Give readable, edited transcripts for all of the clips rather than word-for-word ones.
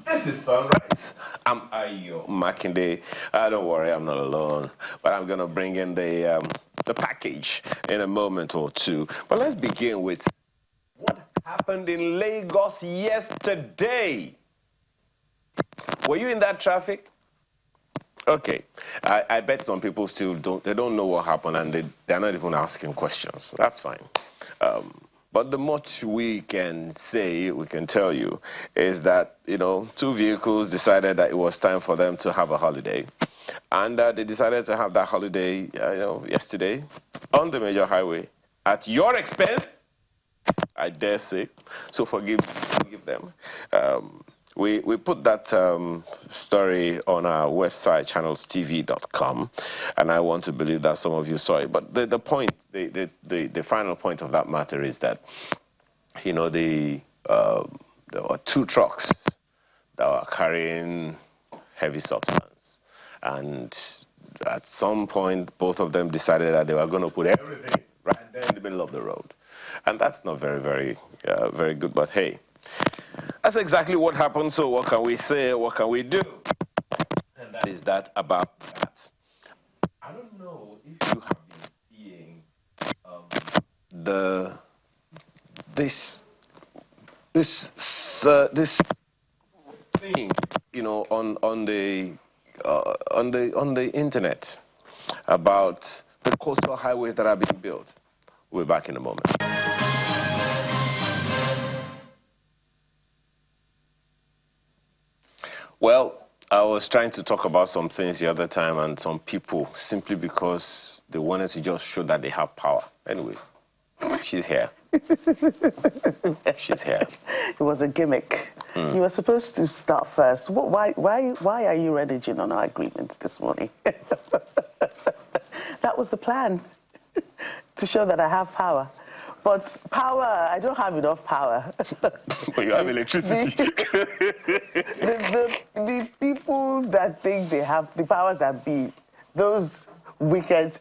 This is Sunrise. I'm Ayo Makinde. Don't worry, I'm not alone. But I'm going to bring in the package in a moment or two. But let's begin with what happened in Lagos yesterday. Were you in that traffic? Okay. I bet some people still don't know what happened, and they're not even asking questions. That's fine. But the much we can say, we can tell you, is that, two vehicles decided that it was time for them to have a holiday. And they decided to have that holiday, yesterday on the major highway at your expense, I dare say. So forgive them. We put that story on our website, channelstv.com, and I want to believe that some of you saw it. But the point, the final point of that matter is that, there were two trucks that were carrying heavy substance, and at some point, both of them decided that they were going to put everything right there in the middle of the road, and that's not very, very good. But hey. That's exactly what happened, so what can we say, what can we do? And that is that about that. I don't know if you have been seeing this thing, on the internet about the coastal highways that are being built. We'll be back in a moment. Well, I was trying to talk about some things the other time, and some people, simply because they wanted to just show that they have power. Anyway, she's here. She's here. It was a gimmick. You were supposed to start first. Why are you reneging on our agreements this morning? That was the plan, to show that I have power. But power, I don't have enough power. But you have electricity. The people that think they have the powers that be, those wicked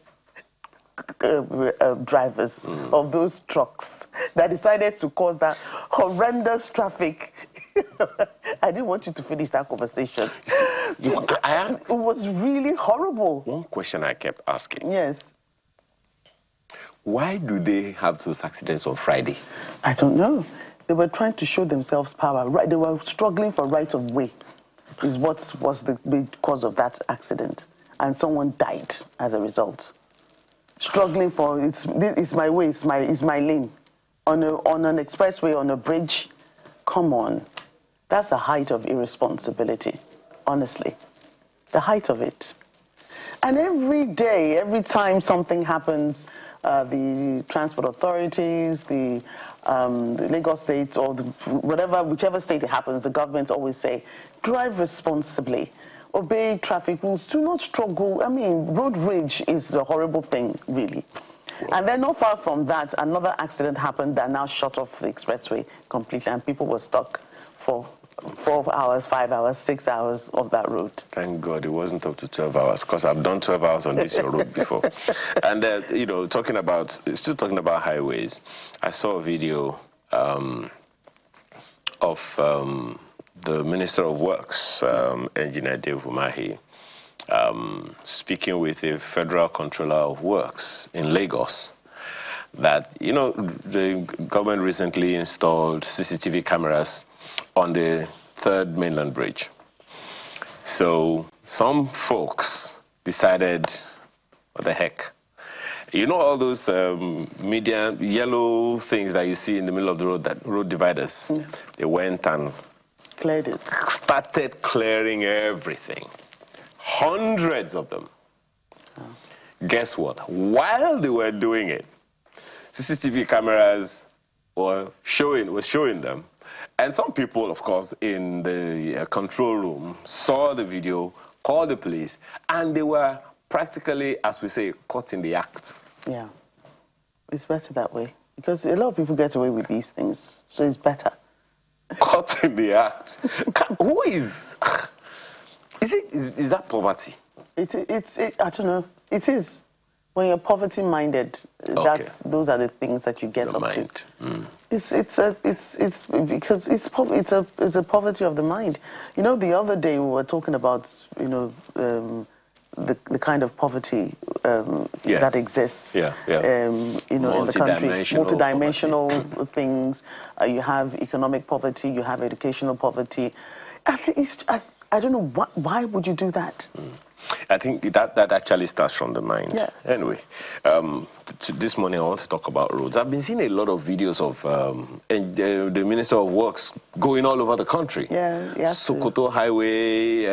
drivers of those trucks that decided to cause that horrendous traffic. I didn't want you to finish that conversation. It was really horrible. One question I kept asking. Yes. Why do they have those accidents on Friday? I don't know. They were trying to show themselves power. Right? They were struggling for right of way, is what was the big cause of that accident. And someone died as a result. Struggling for, it's my way, it's my lane. On an expressway, on a bridge. Come on. That's the height of irresponsibility, honestly. The height of it. And every day, every time something happens, the transport authorities, the Lagos State, or whichever state it happens, the government always say, drive responsibly, obey traffic rules, do not struggle. I mean, road rage is a horrible thing, really. And then not far from that, another accident happened that now shut off the expressway completely, and people were stuck for 4 hours, 5 hours, 6 hours of that road. Thank God it wasn't up to 12 hours, because I've done 12 hours on this road before. And, still talking about highways, I saw a video of the Minister of Works, Engineer Dave Umahi, speaking with a Federal Controller of Works in Lagos, that, the government recently installed CCTV cameras on the 3rd mainland bridge. So some folks decided, what the heck? All those median yellow things that you see in the middle of the road, that road dividers? Yeah. They went and cleared it. Started clearing everything. Hundreds of them. Oh. Guess what? While they were doing it, CCTV cameras were showing them. And some people, of course, in the control room saw the video, called the police, and they were practically, as we say, caught in the act. Yeah. It's better that way, because a lot of people get away with these things, so it's better. Caught in the act. Who is? Is that poverty? I don't know. It is. When you're poverty-minded, Okay. those are the things that you get The up mind. to. It's because it's a poverty of the mind. You know, the other day we were talking about, you know, the kind of poverty Yeah. that exists. Yeah, yeah. You know, in the country, multidimensional poverty. things. You have economic poverty, you have educational poverty. I think I don't know why would you do that. I think that actually starts from the mind. Yeah. Anyway, this morning I want to talk about roads. I've been seeing a lot of videos of the Minister of Works going all over the country. Yeah, Sokoto Highway,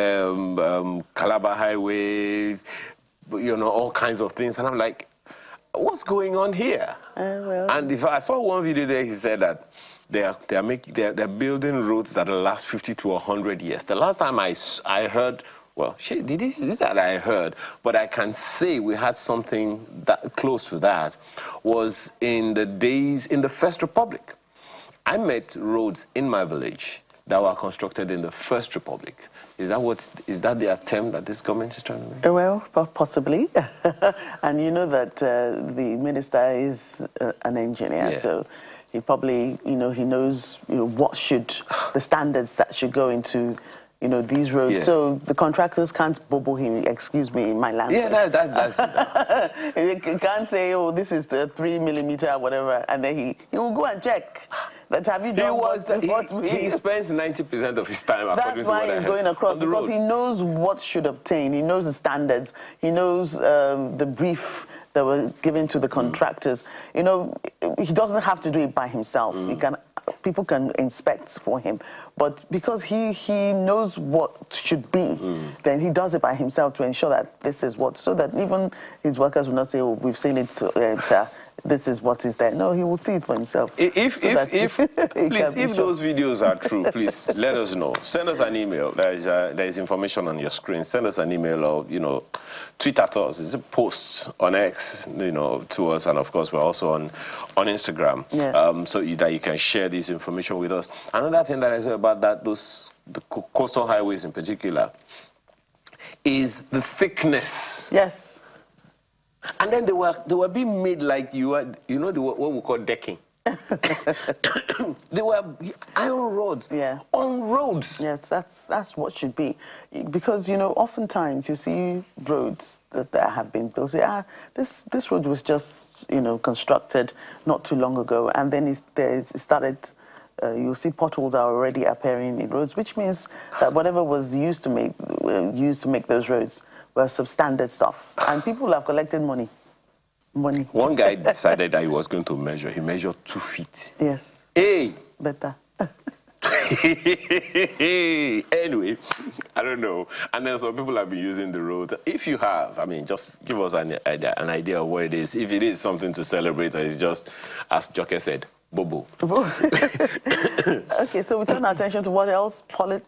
Calabar Highway, you know, all kinds of things. And I'm like, what's going on here? Well. And I saw one video there, he said that they're building roads that will last 50 to 100 years. The last time I heard, well, this is that I heard, but I can say we had something that close to that, was in the First Republic. I met roads in my village that were constructed in the First Republic. Is that the attempt that this government is trying to make? Well, possibly. And you know that the minister is an engineer, Yeah. so he probably, you know, he knows, you know, what should the standards that should go into, you know, these roads. Yeah. So the contractors can't bubble him, excuse me, in my language. Yeah, that's You can't say, oh, this is the 3 millimeter, whatever, and then he will go and check. That have you done he spends 90% of his time according That's why to he's going across, because he knows what should obtain. He knows the standards. He knows the brief that was given to the contractors. You know, he doesn't have to do it by himself. People can inspect for him, but because he knows what should be, then he does it by himself to ensure that this is what, so that even his workers will not say, oh, we've seen it, this is what is there. No, he will see it for himself. If those videos are true, please let us know. Send us an email. There is information on your screen. Send us an email, or, you know, tweet at us. It's a post on X, you know, to us, and of course we're also on Instagram. Yeah. So that you can share this information with us. Another thing that I say about that, the coastal highways in particular, is the thickness. Yes. And then they were being made like what we call decking. They were iron rods, yeah, on roads. Yes, that's what should be, because, you know, oftentimes you see roads that have been built. Say, this road was just, you know, constructed not too long ago, and then it started. You'll see potholes are already appearing in roads, which means that whatever was used to make those roads were substandard stuff, and people have collected money. One guy decided that he was going to measure. He measured 2 feet. Yes. Hey! Better. Anyway, I don't know. And then some people have been using the road. If you have, I mean, just give us an idea of what it is. If it is something to celebrate, or it's just, as Joke said, bobo. Okay, so we turn our attention to what else? Politics?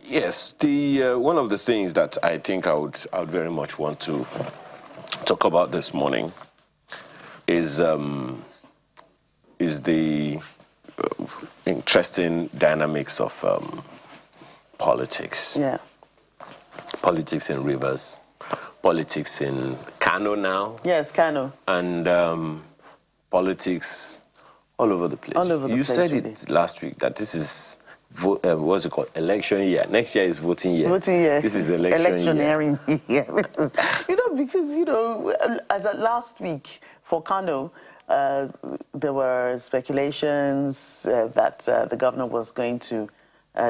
Yes, one of the things that I think I would very much want to talk about this morning is the interesting dynamics of politics. Yeah. Politics in Rivers, politics in Kano now. Yes, Kano. And politics all over the place. All over the place. You said it last week that this is what's it called? Election year. Next year is voting year. Voting year. This is electioneering year. You know, because, you know, as of last week for Kano, there were speculations that the governor was going to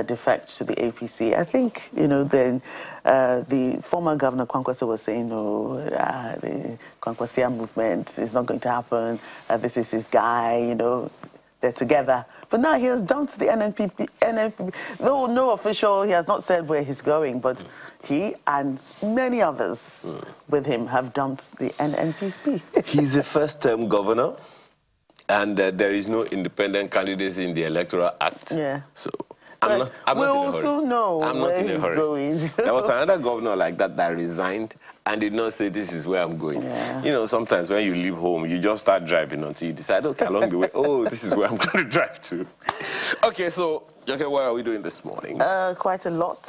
defect to the APC. I think, you know, then the former governor Kwankwasi was saying, no, the Kwankwasia movement is not going to happen. This is his guy, you know. They're together. But now he has dumped the NNPP. Though no official, he has not said where he's going, but he and many others with him have dumped the NNPP. He's a first-term governor, and there is no independent candidates in the Electoral Act. Yeah. So I'm not in a hurry. We'll soon know where he's going. There was another governor like that resigned and did not say, this is where I'm going. Yeah. You know, sometimes when you leave home, you just start driving until you decide, okay, along the way, oh, this is where I'm going to drive to. Okay, so, what are we doing this morning? Quite a lot.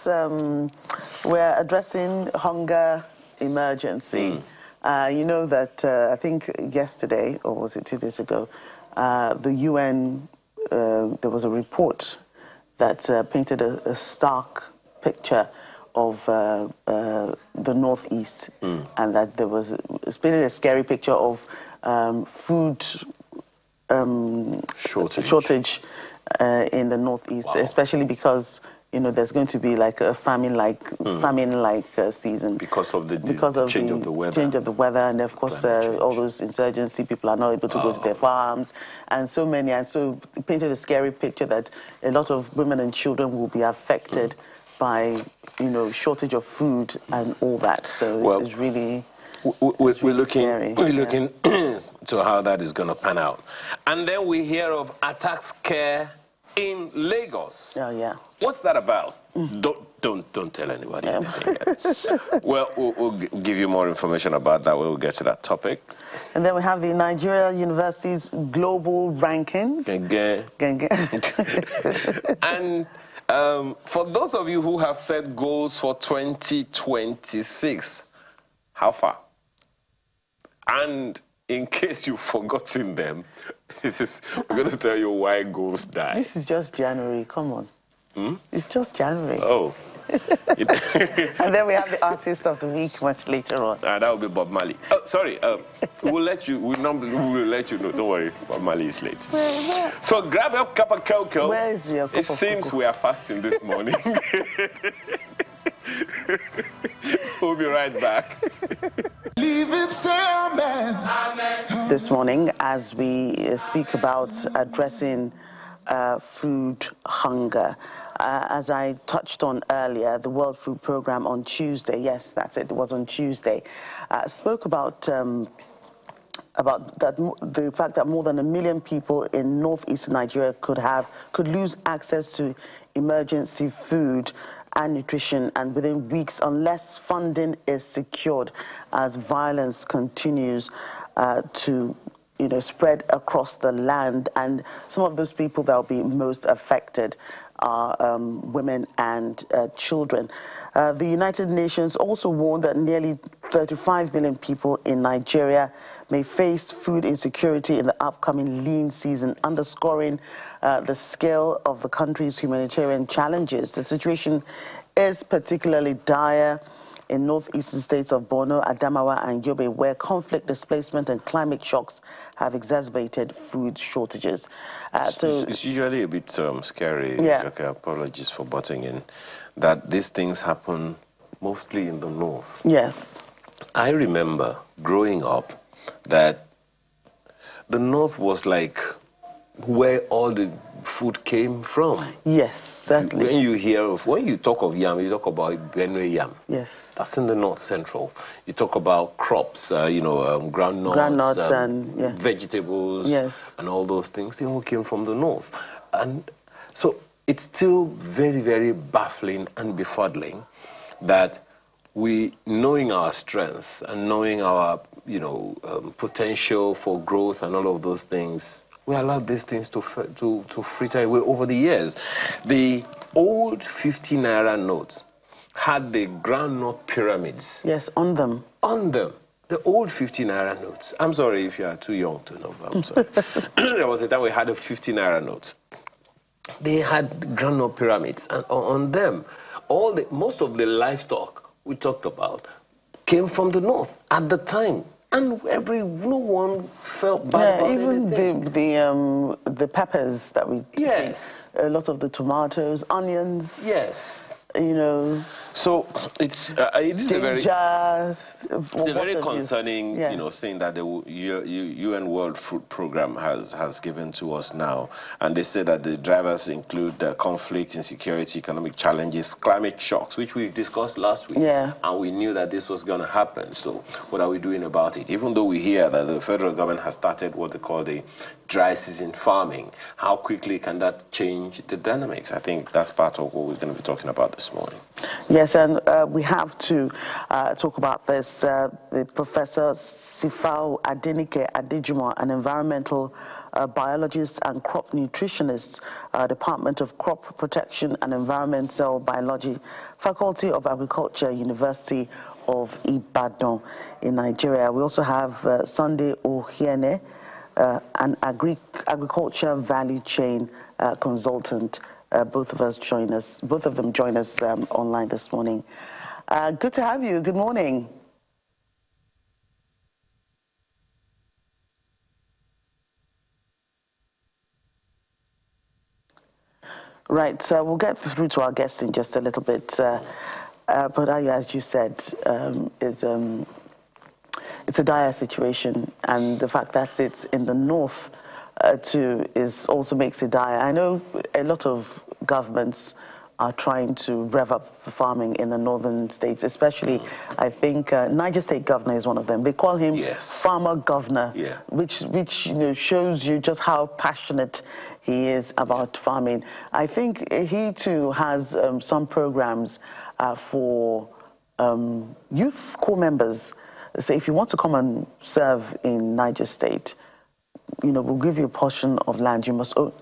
We're addressing hunger emergency. You know that I think yesterday, or was it 2 days ago, the UN, there was a report that painted a stark picture of the Northeast, and that it's painted a scary picture of food shortage in the Northeast, especially because there's going to be like a famine-like season because of the change of the weather. Change of the weather, and of course all those insurgency people are not able to go to their farms, and so it painted a scary picture that a lot of women and children will be affected by shortage of food and all that. So it's really. We're looking to how that is going to pan out. And then we hear of attack scare in Lagos. Oh, yeah. What's that about? Don't tell anybody anything yet. Well, we'll give you more information about that when we get to that topic. And then we have the Nigeria University's global rankings. And for those of you who have set goals for 2026, how far? And in case you've forgotten them, we're going to tell you why goals die. This is just January, come on. It's just January. Oh. And then we have the artist of the week much later on. That will be Bob Marley. Oh, sorry. We'll let you know. Don't worry. Bob Marley is late. So grab your cup of cocoa. Where is your cup of cocoa? It seems we are fasting this morning. We'll be right back. Leave it, say amen. This morning, as we speak about addressing food hunger, as I touched on earlier, the World Food Programme on Tuesday, yes, that's it was on Tuesday, spoke about the fact that more than 1 million people in northeastern Nigeria could lose access to emergency food and nutrition, and within weeks, unless funding is secured, as violence continues to spread across the land. And some of those people that will be most affected are women and children. The United Nations also warned that nearly 35 million people in Nigeria may face food insecurity in the upcoming lean season, underscoring the scale of the country's humanitarian challenges. The situation is particularly dire in northeastern states of Borno, Adamawa, and Yobe, where conflict, displacement, and climate shocks have exacerbated food shortages. It's usually a bit scary. Yeah. Okay, apologies for butting in. That these things happen mostly in the north. Yes. I remember growing up that the north was like where all the food came from. Yes, certainly. When you talk of yam, you talk about Benue yam. Yes. That's in the north central. You talk about crops, groundnuts, and vegetables, yes, and all those things. They all came from the north. And so it's still very, very baffling and befuddling that we, knowing our strength and knowing our, potential for growth and all of those things, we allowed these things to fritter away over the years. The old 50 naira notes had the groundnut pyramids. Yes, on them. On them. The old 50 naira notes. I'm sorry if you are too young to know, but I'm sorry. There was a time we had a 50 naira note. They had groundnut pyramids, and on them, most of the livestock we talked about came from the north at the time. And no one felt bad about anything. Even the peppers that we yes, a lot of the tomatoes, onions. Yes. So it is a very concerning thing that the UN World Food Programme has given to us now, and they say that the drivers include the conflict, insecurity, economic challenges, climate shocks, which we discussed last week. Yeah. And we knew that this was going to happen. So what are we doing about it? Even though we hear that the federal government has started what they call the dry season farming, how quickly can that change the dynamics? I think that's part of what we're going to be talking about this morning. Yes, and we have to talk about this. The Professor Sifau Adenike Adejuma, an environmental biologist and crop nutritionist, Department of Crop Protection and Environmental Biology, Faculty of Agriculture, University of Ibadan in Nigeria. We also have Sunday Ohiene, an agriculture value chain consultant. Both of them join us online this morning. Good to have you. Good morning. Right, so we'll get through to our guests in just a little bit. But as you said, it's a dire situation, and the fact that it's in the north too also makes it dire. I know a lot of governments are trying to rev up the farming in the northern states, especially I think Niger State governor is one of them. They call him farmer governor, which shows you just how passionate he is about farming. I think he too has some programs for youth corps members. So if you want to come and serve in Niger State, we'll give you a portion of land. You must own.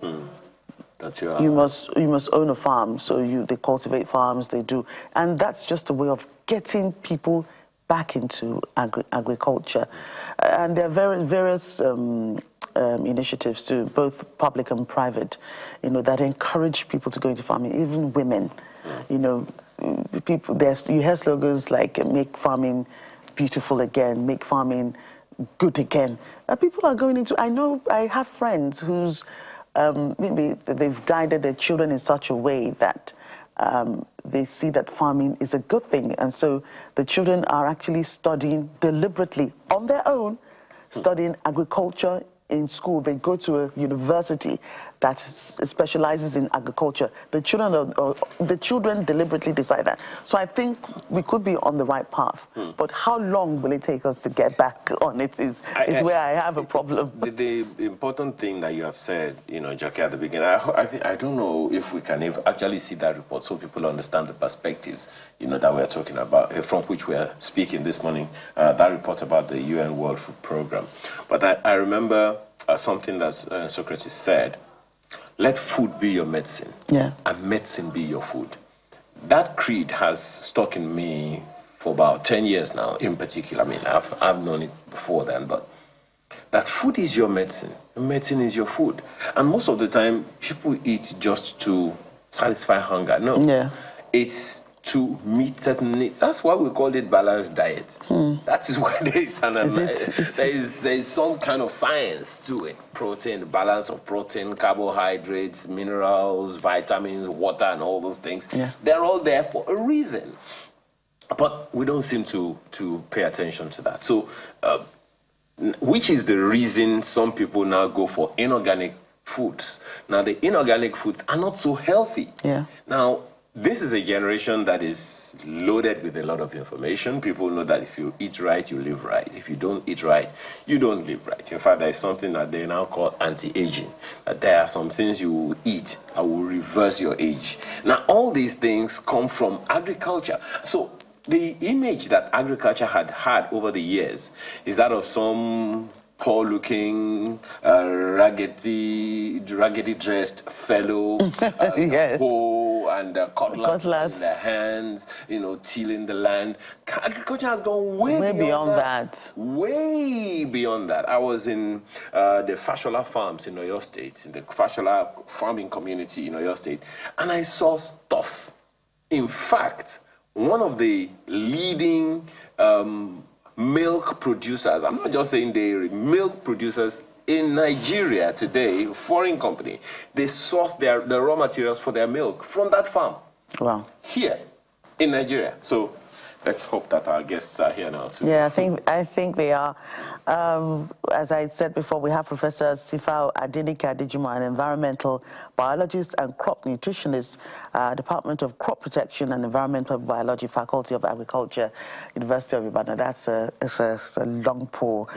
You must own a farm. So they cultivate farms. They do, and that's just a way of getting people back into agriculture. And there are various initiatives too, both public and private, that encourage people to go into farming, even women. You hear slogans like "Make farming beautiful again," "Make farming good again." People are going into. I have friends whose maybe they've guided their children in such a way that they see that farming is a good thing, and so the children are actually studying deliberately on their own, studying agriculture in school. They go to a university that specializes in agriculture. The children deliberately decide that. So I think we could be on the right path. But how long will it take us to get back on it is where I have a problem. The important thing that you have said, Jackie, at the beginning, I don't know if we can actually see that report so people understand the perspectives, that we're talking about, from which we're speaking this morning, that report about the UN World Food Program. But I remember something that Socrates said: let food be your medicine, and medicine be your food. That creed has stuck in me for about 10 years now, in particular. I mean, I've known it before then, but that food is your medicine, and medicine is your food. And most of the time, people eat just to satisfy hunger. No, it's to meet certain needs. That's why we call it balanced diet. That is why there is some kind of science to it. Protein, balance of protein, carbohydrates, minerals, vitamins, water, and all those things. They're all there for a reason. But we don't seem to pay attention to that. So, which is the reason some people now go for inorganic foods. Now, the inorganic foods are not so healthy. Now, this is a generation that is loaded with a lot of information. People know that if you eat right, you live right. If you don't eat right, you don't live right. In fact, there is something that they now call anti-aging. That there are some things you will eat that will reverse your age. Now, all these things come from agriculture. So the image that agriculture had over the years is that of some poor-looking, raggedy dressed fellow, hoe and cutlass in their hands, tilling the land. Agriculture has gone way beyond that. Way beyond that. I was in the Fashola farms in Oyo State, in the Fashola farming community in Oyo State, and I saw stuff. In fact, one of the leading milk producers, I'm not just saying dairy, milk producers in Nigeria today, foreign company, they source the raw materials for their milk from that farm. Wow. Here in Nigeria. So let's hope that our guests are here now too. Yeah, I think they are. As I said before, we have Professor Sifao Adenike-Adejimo, an environmental biologist and crop nutritionist, Department of Crop Protection and Environmental Biology, Faculty of Agriculture, University of Ibadan. That's a long pull.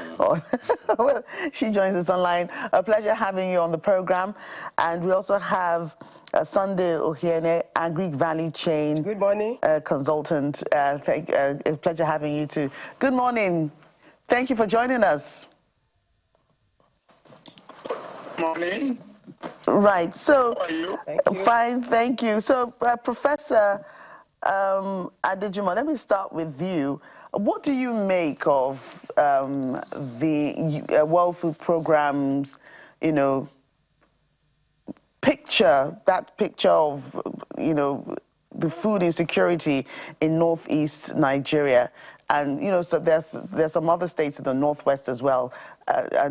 Well, she joins us online. A pleasure having you on the program. And we also have Sunday Ohiene, Agri Value Chain. Good morning. Consultant. A pleasure having you too. Good morning. Thank you for joining us. Morning. Right. So, how are you? Thank you. Fine. Thank you. So, Professor, Adejuma, let me start with you. What do you make of the World Food Programme's, that picture of, the food insecurity in northeast Nigeria? And, so there's some other states in the northwest as well,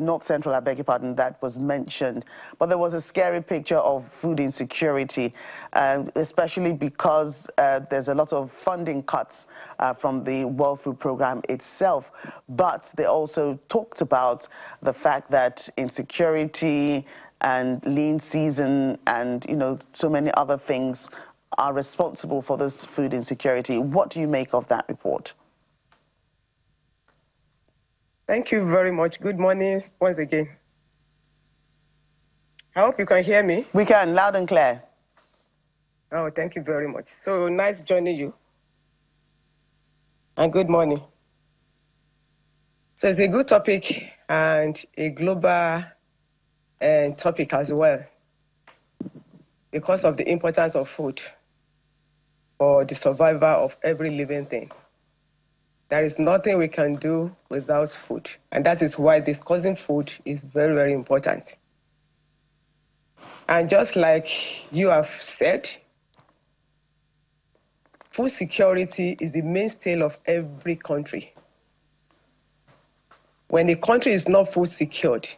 north central, I beg your pardon, that was mentioned. But there was a scary picture of food insecurity, especially because there's a lot of funding cuts from the World Food Programme itself. But they also talked about the fact that insecurity and lean season and, so many other things are responsible for this food insecurity. What do you make of that report? Thank you very much. Good morning once again. I hope you can hear me. We can, loud and clear. Oh, thank you very much. So nice joining you. And good morning. So it's a good topic and a global topic as well, because of the importance of food for the survival of every living thing. There is nothing we can do without food. And that is why discussing food is very, very important. And just like you have said, food security is the mainstay of every country. When a country is not food secured,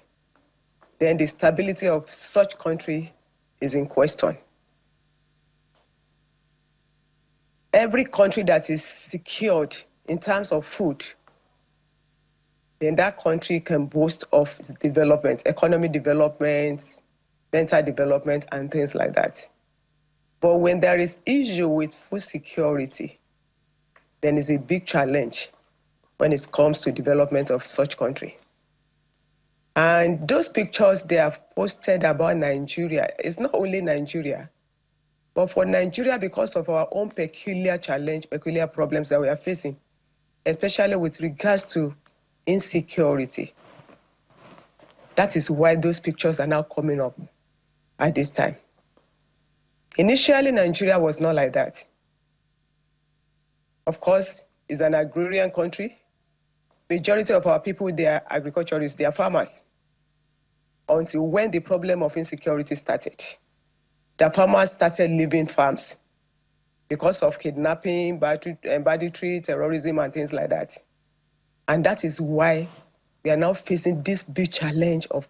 then the stability of such country is in question. Every country that is secured in terms of food, then that country can boast of development, economic development, mental development, and things like that. But when there is issue with food security, then it's a big challenge when it comes to development of such country. And those pictures they have posted about Nigeria, it's not only Nigeria, but for Nigeria, because of our own peculiar challenge, peculiar problems that we are facing, especially with regards to insecurity. That is why those pictures are now coming up at this time. Initially, Nigeria was not like that. Of course, it's an agrarian country. Majority of our people, they are agriculturists, they are farmers. Until when the problem of insecurity started. The farmers started leaving farms because of kidnapping, banditry, terrorism, and things like that. And that is why we are now facing this big challenge of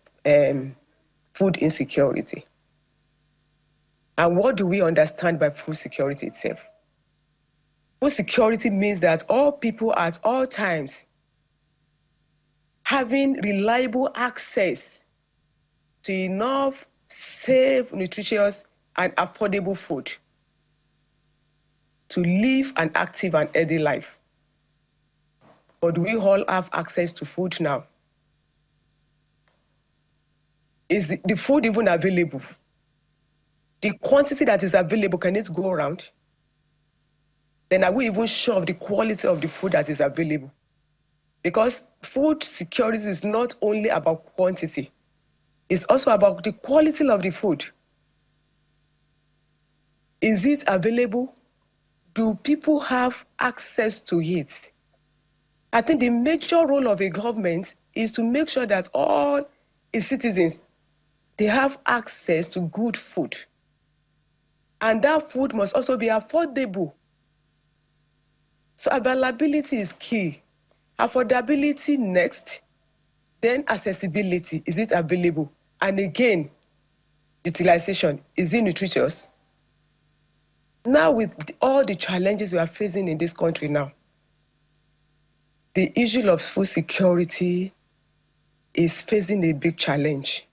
food insecurity. And what do we understand by food security itself? Food security means that all people at all times having reliable access to enough, safe, nutritious, and affordable food to live an active and healthy life. But do we all have access to food now? Is the food even available? The quantity that is available, can it go around? Then are we even sure of the quality of the food that is available? Because food security is not only about quantity, it's also about the quality of the food. Is it available? Do people have access to it? I think the major role of a government is to make sure that all its citizens, they have access to good food. And that food must also be affordable. So availability is key. Affordability next, then accessibility. Is it available? And again, utilization. Is it nutritious? Now with all the challenges we are facing in this country now, the issue of food security is facing a big challenge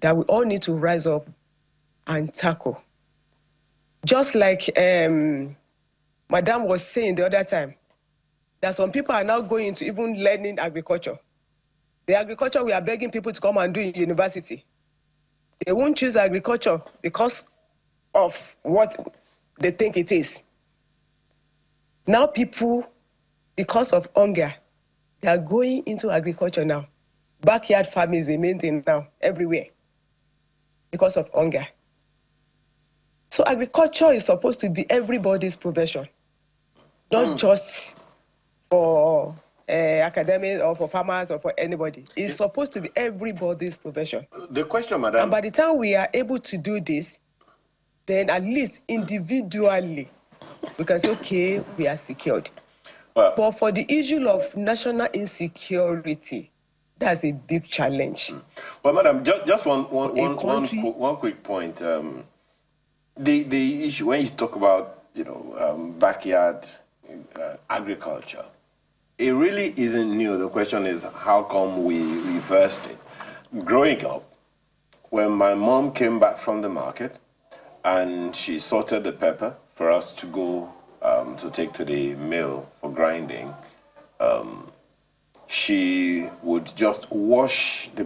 that we all need to rise up and tackle. Just like Madam was saying the other time, that some people are now going into even learning agriculture. The agriculture we are begging people to come and do in university. They won't choose agriculture because of what they think it is. Now people, because of hunger, they are going into agriculture now. Backyard farming is the main thing now, everywhere, because of hunger. So agriculture is supposed to be everybody's profession. not just for academics or for farmers or for anybody. It's supposed to be everybody's profession. The question, madam. And by the time we are able to do this, then at least individually, we can say, okay, we are secured. Well, but for the issue of national insecurity, that's a big challenge. Well, madam, just one quick point. The issue when you talk about backyard agriculture, it really isn't new. The question is how come we reversed it? Growing up, when my mom came back from the market and she sorted the pepper for us to go to take to the mill for grinding, she would just wash the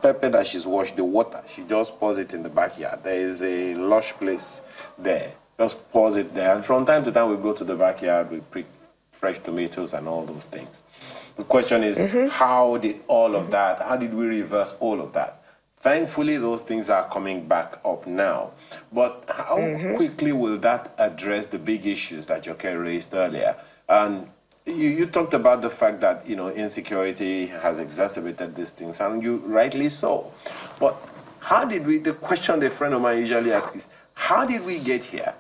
pepper that she's washed, the water, she just pours it in the backyard. There is a lush place there. Just pours it there. And from time to time, we go to the backyard, we pick fresh tomatoes and all those things. The question is, how did all of that, how did we reverse all of that? Thankfully, those things are coming back up now. But how quickly will that address the big issues that Joke raised earlier? And you talked about the fact that, insecurity has exacerbated these things, and you rightly so. But how did we, the question a friend of mine usually asks is, how did we get here?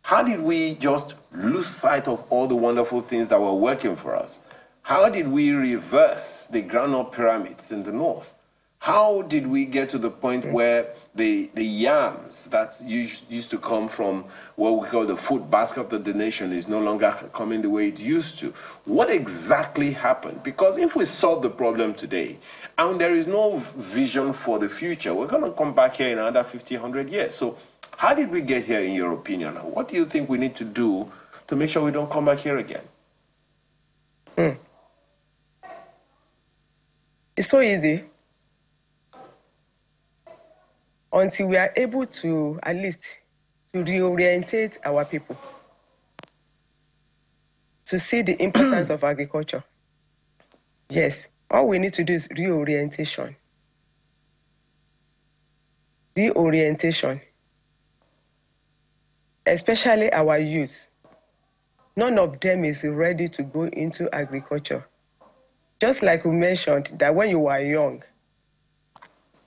How did we just lose sight of all the wonderful things that were working for us? How did we reverse the ground-up pyramids in the north? How did we get to the point where the yams that used to come from what we call the food basket of the nation is no longer coming the way it used to? What exactly happened? Because if we solve the problem today and there is no vision for the future, we're going to come back here in another 50, 100 years. So how did we get here in your opinion? What do you think we need to do to make sure we don't come back here again? It's so easy. Until we are able to, at least, to reorientate our people, to see the importance of agriculture. Yes, all we need to do is reorientation. Reorientation. Especially our youth. None of them is ready to go into agriculture. Just like we mentioned, that when you were young,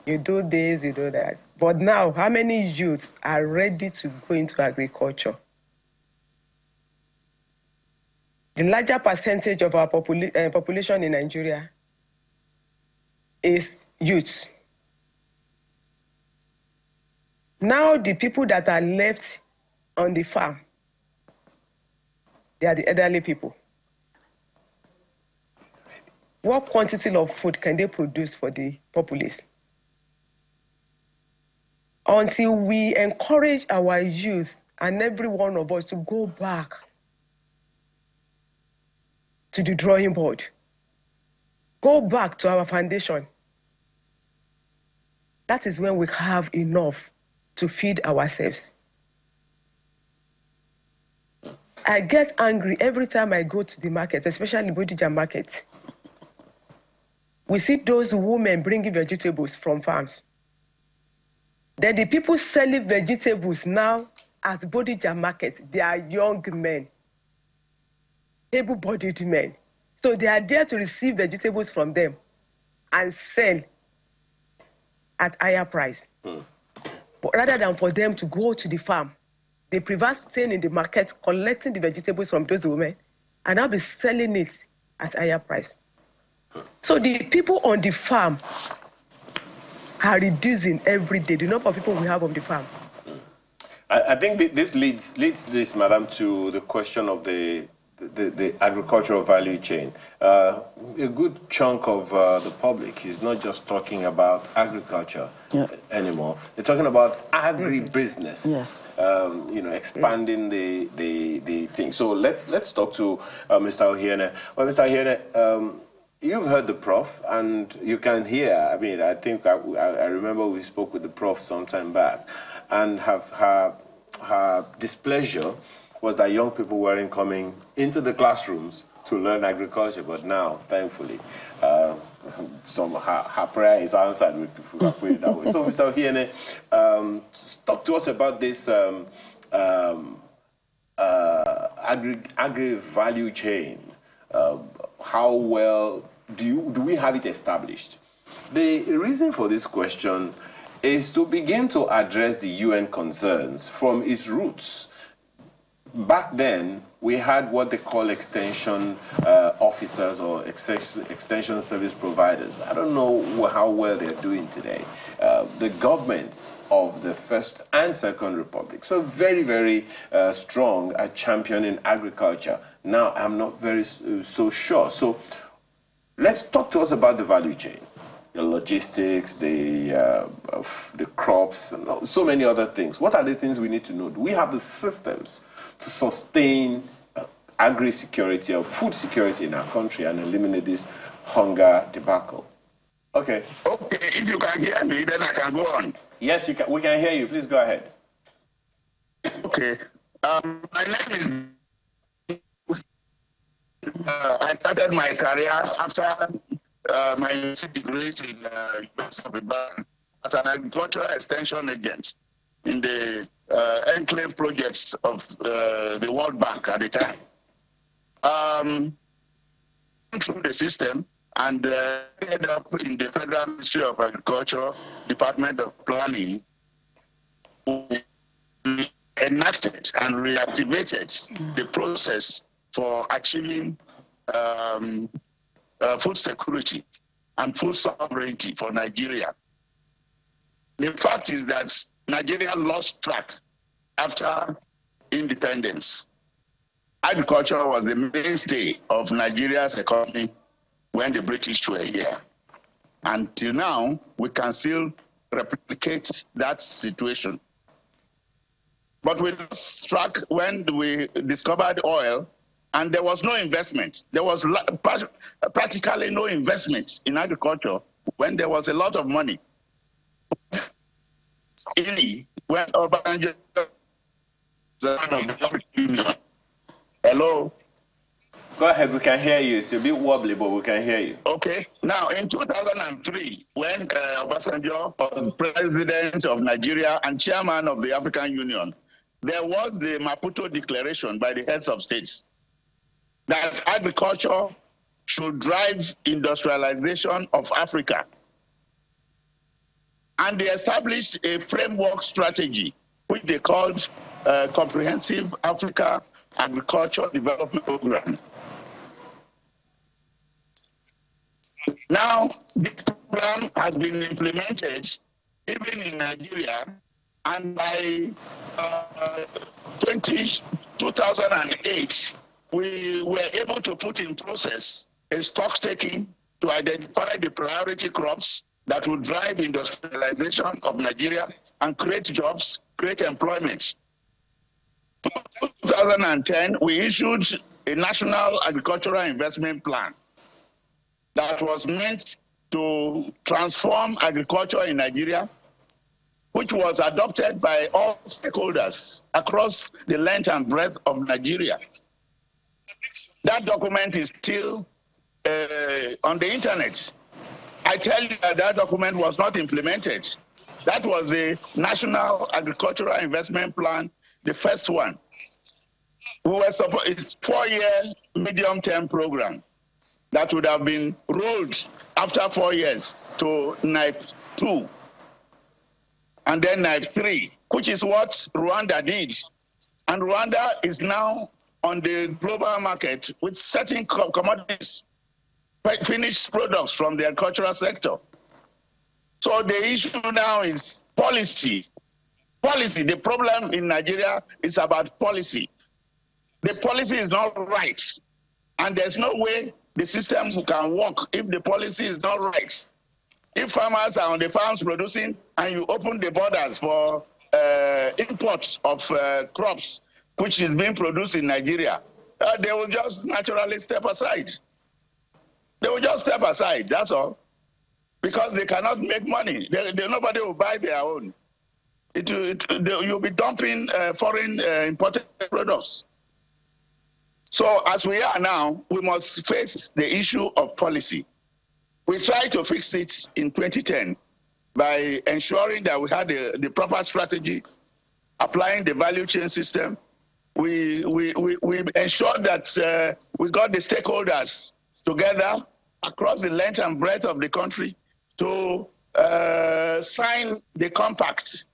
you do this, you do that. But now, how many youths are ready to go into agriculture? The larger percentage of our population in Nigeria is youths. Now, the people that are left on the farm, they are the elderly people. What quantity of food can they produce for the populace? Until we encourage our youth and every one of us to go back to the drawing board, go back to our foundation, that is when we have enough to feed ourselves. I get angry every time I go to the market, especially Bodija market. We see those women bringing vegetables from farms. Then the people selling vegetables now at Bodija market, they are young men, able-bodied men. So they are there to receive vegetables from them and sell at higher price. But rather than for them to go to the farm, they prefer staying in the market, collecting the vegetables from those women, and now be selling it at higher price. So the people on the farm are reducing every day, the number of people we have on the farm. I think this leads this, madam, to the question of the agricultural value chain. A good chunk of the public is not just talking about agriculture anymore. They're talking about agribusiness. Yes. Expanding the thing. So let's talk to Mr. Ohiene. Well, Mr. Ohiene, you've heard the prof, and you can hear. I mean, I think I remember we spoke with the prof some time back, and her displeasure was that young people weren't coming into the classrooms to learn agriculture. But now, thankfully, her prayer is answered, if we can put it that way. So, Mr. Ohiene, talk to us about this agri value chain, how well do we have it established? The reason for this question is to begin to address the UN concerns from its roots. Back then, we had what they call extension officers or extension service providers. I don't know how well they're doing today. The governments of the First and Second Republic, so very, very strong at championing agriculture. Now, I'm not very so sure. So let's talk to us about the value chain, the logistics, the crops, and so many other things. What are the things we need to know? Do we have the systems to sustain agri-security or food security in our country and eliminate this hunger debacle? Okay. Okay, if you can hear me, then I can go on. Yes, you can. We can hear you. Please go ahead. Okay. My name is. I started my career after my degree in University of Ibadan as an agricultural extension agent in the enclave projects of the World Bank at the time. Through the system and ended up in the Federal Ministry of Agriculture, Department of Planning, who enacted and reactivated the process for achieving food security and food sovereignty for Nigeria. The fact is that Nigeria lost track after independence. Agriculture was the mainstay of Nigeria's economy when the British were here. Until now, we can still replicate that situation. But we lost track when we discovered oil, and there was no investment. There was practically no investment in agriculture when there was a lot of money. When Obasanjo Hello? Go ahead, we can hear you. It's a bit wobbly, but we can hear you. Okay. Now, in 2003, when Obasanjo was president of Nigeria and chairman of the African Union, there was the Maputo Declaration by the heads of states that agriculture should drive industrialization of Africa. And they established a framework strategy, which they called Comprehensive Africa Agriculture Development Program. Now, the program has been implemented even in Nigeria, and by 2008, we were able to put in process a stock taking to identify the priority crops that will drive industrialization of Nigeria and create jobs, create employment. In 2010, we issued a national agricultural investment plan that was meant to transform agriculture in Nigeria, which was adopted by all stakeholders across the length and breadth of Nigeria. That document is still on the internet. I tell you that that document was not implemented. That was the National Agricultural Investment Plan, the first one. We were supposed, it's a 4-year medium-term program that would have been rolled after 4 years to NIPE 2 and then NIPE 3, which is what Rwanda did. And Rwanda is now on the global market with certain commodities, finished products from the agricultural sector. So the issue now is policy. Policy, the problem in Nigeria is about policy. The policy is not right, and there's no way the system can work if the policy is not right. If farmers are on the farms producing and you open the borders for imports of crops, which is being produced in Nigeria, they will just naturally step aside. They will just step aside, that's all. Because they cannot make money. Nobody will buy their own. You'll be dumping foreign imported products. So as we are now, we must face the issue of policy. We tried to fix it in 2010 by ensuring that we had the proper strategy, applying the value chain system, we ensured that we got the stakeholders together across the length and breadth of the country to sign the compact,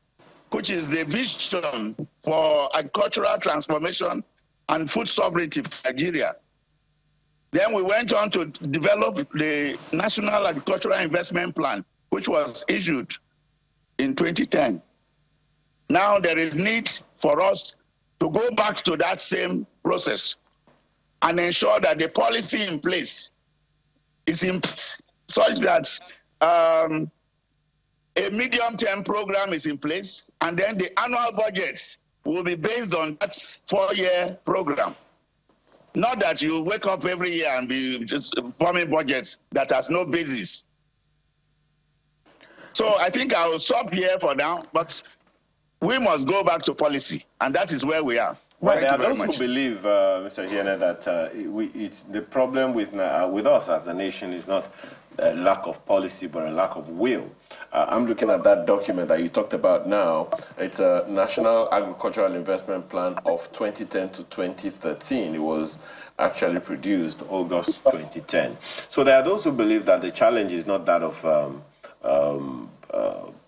which is the vision for agricultural transformation and food sovereignty for Nigeria. Then we went on to develop the National Agricultural Investment Plan, which was issued in 2010. Now there is need for us to go back to that same process and ensure that the policy in place is in place such that a medium-term program is in place, and then the annual budgets will be based on that 4-year program. Not that you wake up every year and be just forming budgets that has no basis. So I think I will stop here for now, but we must go back to policy, and that is where we are. Well, there are those who believe, Mr. Hiene, that it's the problem with us as a nation is not a lack of policy, but a lack of will. I'm looking at that document that you talked about now. It's a National Agricultural Investment Plan of 2010 to 2013. It was actually produced August 2010. So there are those who believe that the challenge is not that of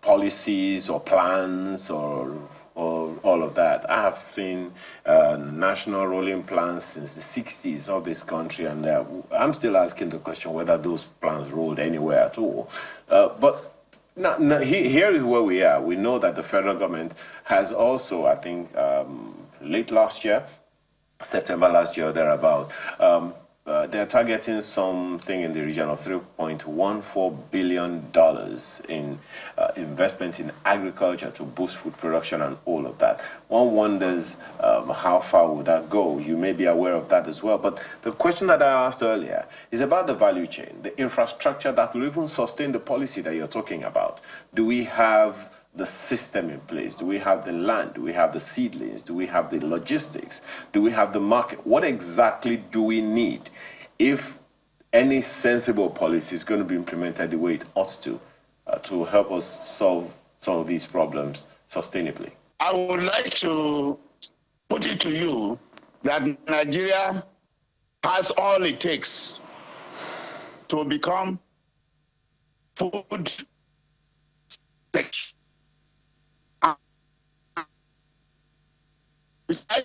policies or plans or all of that. I have seen national rolling plans since the 60s of this country, and I'm still asking the question whether those plans rolled anywhere at all. But here is where we are. We know that the federal government has also, I think, late last year, September last year, thereabout, they're targeting something in the region of $3.14 billion in investment in agriculture to boost food production and all of that. One wonders how far would that go? You may be aware of that as well. But the question that I asked earlier is about the value chain, the infrastructure that will even sustain the policy that you're talking about. Do we have the system in place? Do we have the land? Do we have the seedlings? Do we have the logistics? Do we have the market? What exactly do we need if any sensible policy is going to be implemented the way it ought to help us solve some of these problems sustainably? I would like to put it to you that Nigeria has all it takes to become food sector.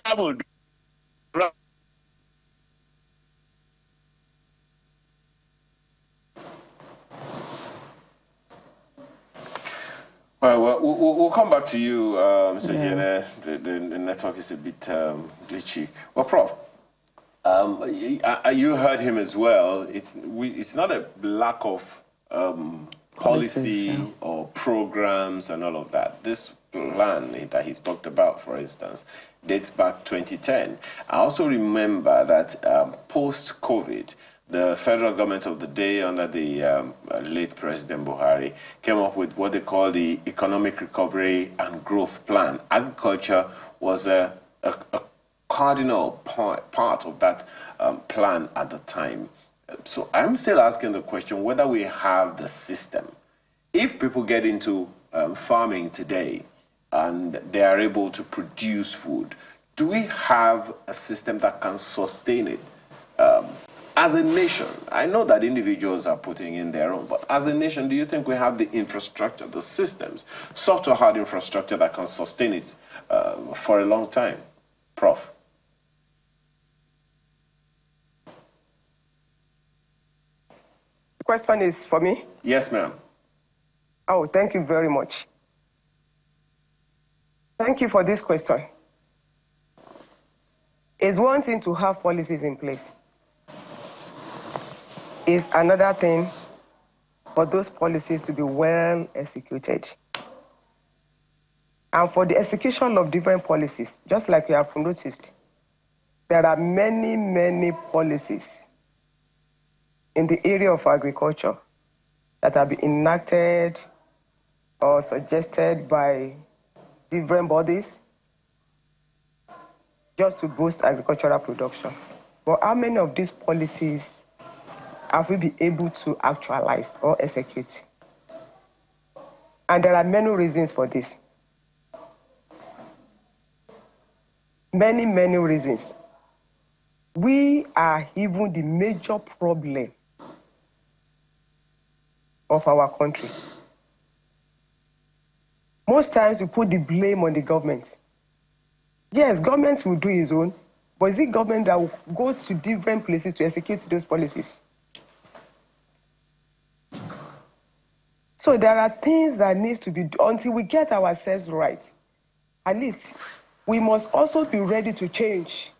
I would Well, we'll come back to you, Mr. Hiene. The network is a bit glitchy. Well, Prof, you heard him as well. It's not a lack of policy or programs and all of that. This plan that he's talked about, for instance, dates back 2010. I also remember that post-COVID, the federal government of the day under the late President Buhari came up with what they call the Economic Recovery and Growth Plan. Agriculture was a cardinal part of that plan at the time. So I'm still asking the question whether we have the system. If people get into farming today and they are able to produce food, do we have a system that can sustain it? As a nation, I know that individuals are putting in their own, but as a nation, do you think we have the infrastructure, the systems, soft or hard infrastructure that can sustain it for a long time? Prof. The question is for me? Yes, ma'am. Oh, thank you very much. Thank you for this question. It's one thing to have policies in place. It's another thing for those policies to be well executed. And for the execution of different policies, just like you have noticed, there are many, many policies in the area of agriculture that have been enacted or suggested by different bodies just to boost agricultural production. But how many of these policies have we been able to actualize or execute? And there are many reasons for this. Many, many reasons. We are even the major problem of our country. Most times we put the blame on the government. Yes, government will do its own, but is it government that will go to different places to execute those policies? So there are things that needs to be done until we get ourselves right. At least we must also be ready to change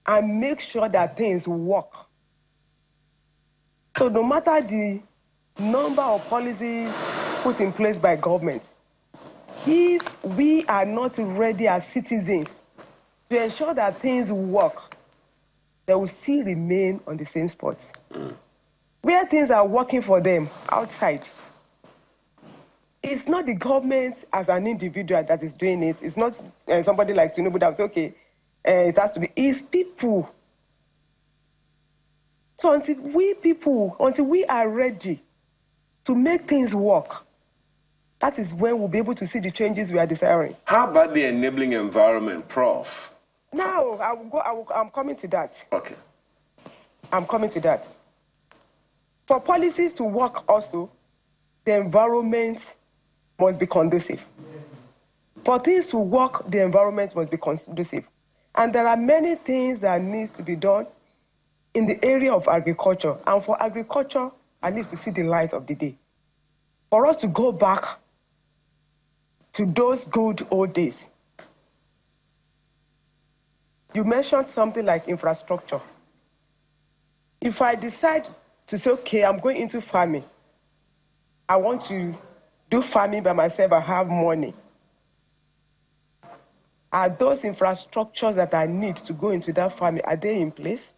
and make sure that things work. So no matter the number of policies put in place by government, if we are not ready as citizens to ensure that things work, they will still remain on the same spot. Where things are working for them outside, it's not the government as an individual that is doing it. It's not somebody like Tinubu that will say, okay, it has to be. It's people. So until we are ready to make things work, that is when we'll be able to see the changes we are desiring. How about the enabling environment, Prof? Now, I'm coming to that. Okay. I'm coming to that. For policies to work also, the environment must be conducive. For things to work, the environment must be conducive. And there are many things that needs to be done in the area of agriculture. And for agriculture, at least to see the light of the day. For us to go back to those good old days. You mentioned something like infrastructure. If I decide to say, okay, I'm going into farming, I want to do farming by myself, I have money. Are those infrastructures that I need to go into that farming, are they in place?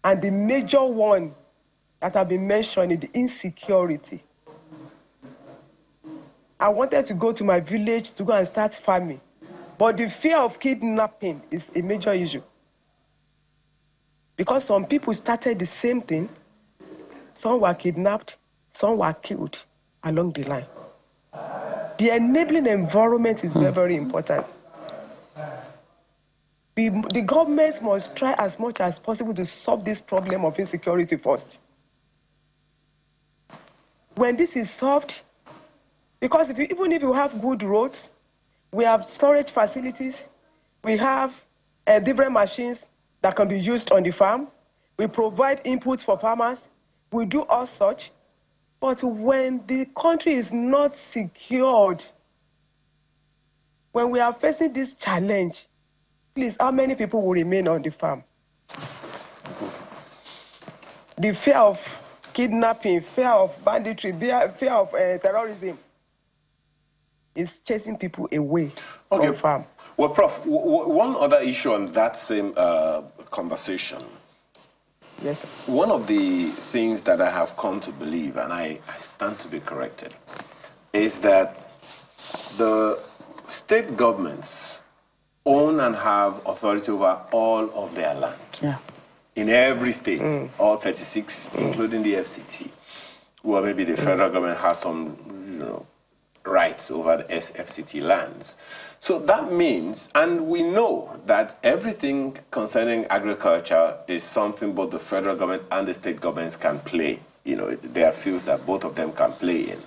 And the major one that I've been mentioning, the insecurity. I wanted to go to my village to go and start farming, but the fear of kidnapping is a major issue. Because some people started the same thing, some were kidnapped, some were killed along the line. The enabling environment is very, very important. The government must try as much as possible to solve this problem of insecurity first. When this is solved, because even if you have good roads, we have storage facilities, we have different machines that can be used on the farm, we provide inputs for farmers, we do all such, but when the country is not secured, when we are facing this challenge, please, how many people will remain on the farm? The fear of kidnapping, fear of banditry, fear of terrorism is chasing people away from farm. Well, Prof, one other issue on that same conversation. Yes, sir. One of the things that I have come to believe, and I stand to be corrected, is that the state governments own and have authority over all of their land. Yeah. In every state, all 36, including the FCT. Well, maybe the federal government has some, rights over the FCT lands. So that means, and we know that everything concerning agriculture is something both the federal government and the state governments can play. There are fields that both of them can play in.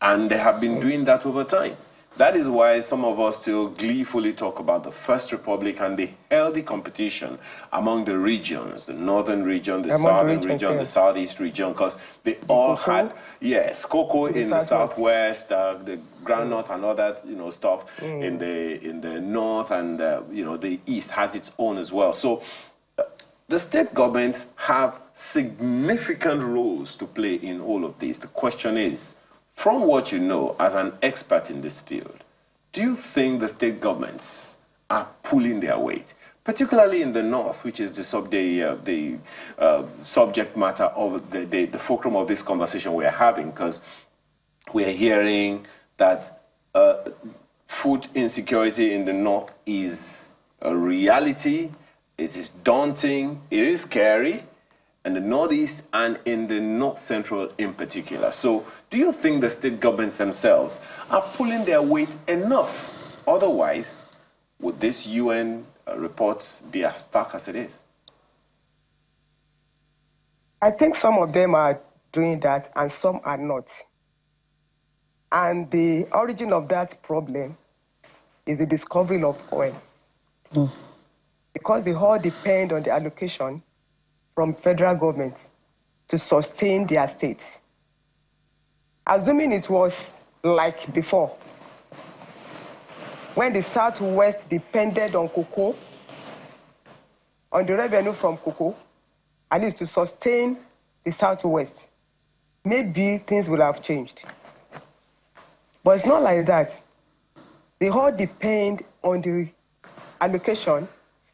And they have been doing that over time. That is why some of us still gleefully talk about the First Republic and the healthy competition among the regions, the northern region, the southern region, the southeast region, because they all had, yes, cocoa in the southwest, the groundnut and all that, stuff in the north, and the east has its own as well. So the state governments have significant roles to play in all of this. The question is, from what you know as an expert in this field, do you think the state governments are pulling their weight, particularly in the north, which is the subject matter of the fulcrum of this conversation we're having, because we're hearing that food insecurity in the north is a reality, it is daunting, it is scary, in the northeast and in the north central in particular. So do you think the state governments themselves are pulling their weight enough Otherwise, would this UN report be as stark as it is? I think some of them are doing that and some are not. And the origin of that problem is the discovery of oil. Because they all depend on the allocation from federal government to sustain their states. Assuming it was like before, when the Southwest depended on cocoa, on the revenue from cocoa, at least to sustain the Southwest, maybe things would have changed. But it's not like that. They all depend on the allocation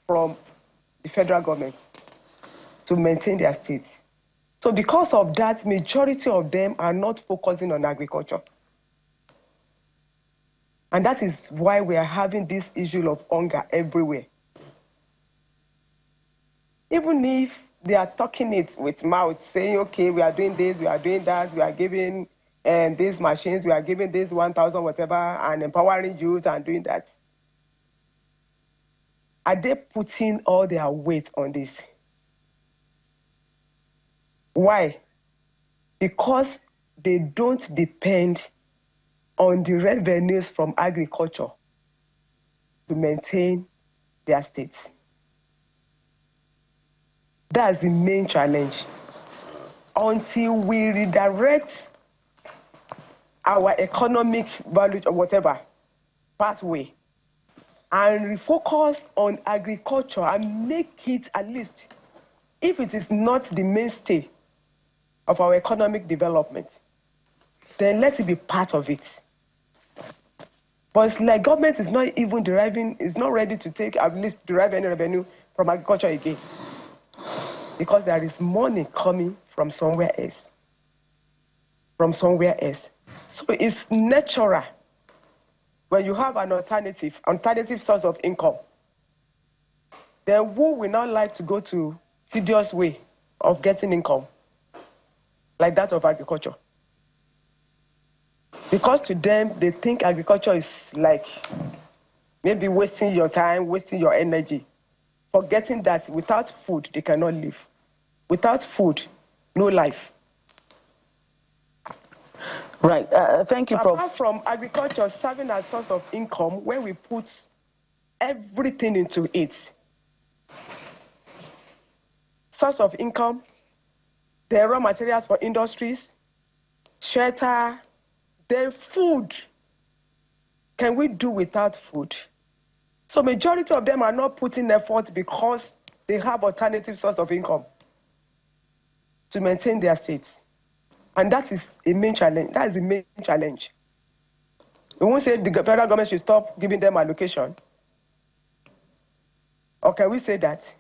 from the federal government to maintain their states. So because of that, majority of them are not focusing on agriculture. And that is why we are having this issue of hunger everywhere. Even if they are talking it with mouth, saying, okay, we are doing this, we are doing that, we are giving these machines, we are giving this 1,000 whatever, and empowering youth and doing that. Are they putting all their weight on this? Why? Because they don't depend on the revenues from agriculture to maintain their states. That's the main challenge. Until we redirect our economic value or whatever pathway and refocus on agriculture and make it, at least, if it is not the mainstay of our economic development, then let it be part of it. But it's like government is not even deriving, is not ready to take, at least derive any revenue from agriculture again, because there is money coming from somewhere else. So it's natural when you have an alternative source of income, then who will not like to go to tedious way of getting income like that of agriculture? Because to them, they think agriculture is like maybe wasting your time, wasting your energy, forgetting that without food, they cannot live. Without food, no life. Right. Thank you, So Prof. apart from agriculture serving as source of income, when we put everything into it, source of income, the raw materials for industries, shelter, then food. Can we do without food? So majority of them are not putting effort because they have alternative source of income to maintain their states. And that is a main challenge. That is the main challenge. We won't say the federal government should stop giving them allocation. Or can we say that?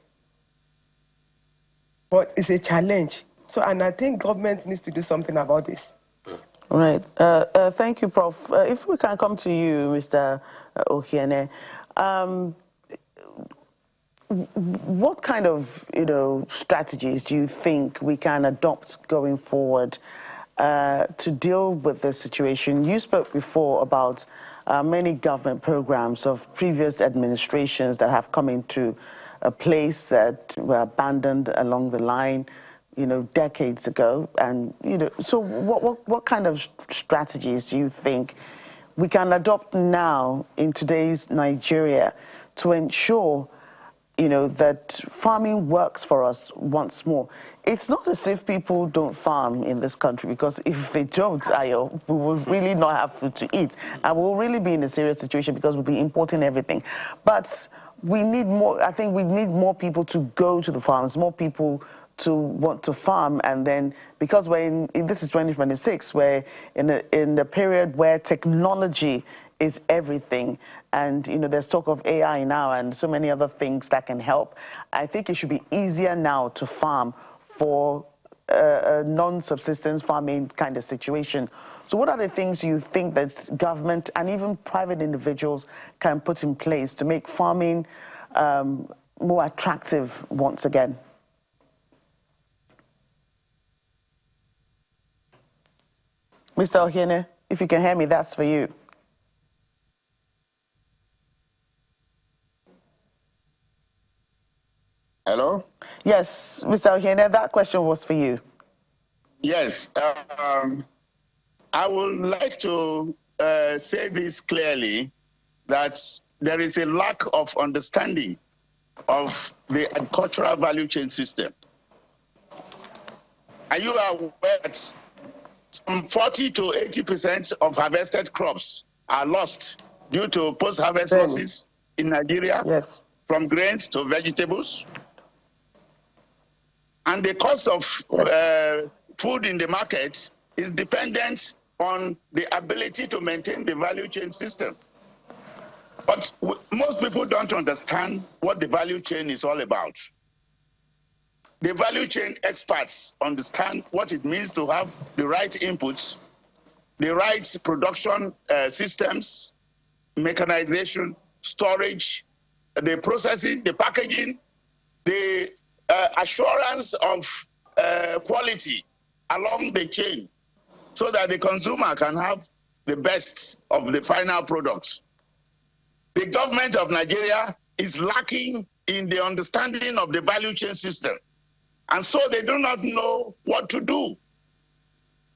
But it's a challenge. So, and I think government needs to do something about this. Right. Thank you, Prof. If we can come to you, Mr. Ohiene, what kind of strategies do you think we can adopt going forward to deal with this situation? You spoke before about many government programs of previous administrations that have come into a place that were abandoned along the line, decades ago. And, so what kind of strategies do you think we can adopt now in today's Nigeria to ensure that farming works for us once more? It's not as if people don't farm in this country, because if they don't, Ayo, we will really not have food to eat. And we'll really be in a serious situation because we'll be importing everything. But we need more, I think we need more people to go to the farms, more people to want to farm. And then, because we're in this is 2026, we're in the period where technology is everything, and there's talk of AI now and so many other things that can help. I think it should be easier now to farm for a non-subsistence farming kind of situation. So what are the things you think that government and even private individuals can put in place to make farming more attractive once again? Mr. Ohiene, if you can hear me, that's for you. Yes, Mr. Ohiene, that question was for you. Yes. I would like to say this clearly, that there is a lack of understanding of the agricultural value chain system. Are you aware that some 40 to 80% of harvested crops are lost due to post-harvest losses in Nigeria? Yes. From grains to vegetables? And the cost of food in the market is dependent on the ability to maintain the value chain system. But most people don't understand what the value chain is all about. The value chain experts understand what it means to have the right inputs, the right production systems, mechanization, storage, the processing, the packaging, the assurance of quality along the chain, so that the consumer can have the best of the final products. The government of Nigeria is lacking in the understanding of the value chain system. And so they do not know what to do.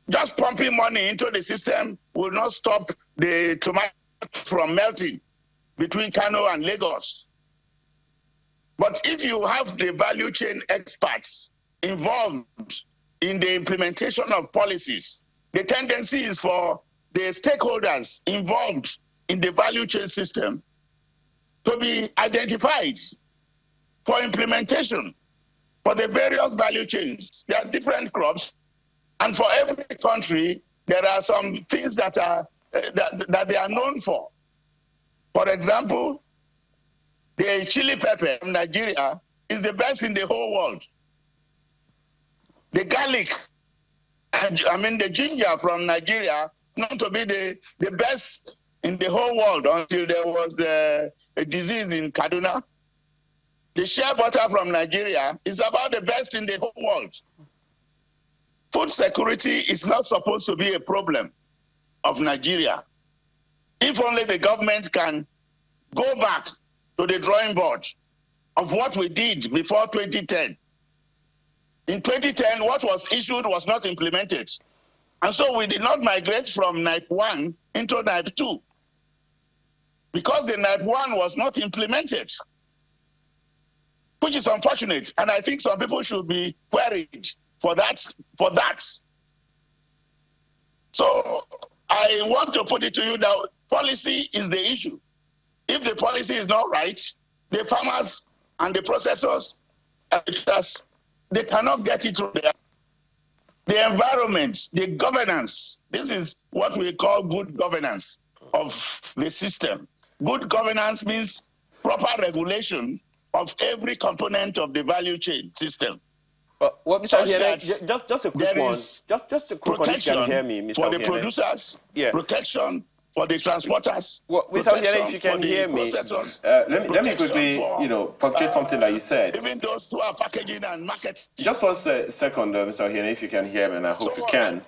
Just pumping money into the system will not stop the tomato from melting between Kano and Lagos. But if you have the value chain experts involved in the implementation of policies, the tendency is for the stakeholders involved in the value chain system to be identified for implementation for the various value chains. There are different crops, and for every country, there are some things that are that they are known for. For example, the chili pepper from Nigeria is the best in the whole world. The garlic, the ginger from Nigeria, known to be the best in the whole world until there was a disease in Kaduna. The shea butter from Nigeria is about the best in the whole world. Food security is not supposed to be a problem of Nigeria. If only the government can go back to the drawing board of what we did before 2010. In 2010, what was issued was not implemented. And so we did not migrate from NIPE 1 into NIPE 2 because the NIPE 1 was not implemented, which is unfortunate. And I think some people should be queried for that. So I want to put it to you that policy is the issue. If the policy is not right, the farmers and the processors, they cannot get it through there. The environment, the governance, this is what we call good governance of the system. Good governance means proper regulation of every component of the value chain system. Well, Mr. Ohiene, just a quick one. Just a quick one, if you can hear me, Mr. For the Ohiene. Producers, yeah. Protection for the transporters. Well, Mr. Ohiene, if you can hear me, let me quickly, punctuate something that you said. Even those who are packaging and marketing. Just one second, Mr. Ohiene, if you can hear me, and I hope you can.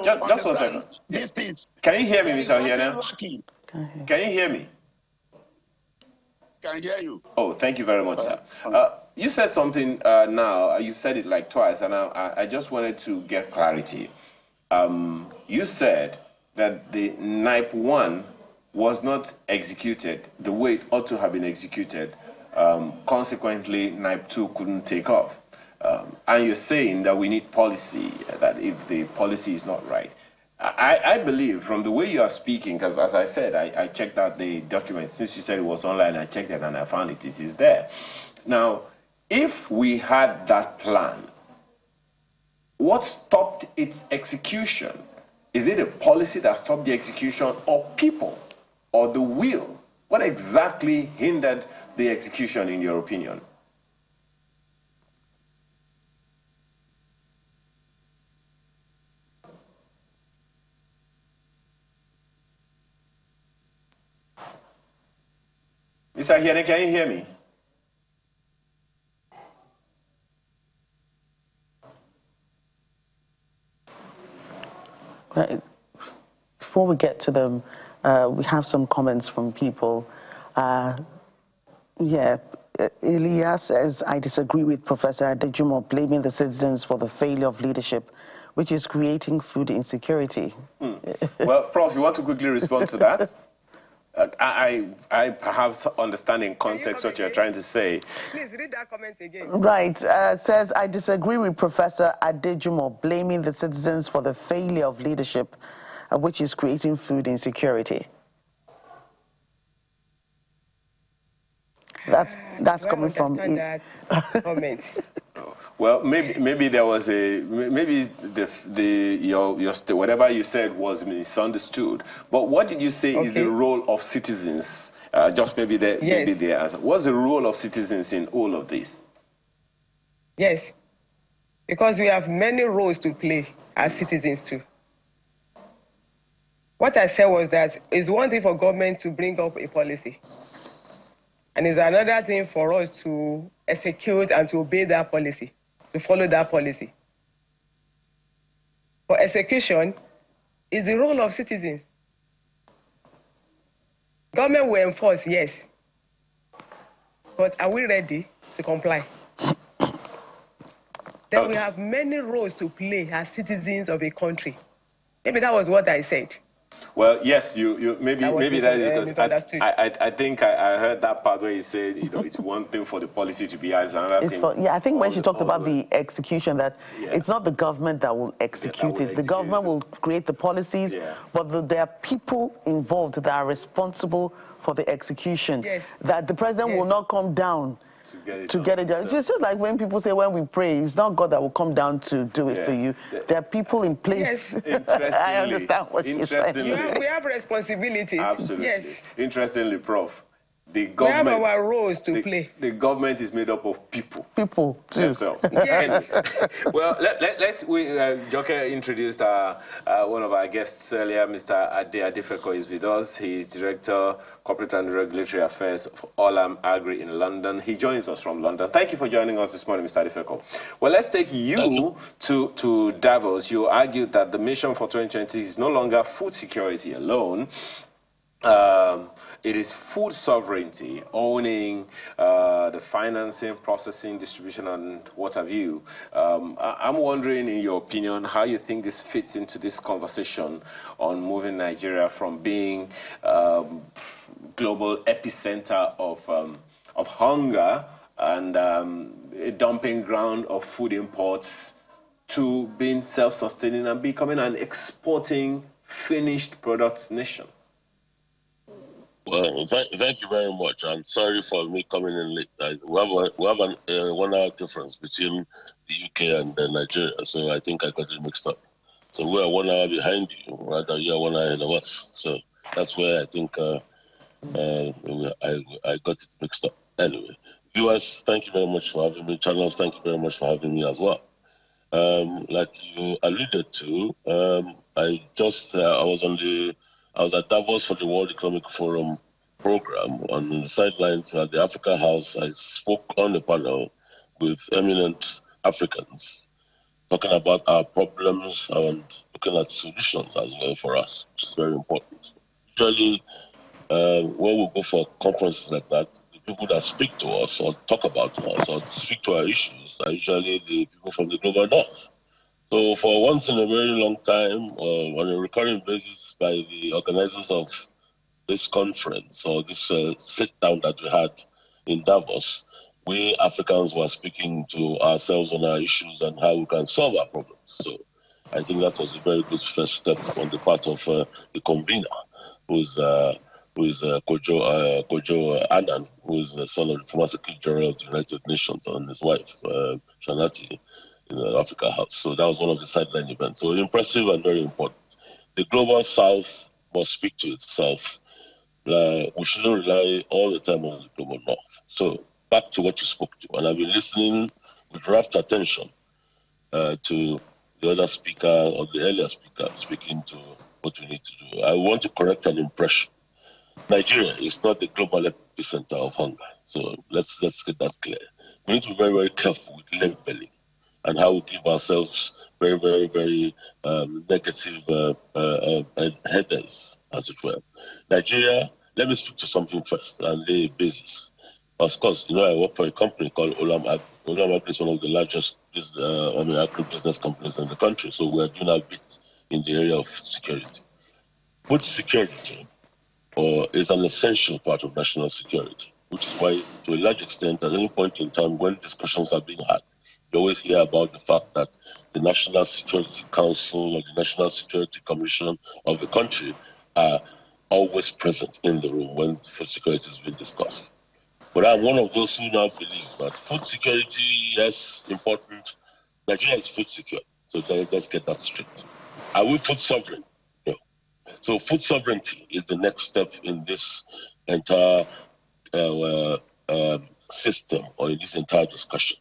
Just 1 second. These things. Can you hear me, Mr. Ohiene? Can you hear me? Can hear you. Oh, thank you very much, sir. You said something now. You said it like twice, and I just wanted to get clarity. You said that the NIPE 1 was not executed the way it ought to have been executed. Consequently, NIPE 2 couldn't take off. And you're saying that we need policy, that if the policy is not right. I believe from the way you are speaking, because as I said, I checked out the document. Since you said it was online, I checked it and I found it. It is there. Now, if we had that plan, what stopped its execution? Is it a policy that stopped the execution, or people, or the will? What exactly hindered the execution, in your opinion? Mr. Ohiene, can you hear me? Right. Before we get to them, we have some comments from people. Yeah, Ilya says, I disagree with Professor Adejumo blaming the citizens for the failure of leadership, which is creating food insecurity. Well, Prof, you want to quickly respond to that? I perhaps understand in context what you're trying to say. Please read that comment again. Right. Says, I disagree with Professor Adejumo blaming the citizens for the failure of leadership, which is creating food insecurity. That's coming from that comment. Well, maybe there was maybe your whatever you said was misunderstood. But what did you say is the role of citizens? Just maybe the answer. What's the role of citizens in all of this? Yes, because we have many roles to play as citizens too. What I said was that it's one thing for government to bring up a policy, and it's another thing for us to execute and to obey that policy, to follow that policy. For execution is the role of citizens. Government will enforce, yes, but are we ready to comply? Then we have many roles to play as citizens of a country. Maybe that was what I said. Well, yes, maybe that is because I think I heard that part where you said, it's one thing for the policy to be as another thing. I think when she talked about the execution, that it's not the government that will execute it. The government will create the policies, but there are people involved that are responsible for the execution. Yes. That the president will not come down to get it done. It's just like when people say when we pray, it's not God that will come down to do it for you. There are people in place. Yes. I understand what you're saying. We have responsibilities. Absolutely. Yes. Interestingly, Prof, the government, we have our roles to play. The government is made up of people. People too. Themselves. Yes. Well, Joker introduced one of our guests earlier. Mr. Ade Adefeko is with us. He is Director, Corporate and Regulatory Affairs for Olam Agri in London. He joins us from London. Thank you for joining us this morning, Mr. Adefeko. Well, let's take you to Davos. You argued that the mission for 2020 is no longer food security alone. It is food sovereignty, owning the financing, processing, distribution, and what have you. I'm wondering, in your opinion, how you think this fits into this conversation on moving Nigeria from being global epicenter of hunger and a dumping ground of food imports to being self-sustaining and becoming an exporting finished products nation. Well, thank you very much. I'm sorry for me coming in late. We have a 1 hour difference between the UK and Nigeria, so I think I got it mixed up. So we're 1 hour behind you, rather you're 1 hour ahead of us. So that's where I think I got it mixed up. Anyway, viewers, thank you very much for having me. Channels, thank you very much for having me as well. Like you alluded to, I was at Davos for the World Economic Forum program. On the sidelines at the Africa House, I spoke on the panel with eminent Africans, talking about our problems and looking at solutions as well for us, which is very important. Usually, when we go for conferences like that, the people that speak to us or talk about us or speak to our issues are usually the people from the global north. So for once in a very long time, on a recurring basis by the organizers of this conference or this sit-down that we had in Davos, we Africans were speaking to ourselves on our issues and how we can solve our problems. So I think that was a very good first step on the part of the convener, who is Kojo Annan, who is the son of the former Secretary General of the United Nations, and his wife, Shanati, in the Africa House. So that was one of the sideline events. So impressive and very important. The global south must speak to itself. We shouldn't rely all the time on the global north. So back to what you spoke to. And I've been listening with rapt attention to the other speaker or the earlier speaker speaking to what we need to do. I want to correct an impression. Nigeria is not the global epicenter of hunger. So let's get that clear. We need to be very, very careful with labeling and how we give ourselves very, very, very negative headers, as it were. Nigeria, let me speak to something first and lay a basis. Of course, I work for a company called Olam Agri. Olam Agri is one of the largest agri-business companies in the country. So we are doing a bit in the area of security. Food security is an essential part of national security, which is why, to a large extent, at any point in time when discussions are being had, you always hear about the fact that the National Security Council or the National Security Commission of the country are always present in the room when food security is being discussed. But I'm one of those who now believe that food security, yes, important. Nigeria is food secure. So let's get that straight. Are we food sovereign? No. So food sovereignty is the next step in this entire system or in this entire discussion.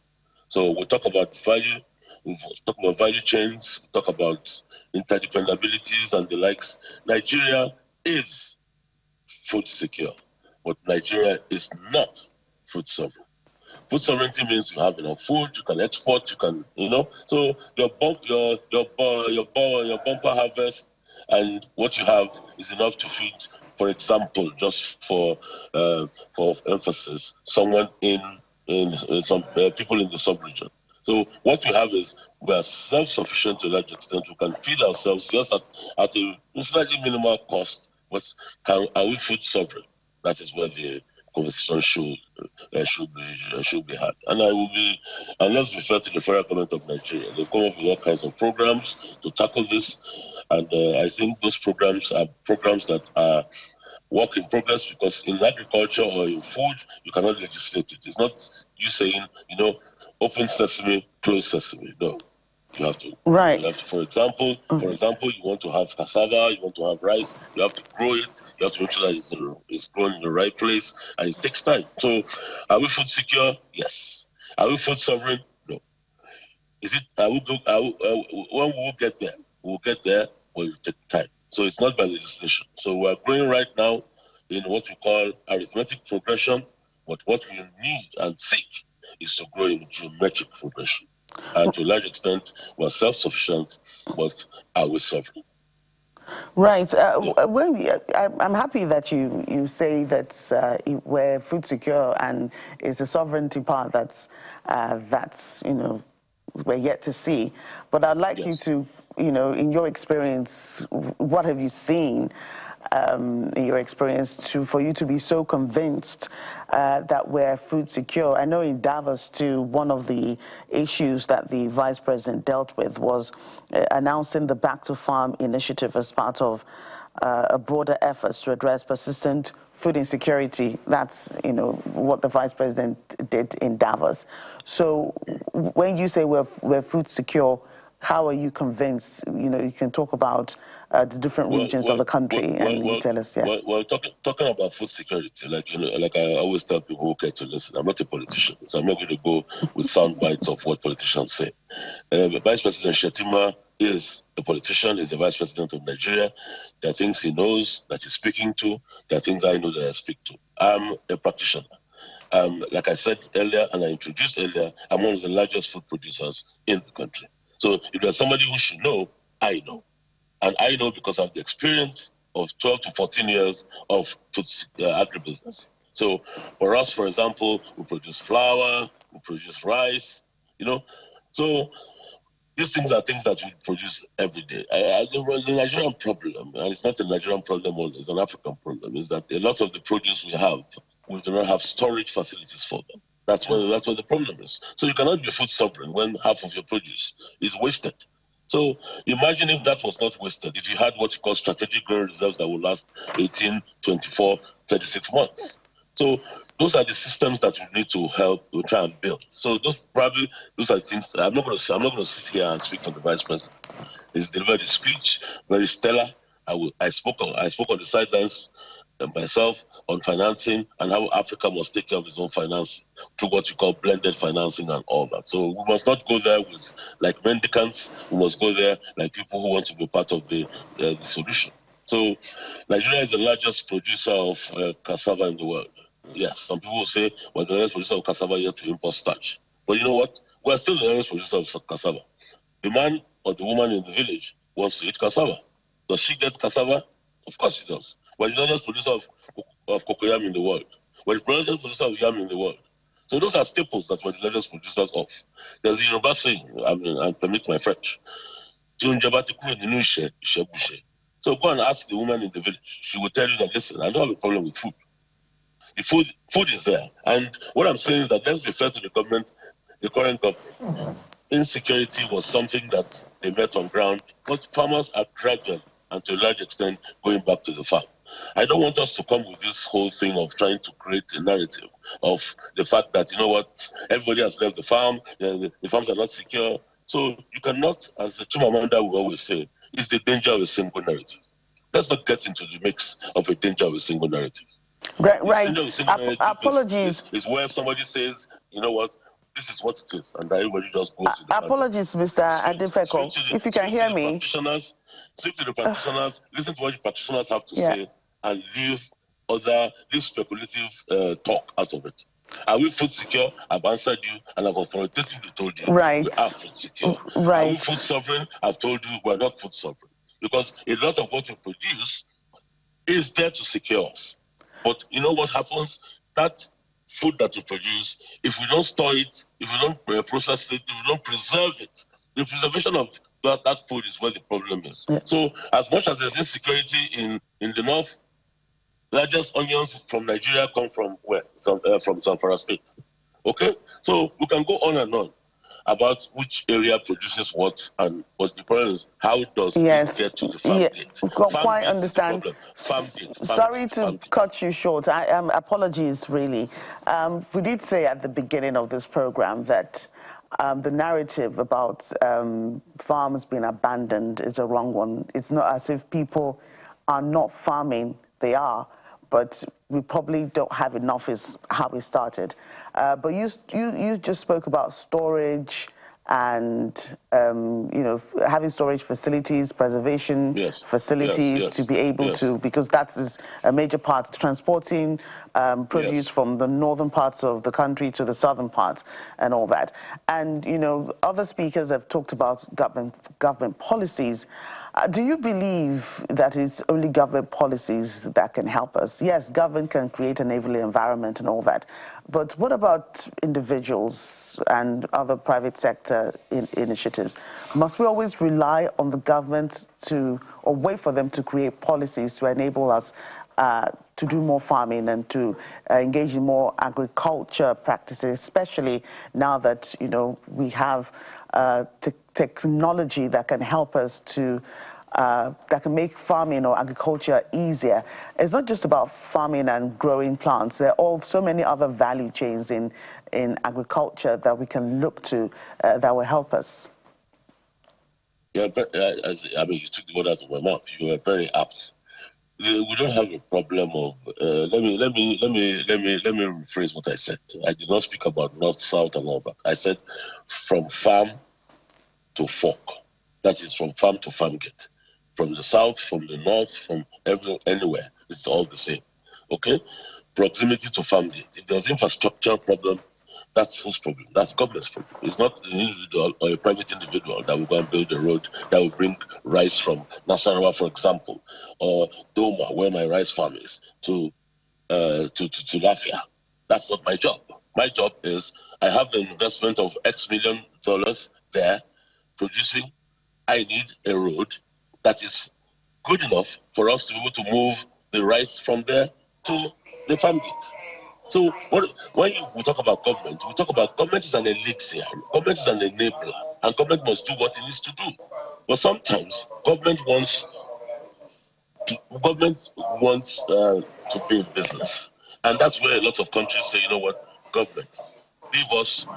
So we talk about value, we talk about value chains, we talk about interdependabilities and the likes. Nigeria is food secure, but Nigeria is not food sovereign. Food sovereignty means you have enough food, you can export, you can, So your bumper harvest and what you have is enough to feed, for example, just for emphasis, someone in some people in the sub-region. So what we have is we are self-sufficient to a large extent. We can feed ourselves just at a slightly minimal cost. But are we food sovereign? That is where the conversation should be had. And let's be fair to the federal government of Nigeria. They've come up with all kinds of programs to tackle this, and I think those programs are programs that are work in progress, because in agriculture or in food, you cannot legislate it. It's not you saying, open sesame, close sesame. No. You have to, Right. for example, you want to have cassava, you want to have rice, you have to grow it, you have to make sure that it's grown in the right place, and it takes time. So, are we food secure? Yes. Are we food sovereign? No. Is it? When we will get there, we'll get there, but it will take time. So it's not by legislation. So we're growing right now in what we call arithmetic progression, but what we need and seek is to grow in geometric progression. And to a large extent, we're self-sufficient, but are we sovereign? Right. I'm happy that you say that we're food secure and it's a sovereignty part that's we're yet to see. But I'd like you to, in your experience, what have you seen in your experience for you to be so convinced that we're food secure? I know in Davos too, one of the issues that the vice president dealt with was announcing the Back to Farm initiative as part of a broader efforts to address persistent food insecurity. That's what the vice president did in Davos. So when you say we're food secure, how are you convinced? You can talk about the different regions of the country, and you tell us. Yeah. Well, talking about food security, like I always tell people who care to listen, I'm not a politician, so I'm not going to go with sound bites of what politicians say. Vice President Shetima is a politician, is the vice president of Nigeria. There are things he knows that he's speaking to. There are things I know that I speak to. I'm a practitioner. Like I said earlier, and I introduced earlier, I'm one of the largest food producers in the country. So if there's somebody who should know, I know. And I know because of the experience of 12 to 14 years of agribusiness. So for us, for example, we produce flour, we produce rice, So these things are things that we produce every day. The Nigerian problem, and it's not a Nigerian problem only, it's an African problem, is that a lot of the produce we have, we do not have storage facilities for them. That's where the problem is. So you cannot be food sovereign when half of your produce is wasted. So imagine if that was not wasted, if you had what you call strategic grain reserves that will last 18, 24, 36 months. So those are the systems that we need to help to try and build. So those are things that I'm not going to sit here and speak for the vice president. He's delivered a speech, very stellar. I spoke on the sidelines myself on financing and how Africa must take care of its own finance through what you call blended financing and all that. So we must not go there with like mendicants. We must go there like people who want to be part of the solution. So Nigeria is the largest producer of cassava in the world. Yes, some people will say we're the largest producer of cassava yet to import starch. But you know what? We're still the largest producer of cassava. The man or the woman in the village wants to eat cassava. Does she get cassava? Of course she does. We're the largest producer of cocoyam in the world. We're the largest producer of yam in the world. So those are staples that we're the largest producers of. There's a Yoruba saying, I permit my French. So go and ask the woman in the village. She will tell you that, listen, I don't have a problem with food. The food is there. And what I'm saying is that let's be fair to the government, the current government. Insecurity was something that they met on ground, but farmers are gradually and to a large extent going back to the farm. I don't want us to come with this whole thing of trying to create a narrative of the fact that, you know what, everybody has left the farm, the farms are not secure. So you cannot, as the Chimamanda will always say, it's the danger of a single narrative. Let's not get into the mix of a danger of a single narrative. Right. Apologies. Is where somebody says, you know what, this is what it is, and everybody just goes to the apologies, Mr. Adefeko. If you can hear me. Speak to the practitioners, listen to what the practitioners have to say, and leave speculative talk out of it. Are we food secure? I've answered you, and I've authoritatively told you we are food secure. Are we food sovereign? I've told you we're not food sovereign. Because a lot of what we produce is there to secure us. But you know what happens? That food that we produce, if we don't store it, if we don't process it, if we don't preserve it, the preservation of that food is where the problem is. Yeah. So as much as there's insecurity in the north, largest onions from Nigeria come from where? From Zamfara State. Okay? So we can go on and on about which area produces what, and what the problem is, how does it get to the farm gate? Quite understand. Sorry to cut you short. Apologies, really. We did say at the beginning of this program that the narrative about farms being abandoned is a wrong one. It's not as if people are not farming, they are, but we probably don't have enough is how we started. But you just spoke about storage and having storage facilities, preservation facilities to be able to, because that is a major part, transporting produce from the northern parts of the country to the southern parts and all that. And other speakers have talked about government policies. Do you believe that it's only government policies that can help us? Yes, government can create an enabling environment and all that, but what about individuals and other private sector initiatives? Must we always rely on the government or wait for them to create policies to enable us to do more farming and to engage in more agriculture practices, especially now that we have technology that can help us that can make farming or agriculture easier? It's not just about farming and growing plants. There are so many other value chains in agriculture that we can look to that will help us. Yeah, but, you took the word out of my mouth. You were very apt. We don't have a problem of. Let me rephrase what I said. I did not speak about north, south, and all that. I said from farm to fork. That is from farm to farm gate. From the south, from the north, from anywhere, it's all the same. Okay? Proximity to farm gate. If there's infrastructure problem, that's whose problem? That's government's problem. It's not an individual or a private individual that will go and build a road that will bring rice from Nasarawa, for example, or Doma, where my rice farm is, to Lafia. That's not my job. My job is I have the investment of X million dollars there producing. I need a road that is good enough for us to be able to move the rice from there to the farm gate. So when we talk about government, we talk about government is an elixir, government is an enabler, and government must do what it needs to do. But sometimes government wants to be in business. And that's where a lot of countries say, you know what, government, leave us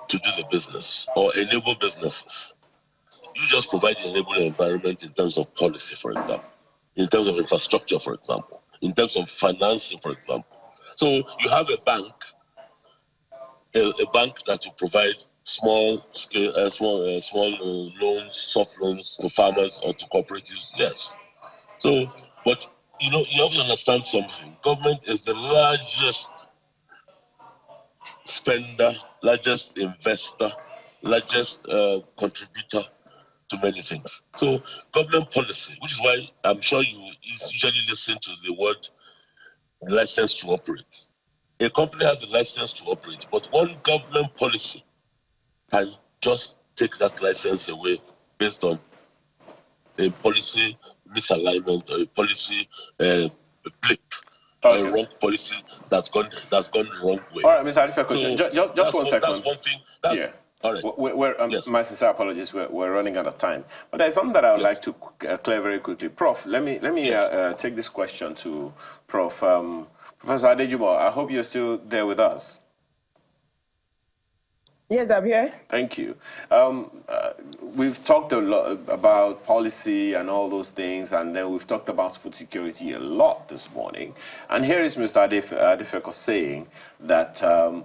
to do the business or enable businesses. You just provide the enabling environment in terms of policy, for example, in terms of infrastructure, for example, in terms of financing, for example. So you have a bank that will provide small loans, soft loans to farmers or to cooperatives. Yes. So, but you have to understand something. Government is the largest spender, largest investor, largest contributor to many things. So government policy, which is why I'm sure you usually listen to the word license to operate. A company has the license to operate, but one government policy can just take that license away based on a policy misalignment or a policy blip, or a wrong policy that's gone the wrong way. All right, Mr. Adifeko, So just 1 second. That's one thing. Yeah. All right. Yes. My sincere apologies. We're running out of time. But there's something that I would like to clear very quickly. Prof, let me take this question to Prof. Professor Adejumo, I hope you're still there with us. Yes, I'm here. Thank you. We've talked a lot about policy and all those things, and then we've talked about food security a lot this morning. And here is Mr. Adifeko saying that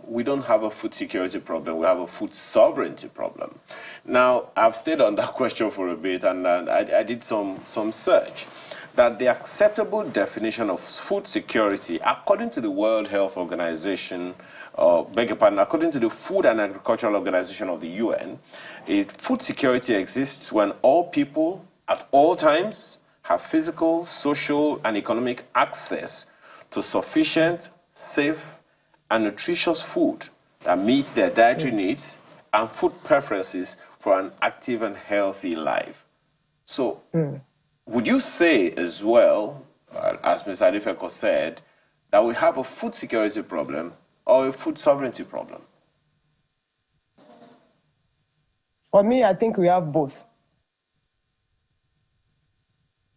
we don't have a food security problem, we have a food sovereignty problem. Now, I've stayed on that question for a bit, and I did some search. That the acceptable definition of food security, according to the World Health Organization, according to the Food and Agricultural Organization of the UN, food security exists when all people at all times have physical, social, and economic access to sufficient, safe, and nutritious food that meet their dietary needs and food preferences for an active and healthy life. So, would you say as well, as Mr. Adifeko said, that we have a food security problem or a food sovereignty problem? For me, I think we have both.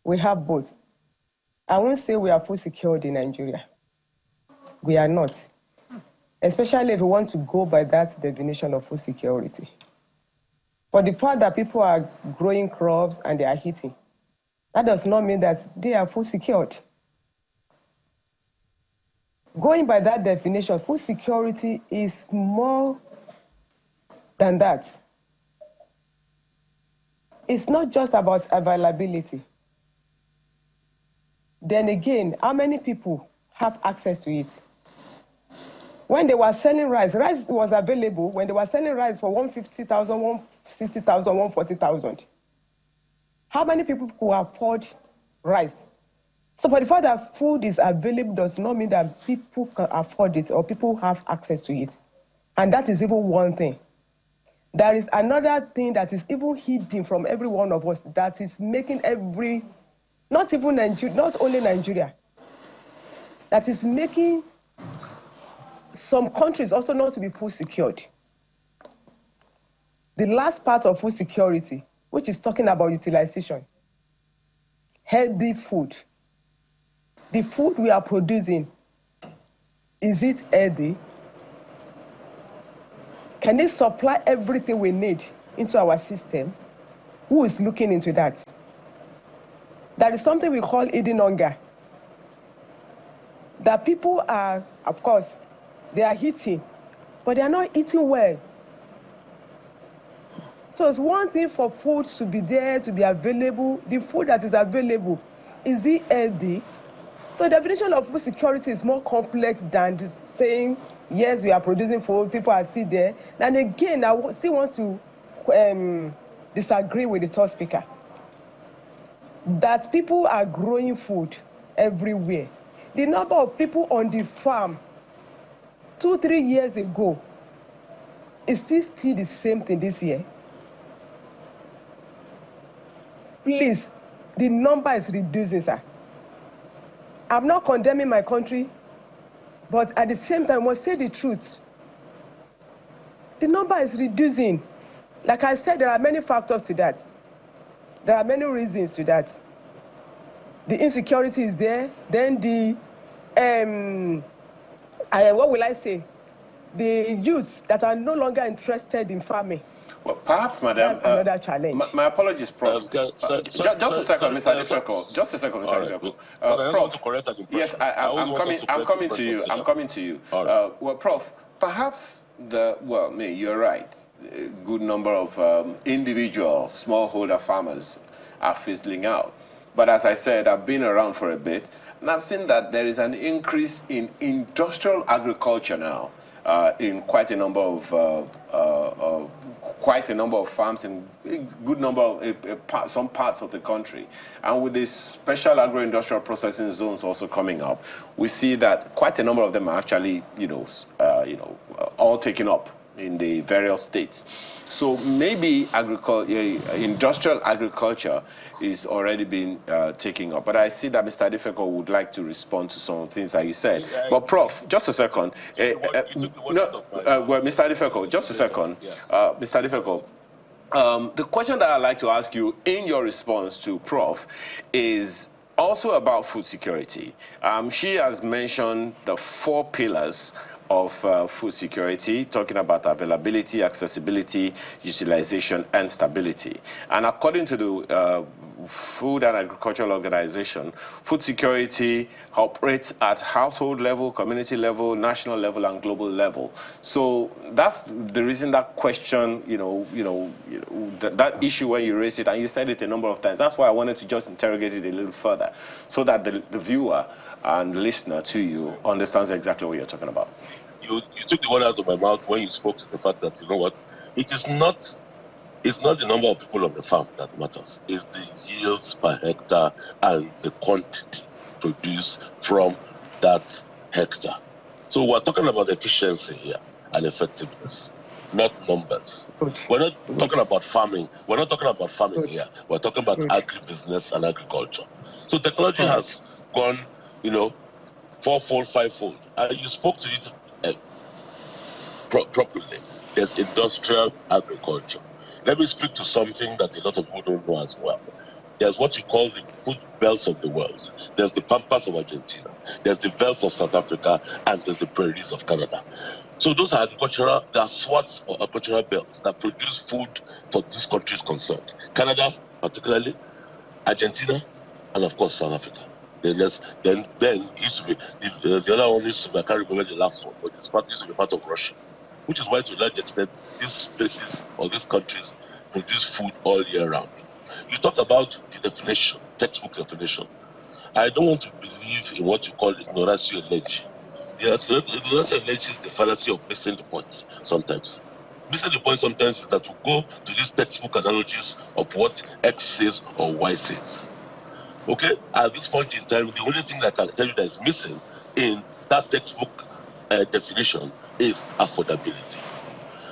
We have both. I won't say we are food secured in Nigeria. We are not. Especially if we want to go by that definition of food security. For the fact that people are growing crops and they are eating, that does not mean that they are food secured. Going by that definition, food security is more than that. It's not just about availability. Then again, how many people have access to it? When they were selling rice was available when they were selling rice for 150,000, 160,000, 140,000. How many people could afford rice? So for the fact that food is available does not mean that people can afford it or people have access to it. And that is even one thing. There is another thing that is even hidden from every one of us that is making not only Nigeria, that is making some countries also not to be food secured. The last part of food security, which is talking about utilization, healthy food. The food we are producing, is it healthy? Can it supply everything we need into our system? Who is looking into that? There is something we call eating hunger. That people are, of course, they are eating, but they are not eating well. So it's one thing for food to be there, to be available. The food that is available, is it healthy? So the definition of food security is more complex than just saying, yes, we are producing food, people are still there. And again, I still want to disagree with the third speaker. That people are growing food everywhere. The number of people on the farm 2-3 years ago is still the same thing this year. Please, the number is reducing, sir. I'm not condemning my country, but at the same time, I must say the truth. The number is reducing. Like I said, there are many factors to that. There are many reasons to that. The insecurity is there. Then the, what will I say? The youths that are no longer interested in farming. Well, perhaps, madam, that's another challenge. My apologies, Prof. Just a second, Mr. Adifeko. Just a second, Mr. Adifeko. Prof, yes, I'm coming to you. I'm coming to you. Well, Prof, perhaps you're right. A good number of individual smallholder farmers are fizzling out. But as I said, I've been around for a bit, and I've seen that there is an increase in industrial agriculture now in quite a number of quite a number of farms in a good number of some parts of the country. And with the special agro-industrial processing zones also coming up, we see that quite a number of them are actually, all taken up in the various states. So maybe industrial agriculture is already being taken up. But I see that Mr. Adefeko would like to respond to some of the things that you said. But Prof, just a second. Well, Mr. Adefeko, just a second. Mr. Adefeko, the question that I'd like to ask you in your response to Prof is also about food security. She has mentioned the 4 pillars of food security, talking about availability, accessibility, utilization, and stability. And according to the Food and Agricultural Organization, food security operates at household level, community level, national level, and global level. So that's the reason that question, that issue when you raised it, and you said it a number of times. That's why I wanted to just interrogate it a little further, so that the viewer and listener to you understands exactly what you're talking about. You took the word out of my mouth when you spoke to the fact that, it's not the number of people on the farm that matters. It's the yields per hectare and the quantity produced from that hectare. So we're talking about efficiency here and effectiveness, not numbers. We're not talking about farming. We're not talking about farming here. We're talking about agribusiness and agriculture. So technology has gone, fourfold, fivefold. And you spoke to it properly. There's industrial agriculture. Let me speak to something that a lot of people don't know as well. There's what you call the food belts of the world. There's the pampas of Argentina. There's the velds of South Africa, and there's the prairies of Canada. So those are there are swaths or agricultural belts that produce food for these countries concerned. Canada, particularly, Argentina, and of course South Africa. Then it used to be the other one used to be, I can't remember the last one, but it used to be part of Russia. Which is why, to a large extent, these places or these countries produce food all year round. You talked about the definition, textbook definition. I don't want to believe in what you call ignoratio legis. Ignoratio legis is the fallacy of missing the point sometimes. Missing the point sometimes is that we go to these textbook analogies of what X says or Y says. Okay? At this point in time, the only thing that I can tell you that is missing in that textbook definition is affordability.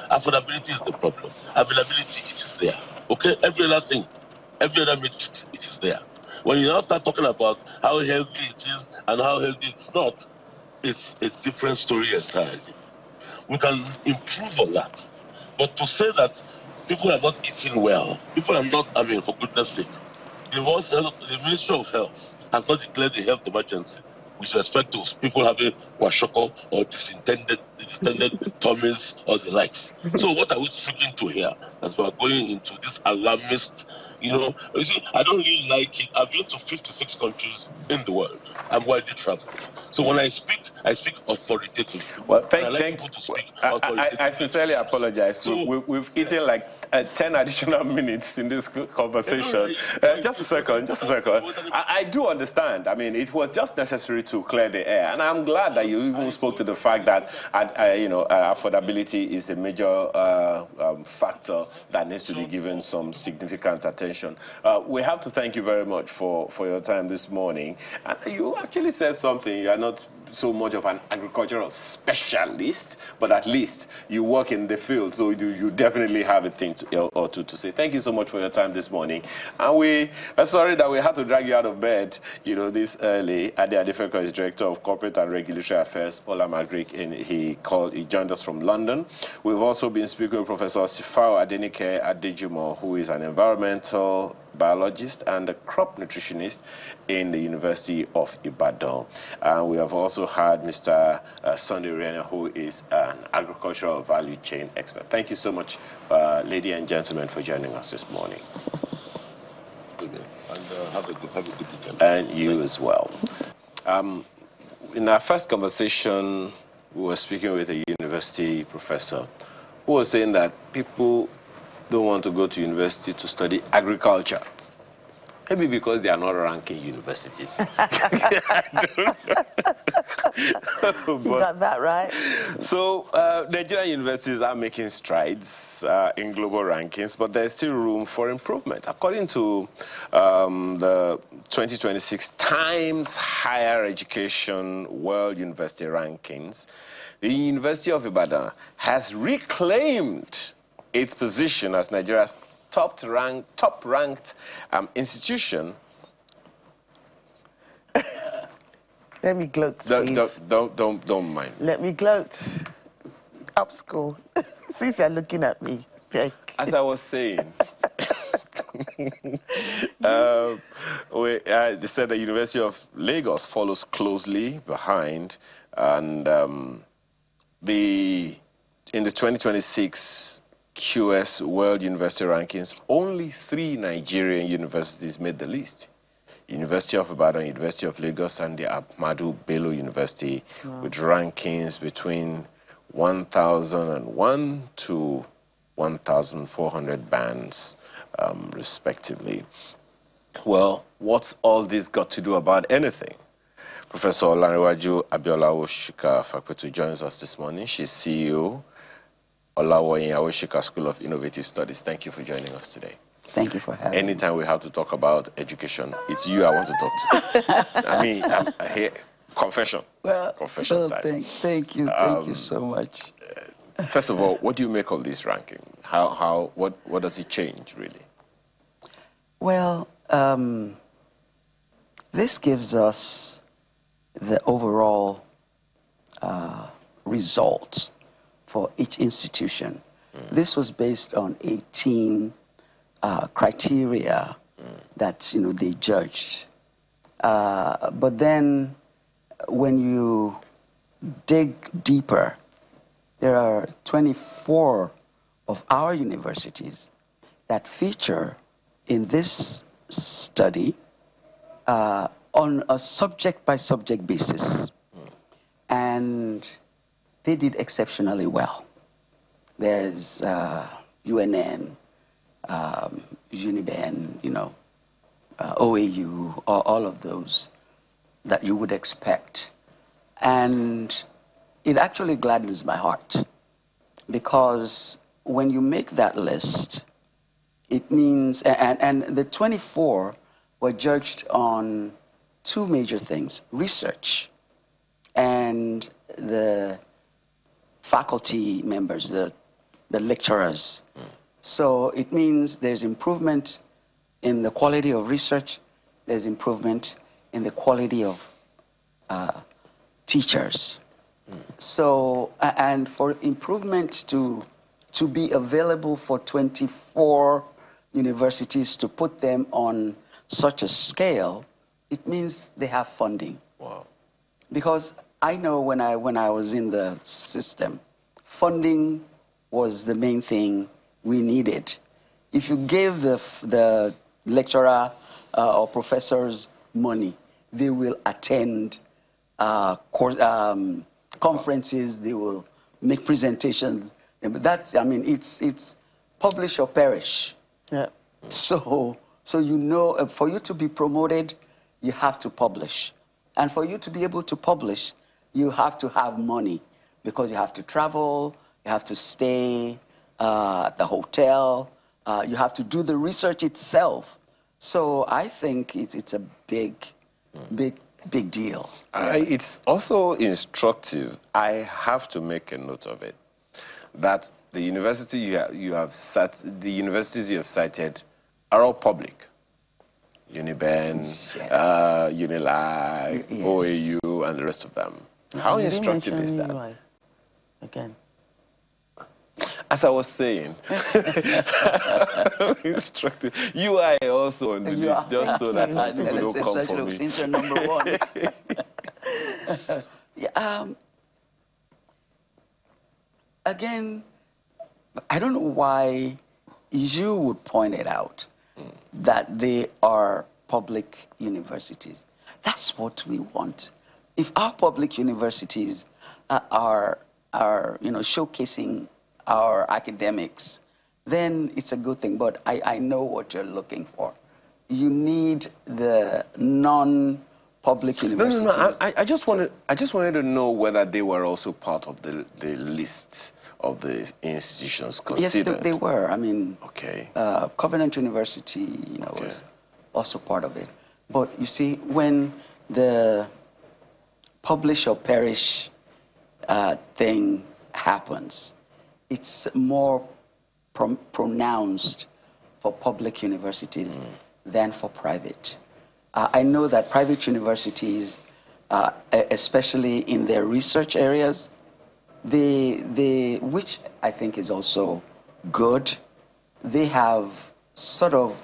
Affordability is the problem. Availability, it is there. Okay? Every other matrix, it is there. When you now start talking about how healthy it is and how healthy it's not, it's a different story entirely. We can improve on that. But to say that people are not eating well, people are not, for goodness sake, the Ministry of Health has not declared a health emergency with respect to people having kwashiorkor or distended tummies or the likes. So what are we speaking to here? That we are going into this alarmist, you see, I don't really like it. I've been to 56 countries in the world. I'm widely traveled. So when I speak authoritatively. Well, thank you. I sincerely apologize. So, we've eaten like 10 additional minutes in this conversation. Just a second. I do understand. It was just necessary to clear the air, and I'm glad that you even spoke to the fact that affordability is a major factor that needs to be given some significant attention. We have to thank you very much for your time this morning. And you actually said something. You are not so much of an agricultural specialist, but at least you work in the field, so you definitely have a thing or two to say. Thank you so much for your time this morning. And we are sorry that we had to drag you out of bed, this early. Ade Adefeko is Director of Corporate and Regulatory Affairs, Olam Agric, and he joined us from London. We've also been speaking with Professor Sifao Adenike Adejumo, who is an environmental biologist and a crop nutritionist in the University of Ibadan. And we have also had Mr. Sunday Rena, who is an agricultural value chain expert. Thank you so much, ladies and gentlemen, for joining us this morning. And have a good weekend. And you as well. In our first conversation, we were speaking with a university professor who was saying that people don't want to go to university to study agriculture. Maybe because they are not ranking universities. You got that right. So Nigerian universities are making strides in global rankings, but there's still room for improvement. According to the 2026 Times Higher Education World University Rankings, the University of Ibadan has reclaimed its position as Nigeria's top-ranked institution. Let me gloat, please. Don't mind. Let me gloat. Up school. Since you're looking at me. As I was saying, they said the University of Lagos follows closely behind, and in the 2026 QS World University Rankings, only 3 Nigerian universities made the list. University of Ibadan, University of Lagos, and the Ahmadu Bello University, with rankings between 1,001 to 1,400 bands, respectively. Well, what's all this got to do about anything? Professor Olanrewaju Abiola Awoshika Fakwetu joins us this morning. She's CEO, Olawoyin Awoshika School of Innovative Studies. Thank you for joining us today. Thank you for having me. Anytime we have to talk about education, it's you I want to talk to. I mean, I'm here. Confession. Well, Confession time. Thank you so much. First of all, what do you make of this ranking? What does it change, really? Well, this gives us the overall result for each institution. This was based on 18 criteria that they judged. But then when you dig deeper, there are 24 of our universities that feature in this study on a subject-by-subject basis. And they did exceptionally well. There's UNN, UNIBEN, OAU, all of those that you would expect. And it actually gladdens my heart, because when you make that list, it means, and the 24 were judged on 2 major things: research and the faculty members, the lecturers. So it means there's improvement in the quality of research, there's improvement in the quality of teachers. So, and for improvement to be available for 24 universities to put them on such a scale, it means they have funding. Wow. Because I know when I was in the system, funding was the main thing we needed. If you gave the lecturer or professors money, they will attend conferences, they will make presentations. But that's, I mean, it's publish or perish. Yeah. So for you to be promoted, you have to publish. And for you to be able to publish, you have to have money, because you have to travel, you have to stay at the hotel, you have to do the research itself. So I think it's a big deal. It's also instructive. I have to make a note of it, that the universities you have cited are all public. UNIBEN, Yes. UNILAG, Yes. OAU, and the rest of them. How You didn't instructive is mention that? UI again. As I was saying, instructive. UI also on the list, just so that some people don't come for me. Since you're number 1. Yeah, again, I don't know why you would point it out that they are public universities. That's what we want. If our public universities are showcasing our academics, then it's a good thing. But I know what you're looking for. you need the non-public No, no, universities. no. I just wanted to know whether they were also part of the list of the institutions Yes, considered. they were. I mean, Okay. Covenant University, Okay. was also part of it. But you see, when the publish or perish thing happens, it's more pronounced for public universities than for private. I know that private universities, especially in their research areas, which I think is also good, they have sort of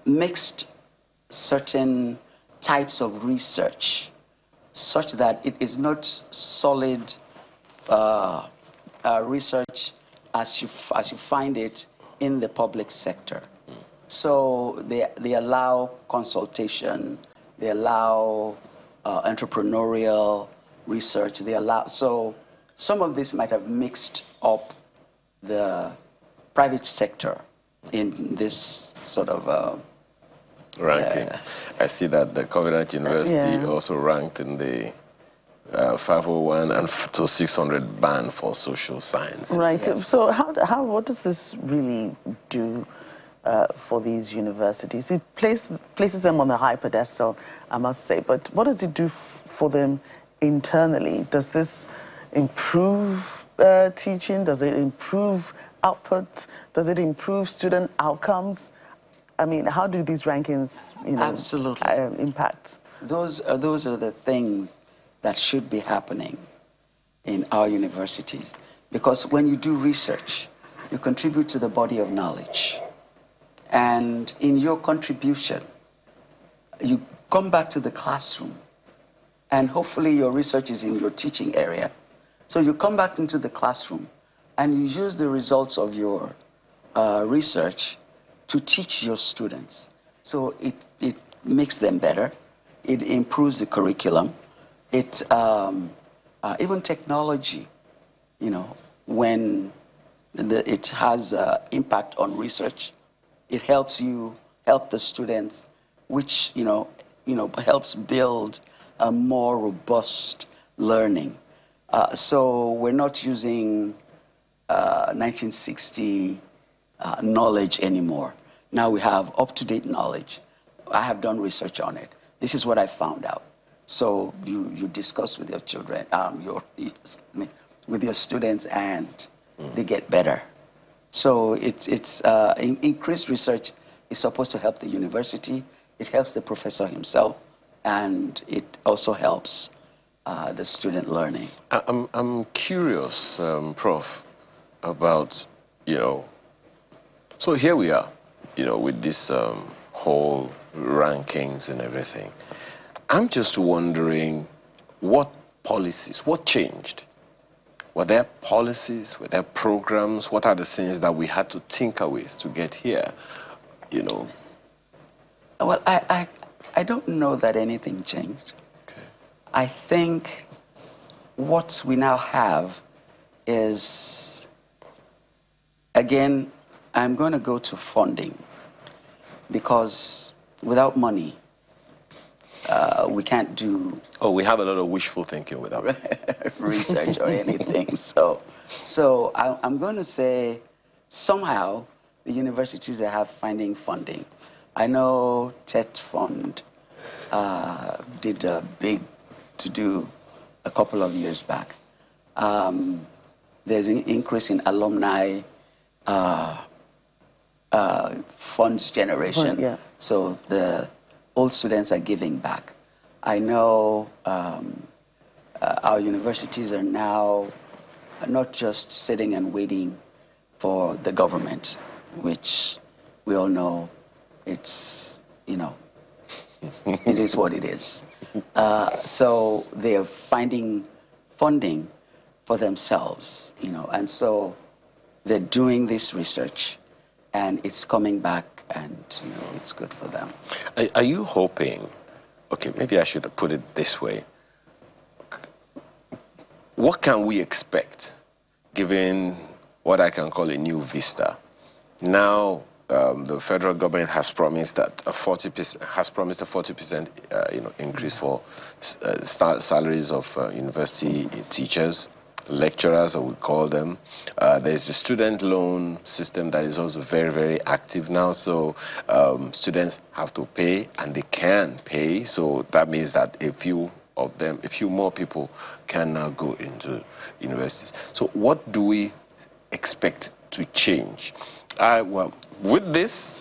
mixed certain types of research such that it is not solid research as you find it in the public sector. So they allow consultation, they allow entrepreneurial research, so some of this might have mixed up the private sector in this sort of ranking. I see that the Covenant University also ranked in the 501 and to 600 band for social science. Right. Yes. So what does this really do for these universities? It places them on a high pedestal, I must say. But what does it do for them internally? Does this improve teaching? Does it improve output? Does it improve student outcomes? I mean, how do these rankings, absolutely impact? Those are the things that should be happening in our universities, because when you do research, you contribute to the body of knowledge, and in your contribution, you come back to the classroom, and hopefully your research is in your teaching area. So you come back into the classroom, and you use the results of your research to teach your students. So it makes them better. It improves the curriculum. It even technology, when it has impact on research, it helps help the students, which helps build a more robust learning. So we're not using 1960 knowledge anymore. Now we have up-to-date knowledge. I have done research on it. This is what I found out. So you discuss with your children, with your students, and they get better. So it's increased research is supposed to help the university. It helps the professor himself, and it also helps the student learning. I'm curious, Prof, about so here we are, with this whole rankings and everything. I'm just wondering what changed? Were there policies? Were there programs? What are the things that we had to tinker with to get here? Well, I don't know that anything changed. Okay. I think what we now have is, again, I'm going to go to funding, because without money, we can't do... Oh, we have a lot of wishful thinking without research or anything. So I'm going to say somehow the universities have finding funding. I know TET Fund did a big to-do a couple of years back. There's an increase in alumni funds generation. Yeah. So the old students are giving back. I know our universities are now not just sitting and waiting for the government, which we all know it's, it is what it is. So they're finding funding for themselves, and so they're doing this research, and it's coming back, and it's good for them. Are you hoping, okay, maybe I should have put it this way, what can we expect given what I can call a new vista? Now the federal government has promised that a 40% increase for salaries of university teachers, lecturers, I would call them. There's the student loan system that is also very, very active now. So students have to pay, and they can pay. So that means that a few more people can now go into universities. So what do we expect to change? Well, with this,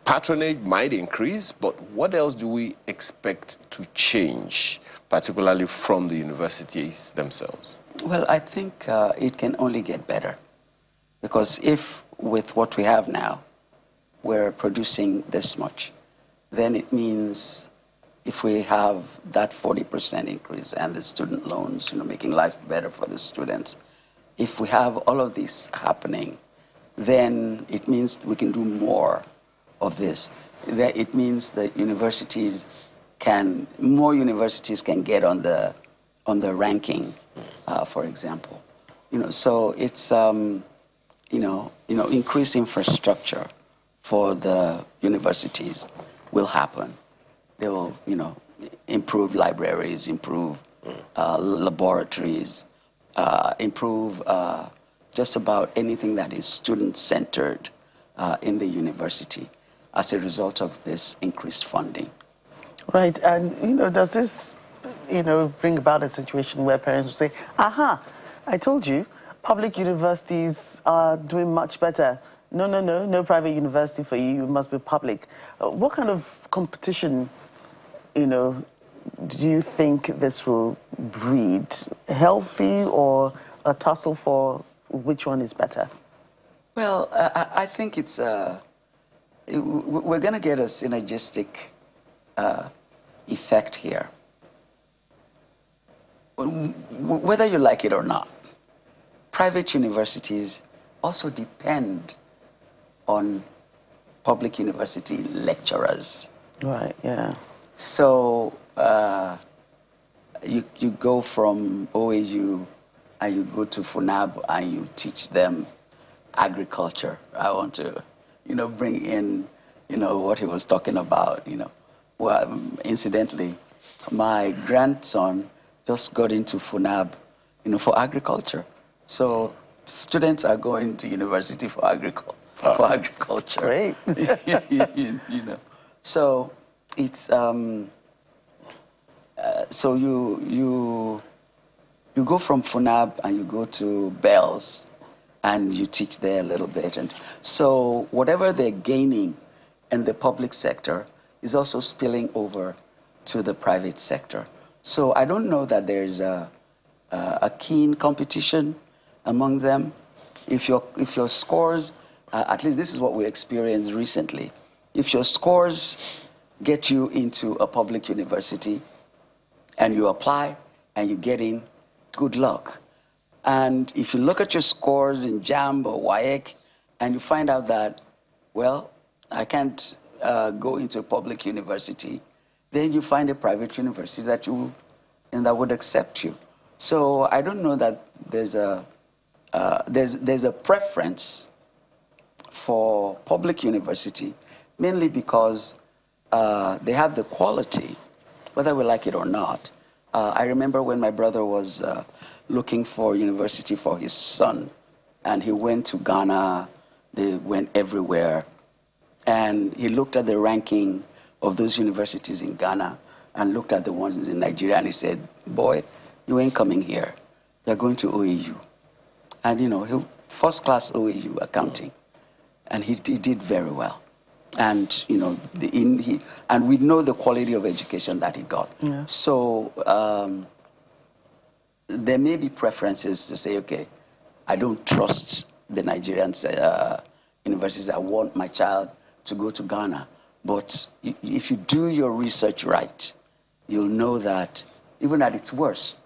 patronage might increase, but what else do we expect to change, particularly from the universities themselves? Well, I think it can only get better, because if with what we have now, we're producing this much, then it means if we have that 40% increase and the student loans, making life better for the students, if we have all of this happening, then it means we can do more of this. That it means that more universities can get on the ranking, for example. So it's increased infrastructure for the universities will happen. They will improve libraries, improve laboratories, improve just about anything that is student-centered in the university as a result of this increased funding. Right, and does this, bring about a situation where parents will say, aha, I told you, public universities are doing much better. No private university for you, you must be public. What kind of competition, do you think this will breed? Healthy or a tussle for which one is better? Well, I think we're going to get a synergistic effect here. Whether you like it or not, private universities also depend on public university lecturers. Right, yeah. So you go from OAU and you go to FUNAB and you teach them agriculture. I want to, bring in, what he was talking about, Well, incidentally, my grandson just got into FUNAB, for agriculture. So students are going to university for agriculture. Great. So it's so you go from FUNAB and you go to Bells and you teach there a little bit, and so whatever they're gaining in the public sector is also spilling over to the private sector. So I don't know that there's a keen competition among them. If your scores, at least this is what we experienced recently, if your scores get you into a public university and you apply and you get in, good luck. And if you look at your scores in JAMB or WAEC and you find out that, well, I can't go into a public university, then you find a private university that would accept you. So I don't know that there's a preference for public university, mainly because they have the quality, whether we like it or not. I remember when my brother was looking for university for his son, and he went to Ghana, they went everywhere, and he looked at the ranking of those universities in Ghana and looked at the ones in Nigeria, and he said, boy, you ain't coming here. You're going to OAU. And, he first class OAU accounting, and he did very well. And, and we know the quality of education that he got. Yeah. So there may be preferences to say, okay, I don't trust the Nigerian universities. I want my child to go to Ghana. But if you do your research right, you'll know that even at its worst,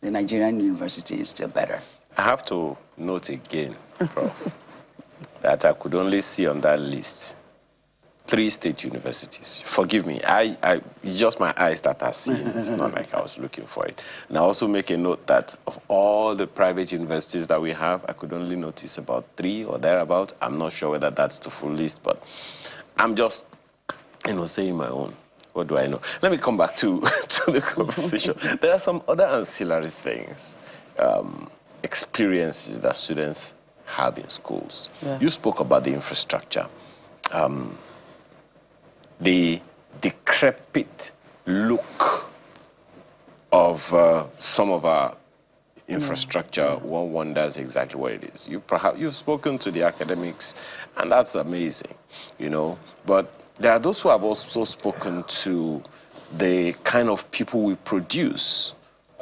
the Nigerian university is still better. I have to note again, Prof, that I could only see on that list 3 state universities. Forgive me, it's just my eyes that are seeing. It's not like I was looking for it. And I also make a note that of all the private universities that we have, I could only notice about 3 or thereabout. I'm not sure whether that's the full list, but I'm just, saying my own. What do I know? Let me come back to, to the conversation. There are some other ancillary things, experiences that students have in schools. Yeah. You spoke about the infrastructure. The decrepit look of some of our infrastructure, one wonders exactly what it is. You've spoken to the academics, and that's amazing, But there are those who have also spoken to the kind of people we produce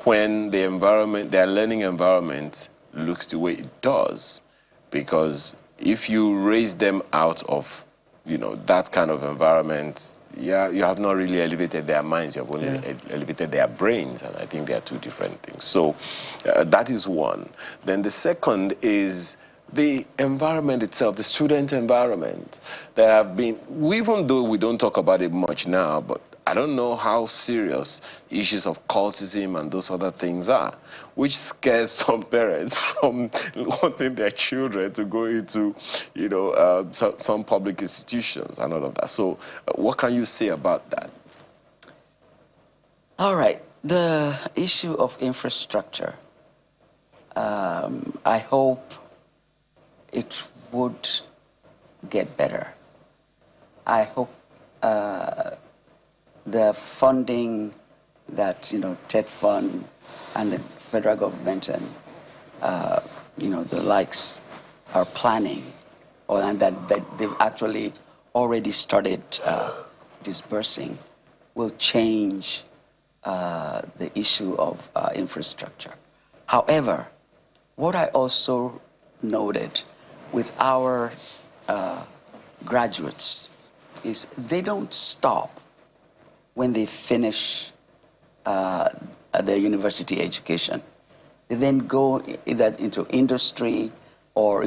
when the environment, their learning environment, looks the way it does. Because if you raise them out of that kind of environment, you have not really elevated their minds, you have only elevated their brains, and I think they are 2 different things. So that is one. Then the second is the environment itself, the student environment. There have been, even though we don't talk about it much now, but I don't know how serious issues of cultism and those other things are, which scares some parents from wanting their children to go into, some public institutions and all of that. So what can you say about that? All right. The issue of infrastructure, I hope it would get better. I hope the funding that TED Fund and the federal government and the likes are planning, and that they've actually already started disbursing, will change the issue of infrastructure. However, what I also noted with our graduates is they don't stop when they finish their university education. They then go either into industry or,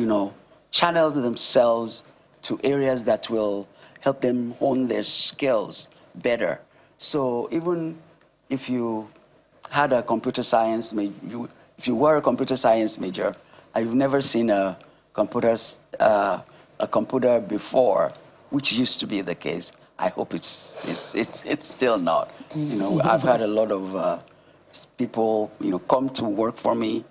channel themselves to areas that will help them hone their skills better. So even if you had a computer science major, if you were a computer science major, I've never seen a computer before, which used to be the case. I hope it's still not. I've had a lot of people, come to work for me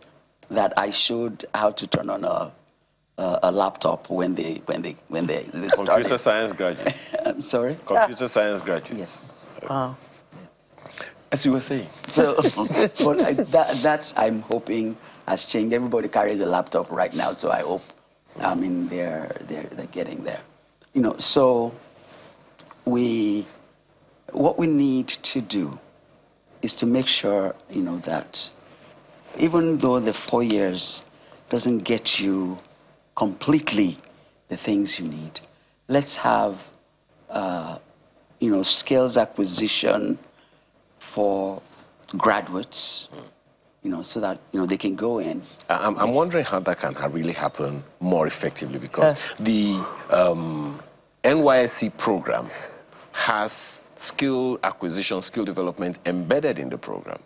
that I showed how to turn on a laptop when they started. Computer science graduate. I'm sorry. Computer science graduate. Yes. Wow. As you were saying. So, but that's I'm hoping has changed. Everybody carries a laptop right now, so I hope, they're getting there. So what we need to do is to make sure, that even though the 4 years doesn't get you completely the things you need, let's have, skills acquisition for graduates, so that, they can go in. I'm wondering how that can really happen more effectively, because the NYSC program has skill acquisition, skill development embedded in the program.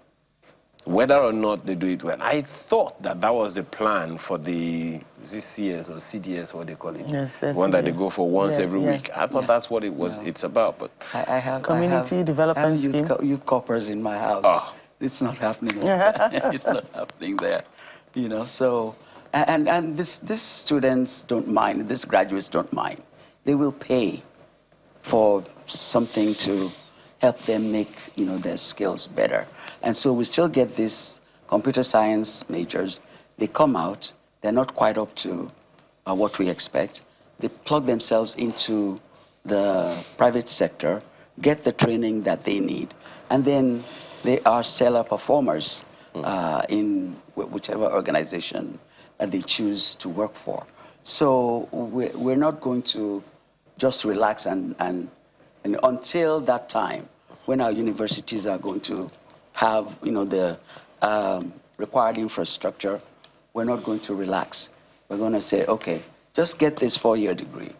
Whether or not they do it well, I thought that was the plan for the CS or CDS, what they call it, one that they go for once every week. I thought that's what it was. It's about. But I have community development scheme. Youth corpers in my house. Oh. It's not happening. It's not happening there. So and these students don't mind. These graduates don't mind. They will pay for something to help them make their skills better. And so we still get these computer science majors. They come out, they're not quite up to what we expect. They plug themselves into the private sector, get the training that they need, and then they are stellar performers in whichever organization that they choose to work for. So we're not going to just relax and until that time when our universities are going to have the required infrastructure, we're not going to relax. We're going to say, okay, just get this 4-year degree.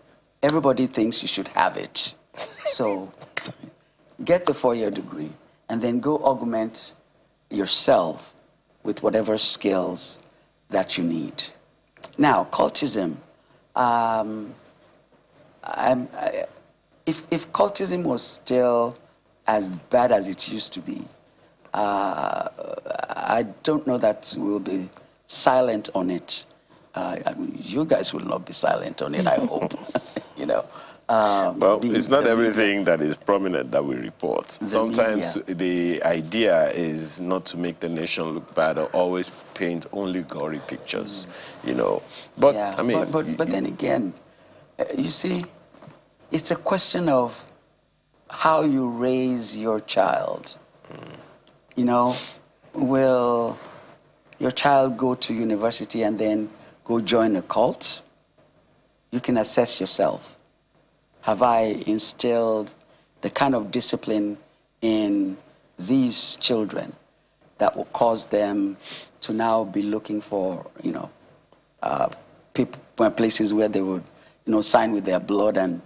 everybody thinks you should have it. So get the 4-year degree and then go augment yourself with whatever skills that you need. Now, cultism. If cultism was still as bad as it used to be, I don't know that we'll be silent on it. I mean, you guys will not be silent on it, I hope. You know. Well, it's not everything that is prominent that we report. Sometimes media. the idea is not to make the nation look bad or always paint only gory pictures, you know. But, Yeah, I mean... But then again, you see, it's a question of how you raise your child. You know, will your child go to university and then go join a cult? You can assess yourself. Have I instilled the kind of discipline in these children that will cause them to now be looking for, you know, places where they would, you know, sign with their blood? And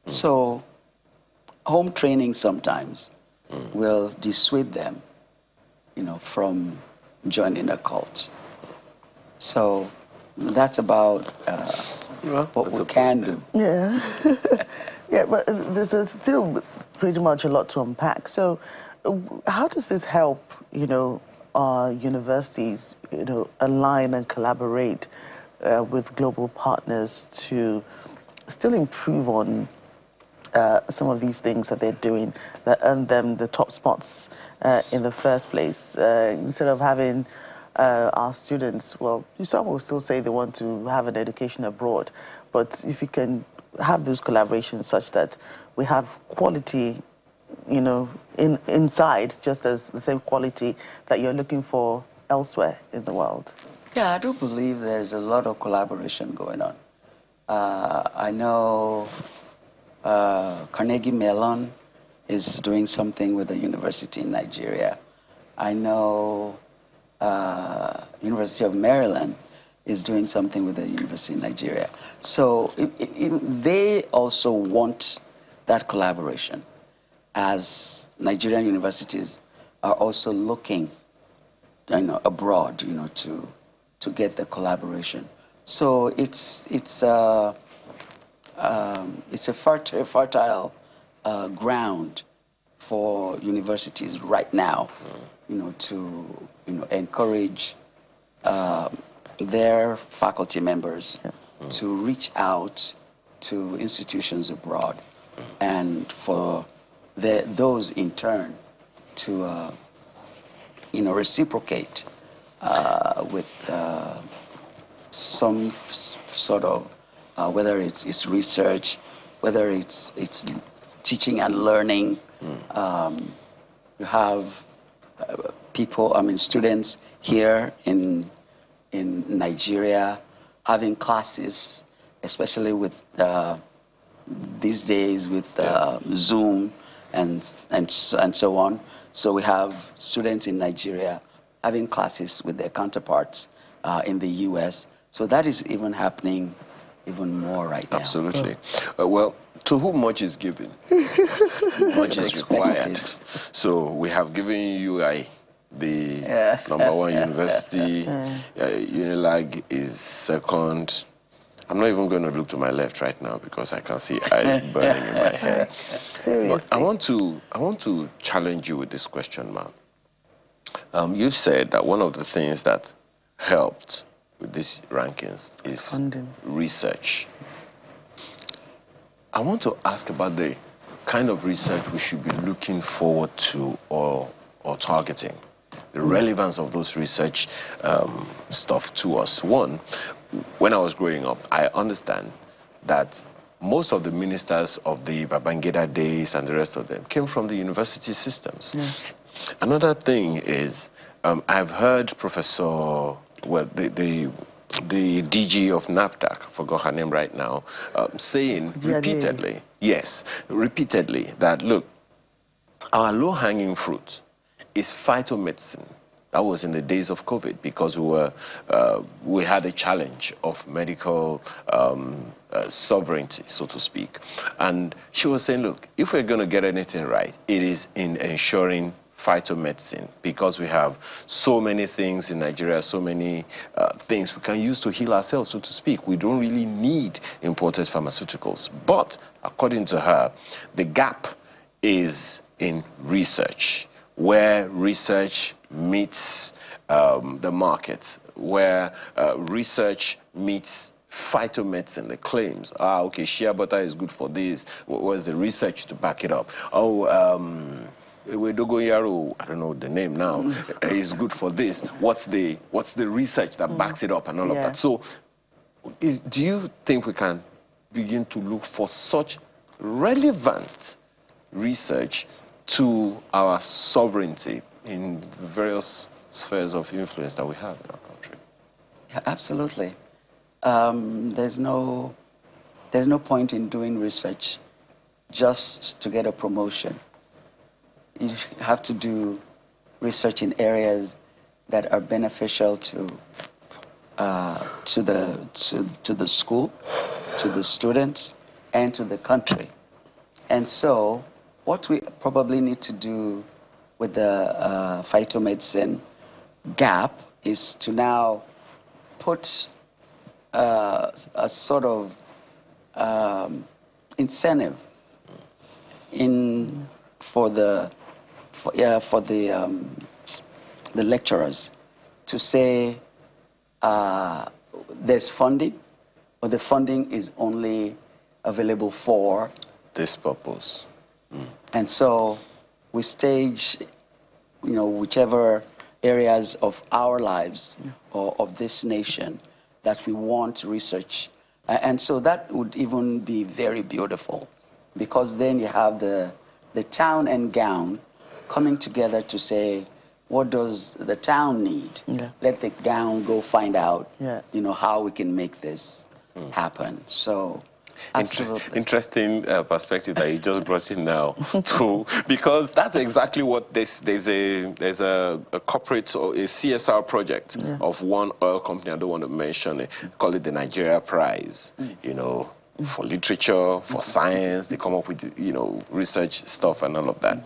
so home training sometimes will dissuade them, you know, from joining a cult. So that's about what we can do. Yeah. Yeah, but there's still pretty much a lot to unpack. So how does this help, you know, universities, you know, align and collaborate with global partners to still improve on some of these things that they're doing that earn them the top spots in the first place, instead of having our students, well, some will still say they want to have an education abroad, but if you can have those collaborations such that we have quality, you know, inside, just as the same quality that you're looking for elsewhere in the world. Yeah, I do believe there's a lot of collaboration going on. I know Carnegie Mellon is doing something with a university in Nigeria. I know University of Maryland is doing something with a university in Nigeria. So they also want that collaboration, as Nigerian universities are also looking, you know, abroad, you know, to get the collaboration. So it's a fertile ground for universities right now, you know, to, you know, encourage their faculty members to reach out to institutions abroad, and for those in turn to you know, reciprocate with some sort of whether it's research, whether it's teaching and learning. You have people, I mean, students here in Nigeria having classes, especially with these days with Zoom and so on. So we have students in Nigeria having classes with their counterparts in the US. So that is even happening even more right now. Absolutely. Well, to whom much is given, much is required. So we have given UI the #1 university. Unilag is second. I'm not even going to look to my left right now because I can see eyes burning in my head. Seriously. But I want to challenge you with this question, ma'am. You said that one of the things that helped with these rankings is funding, research. I want to ask about the kind of research we should be looking forward to or targeting. The relevance of those research stuff to us. One, when I was growing up, I understand that most of the ministers of the Babangida days and the rest of them came from the university systems. Another thing is, I've heard Professor, well, the DG of NAFDAC, I forgot her name right now, saying repeatedly, repeatedly, that look, our low-hanging fruit is phytomedicine That was in the days of COVID, because we had a challenge of medical sovereignty, so to speak. And she was saying, look, if we're going to get anything right, it is in ensuring phytomedicine, because we have so many things in Nigeria, so many things we can use to heal ourselves, so to speak. We don't really need imported pharmaceuticals. But according to her, the gap is in research, where research meets the market, where research meets phytomedicine, the claims. Okay, shea butter is good for this. Where's the research to back it up? Oh, Dogoyaro, I don't know the name now, is good for this. What's the research that backs it up and all of that? So, do you think we can begin to look for such relevant research to our sovereignty in various spheres of influence that we have in our country? Yeah, absolutely. There's no point in doing research just to get a promotion. You have to do research in areas that are beneficial to the school, to the students, and to the country. And so, what we probably need to do with the phytomedicine gap is to now put a sort of incentive in for the lecturers to say there's funding, but the funding is only available for this purpose. And so we stage, whichever areas of our lives or of this nation that we want research. And so that would even be very beautiful, because then you have the town and gown coming together to say, what does the town need? Yeah. Let the gown go find out, Yeah. How we can make this happen. So, absolutely. Interesting perspective that you just brought in now, too, because that's exactly what there's a corporate or a CSR project of one oil company. I don't want to mention it. Call it the Nigeria Prize. For literature, for science, they come up with research stuff and all of that.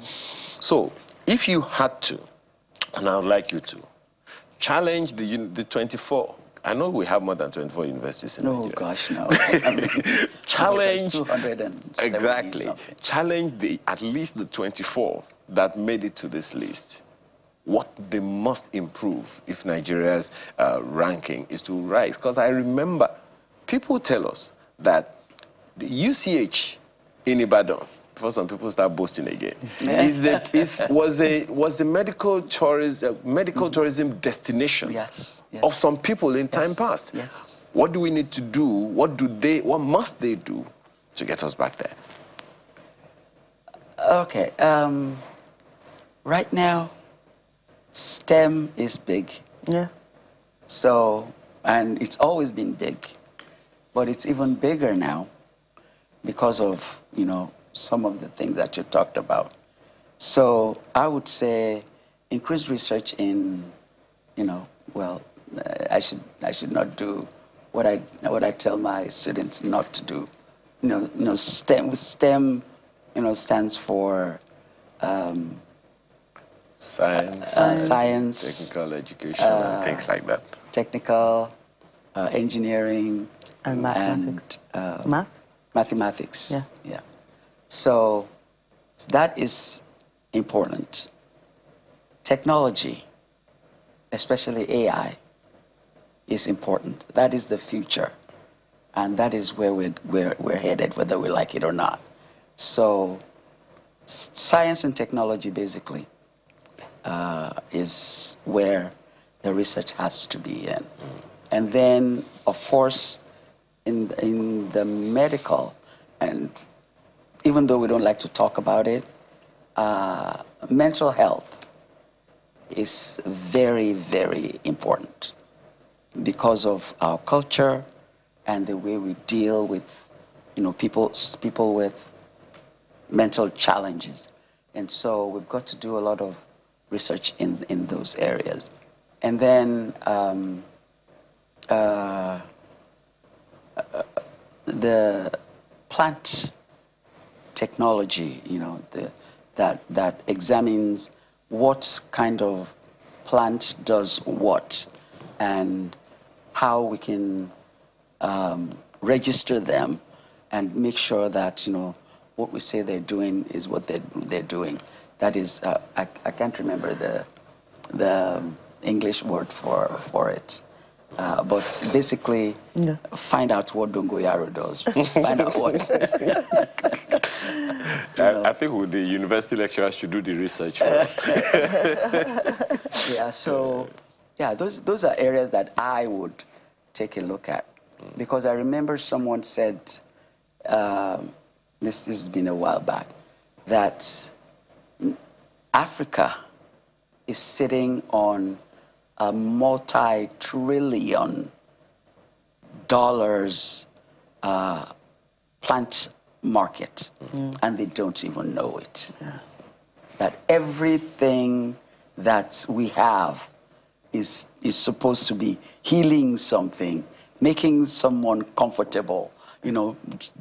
So, if you had to, and I would like you to challenge the 24. I know we have more than 24 universities in Nigeria. Oh gosh, no. Challenge 270 exactly. something. Challenge at least the 24 that made it to this list. What they must improve if Nigeria's ranking is to rise. Because I remember people tell us that the UCH in Ibadan, before some people start boasting again, was the medical tourism destination of some people in time past. Yes. What do we need to do? What must they do to get us back there? Okay. Right now, STEM is big. Yeah. So, and it's always been big, but it's even bigger now because of, some of the things that you talked about. So I would say increase research in, I should not do what I tell my students not to do. STEM stands for science, technical education, and things like that. Technical, engineering, and mathematics. Mathematics. Yeah. So that is important. Technology, especially AI, is important. That is the future, and that is where we're headed, whether we like it or not. So, science and technology basically is where the research has to be in, and then of course in the medical, and even though we don't like to talk about it, mental health is very, very important because of our culture and the way we deal with, people with mental challenges. And so we've got to do a lot of research in those areas. And then the plant technology, that examines what kind of plant does what and how we can register them and make sure that what we say they're doing is what they're doing. That is, I can't remember the English word for it. But basically, find out what Dongoyaro does. Find out what. I think the university lecturers should do the research first. Yeah. So, yeah, those are areas that I would take a look at, because I remember someone said, this has been a while back, that Africa is sitting on a multi-trillion dollars plant market, and they don't even know it. Yeah. That everything that we have is supposed to be healing something, making someone comfortable,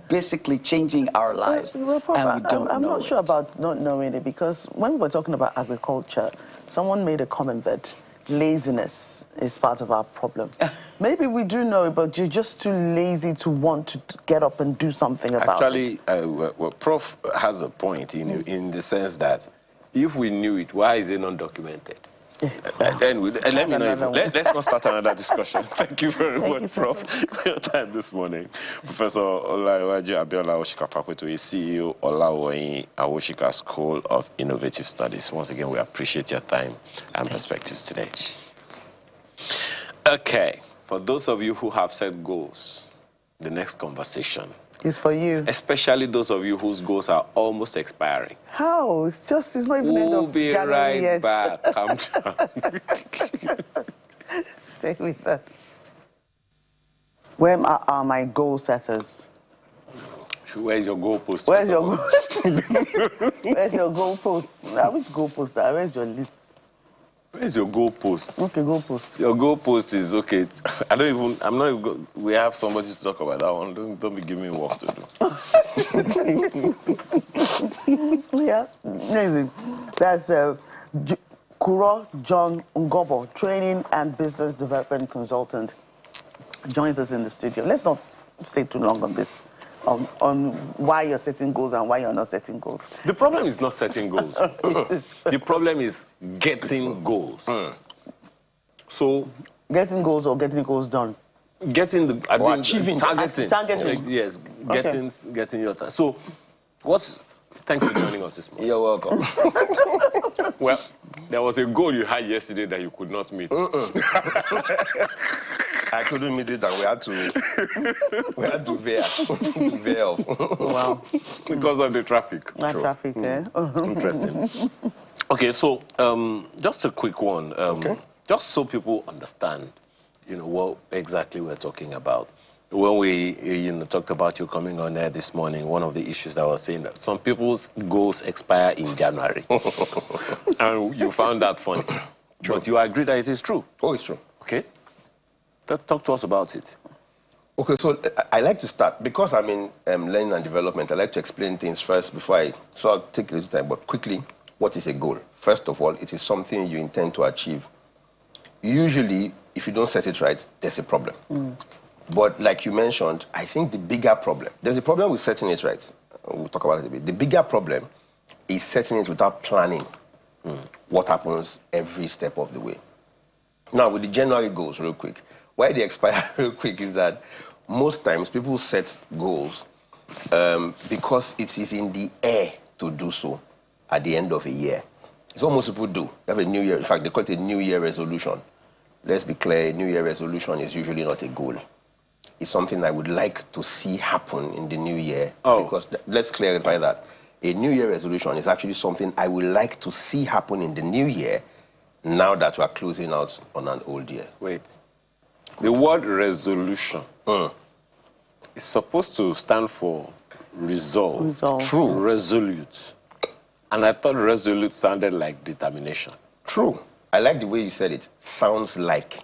basically changing our lives, and we don't know I'm not sure it. about not knowing it, because when we're talking about agriculture, someone made a comment that laziness is part of our problem. Maybe we do know it, but you're just too lazy to want to get up and do something about it. Actually, Prof has a point in the sense that if we knew it, why is it not documented? Let me know. Let's not start another discussion. Thank you very much, Prof, for your time this morning. Professor Olaiwaji Abiola Awoshika Fakulty is CEO, Olawoyin Awoshika School of Innovative Studies. Once again, we appreciate your time and perspectives today. Okay, for those of you who have set goals, the next conversation is for you. Especially those of you whose goals are almost expiring. How? It's not even end of January yet. We'll be right back. Calm down. Stay with us. Where are my goal setters? Where's your goal post? Where's your goal? Where's your goal post? Which goal post? Where's your list? Where's your goal post? Okay, goal post. Your goal post is okay. We have somebody to talk about that one. Don't be giving me work to do. Yeah, amazing. That's Kuro John Ngobo, training and business development consultant, joins us in the studio. Let's not stay too long on this. On why you're setting goals and why you're not setting goals. The problem is not setting goals. The problem is getting goals. So, getting goals or getting goals done? Achieving, targeting. Targeting. Yes, getting your target. So, thanks for joining us this morning. You're welcome. Well, there was a goal you had yesterday that you could not meet. I couldn't meet it, and we had to veer off. Wow. Because of the traffic. Traffic, eh? Interesting. Okay, so just a quick one. Just so people understand, what exactly we're talking about. When we, talked about you coming on there this morning, one of the issues that I was saying that some people's goals expire in January. And you found that funny. True. But you agree that it is true. Oh, it's true. Okay. Talk to us about it. Okay, so I like to start, because I'm in learning and development, I like to explain things first so I'll take a little time, but quickly, what is a goal? First of all, it is something you intend to achieve. Usually, if you don't set it right, there's a problem. But like you mentioned, I think the bigger problem, there's a problem with setting it right. We'll talk about it a bit. The bigger problem is setting it without planning what happens every step of the way. Now, with the January goals, real quick, why they expire real quick is that most times people set goals because it is in the air to do so at the end of a year. It's what most people do. They have a new year. In fact, they call it a New Year resolution. Let's be clear, a New Year resolution is usually not a goal. It's something I would like to see happen in the new year. Because let's clarify that. A New Year resolution is actually something I would like to see happen in the new year, now that we are closing out on an old year. Wait. The word resolution is supposed to stand for resolve. Resolve. True. Resolute. And I thought resolute sounded like determination. True. I like the way you said it. Sounds like.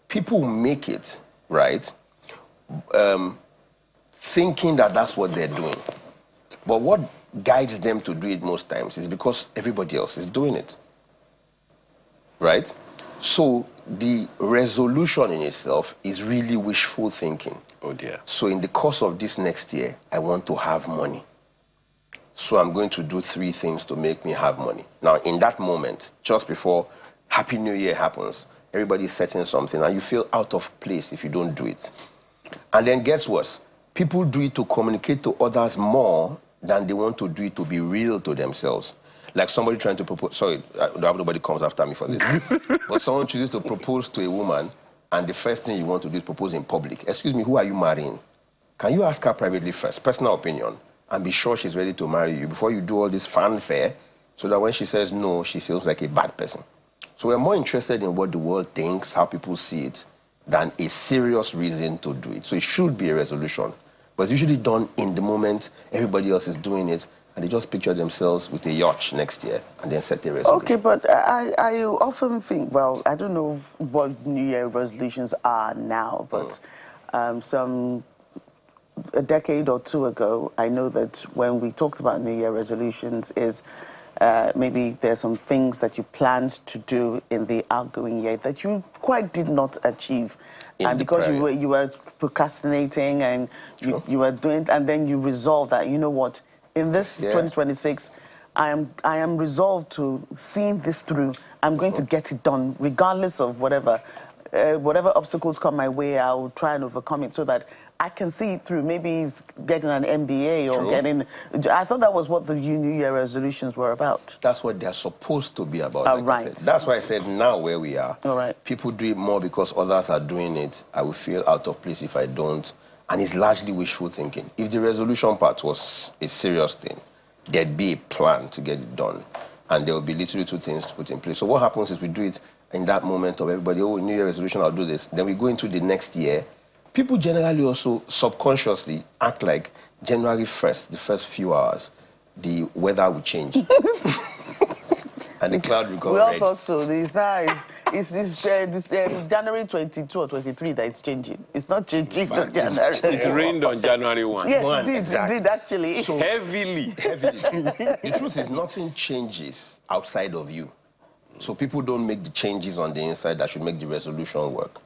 People make it, right, thinking that that's what they're doing. But what guides them to do it most times is because everybody else is doing it, right? So the resolution in itself is really wishful thinking. Oh dear. So in the course of this next year, I want to have money. So I'm going to do 3 things to make me have money. Now, in that moment, just before Happy New Year happens, everybody's setting something, and you feel out of place if you don't do it. And then guess what? People do it to communicate to others more than they want to do it to be real to themselves. Like somebody trying to propose, sorry, nobody comes after me for this. But someone chooses to propose to a woman, and the first thing you want to do is propose in public. Excuse me, who are you marrying? Can you ask her privately first, personal opinion, and be sure she's ready to marry you before you do all this fanfare, so that when she says no, she feels like a bad person. So we're more interested in what the world thinks, how people see it, than a serious reason to do it. So it should be a resolution. But it's usually done in the moment everybody else is doing it, and they just picture themselves with a yacht next year and then set a resolution. Okay, but I often think, well, I don't know what New Year resolutions are now, but a decade or 2 ago, I know that when we talked about New Year resolutions is maybe there's some things that you planned to do in the outgoing year that you quite did not achieve. And because you were procrastinating and you were doing, and then you resolved that, you know what, in this 2026, I am resolved to see this through. I'm going to get it done, regardless of whatever obstacles come my way. I'll try and overcome it so that I can see it through. Maybe it's getting an MBA or getting. I thought that was what the New Year resolutions were about. That's what they're supposed to be about. Like right. That's why I said now where we are. All right. People do it more because others are doing it. I will feel out of place if I don't. And it's largely wishful thinking. If the resolution part was a serious thing, there'd be a plan to get it done. And there will be little things to put in place. So what happens is we do it in that moment of everybody, oh, New Year resolution, I'll do this. Then we go into the next year. People generally also subconsciously act like January 1st, the first few hours, the weather will change. And the cloud will go red. We all thought so. It's January 22 or 23 that it's changing. It's not changing on January. It rained on January 1. Yes, it did actually. So heavily. The truth is nothing changes outside of you. So people don't make the changes on the inside that should make the resolution work.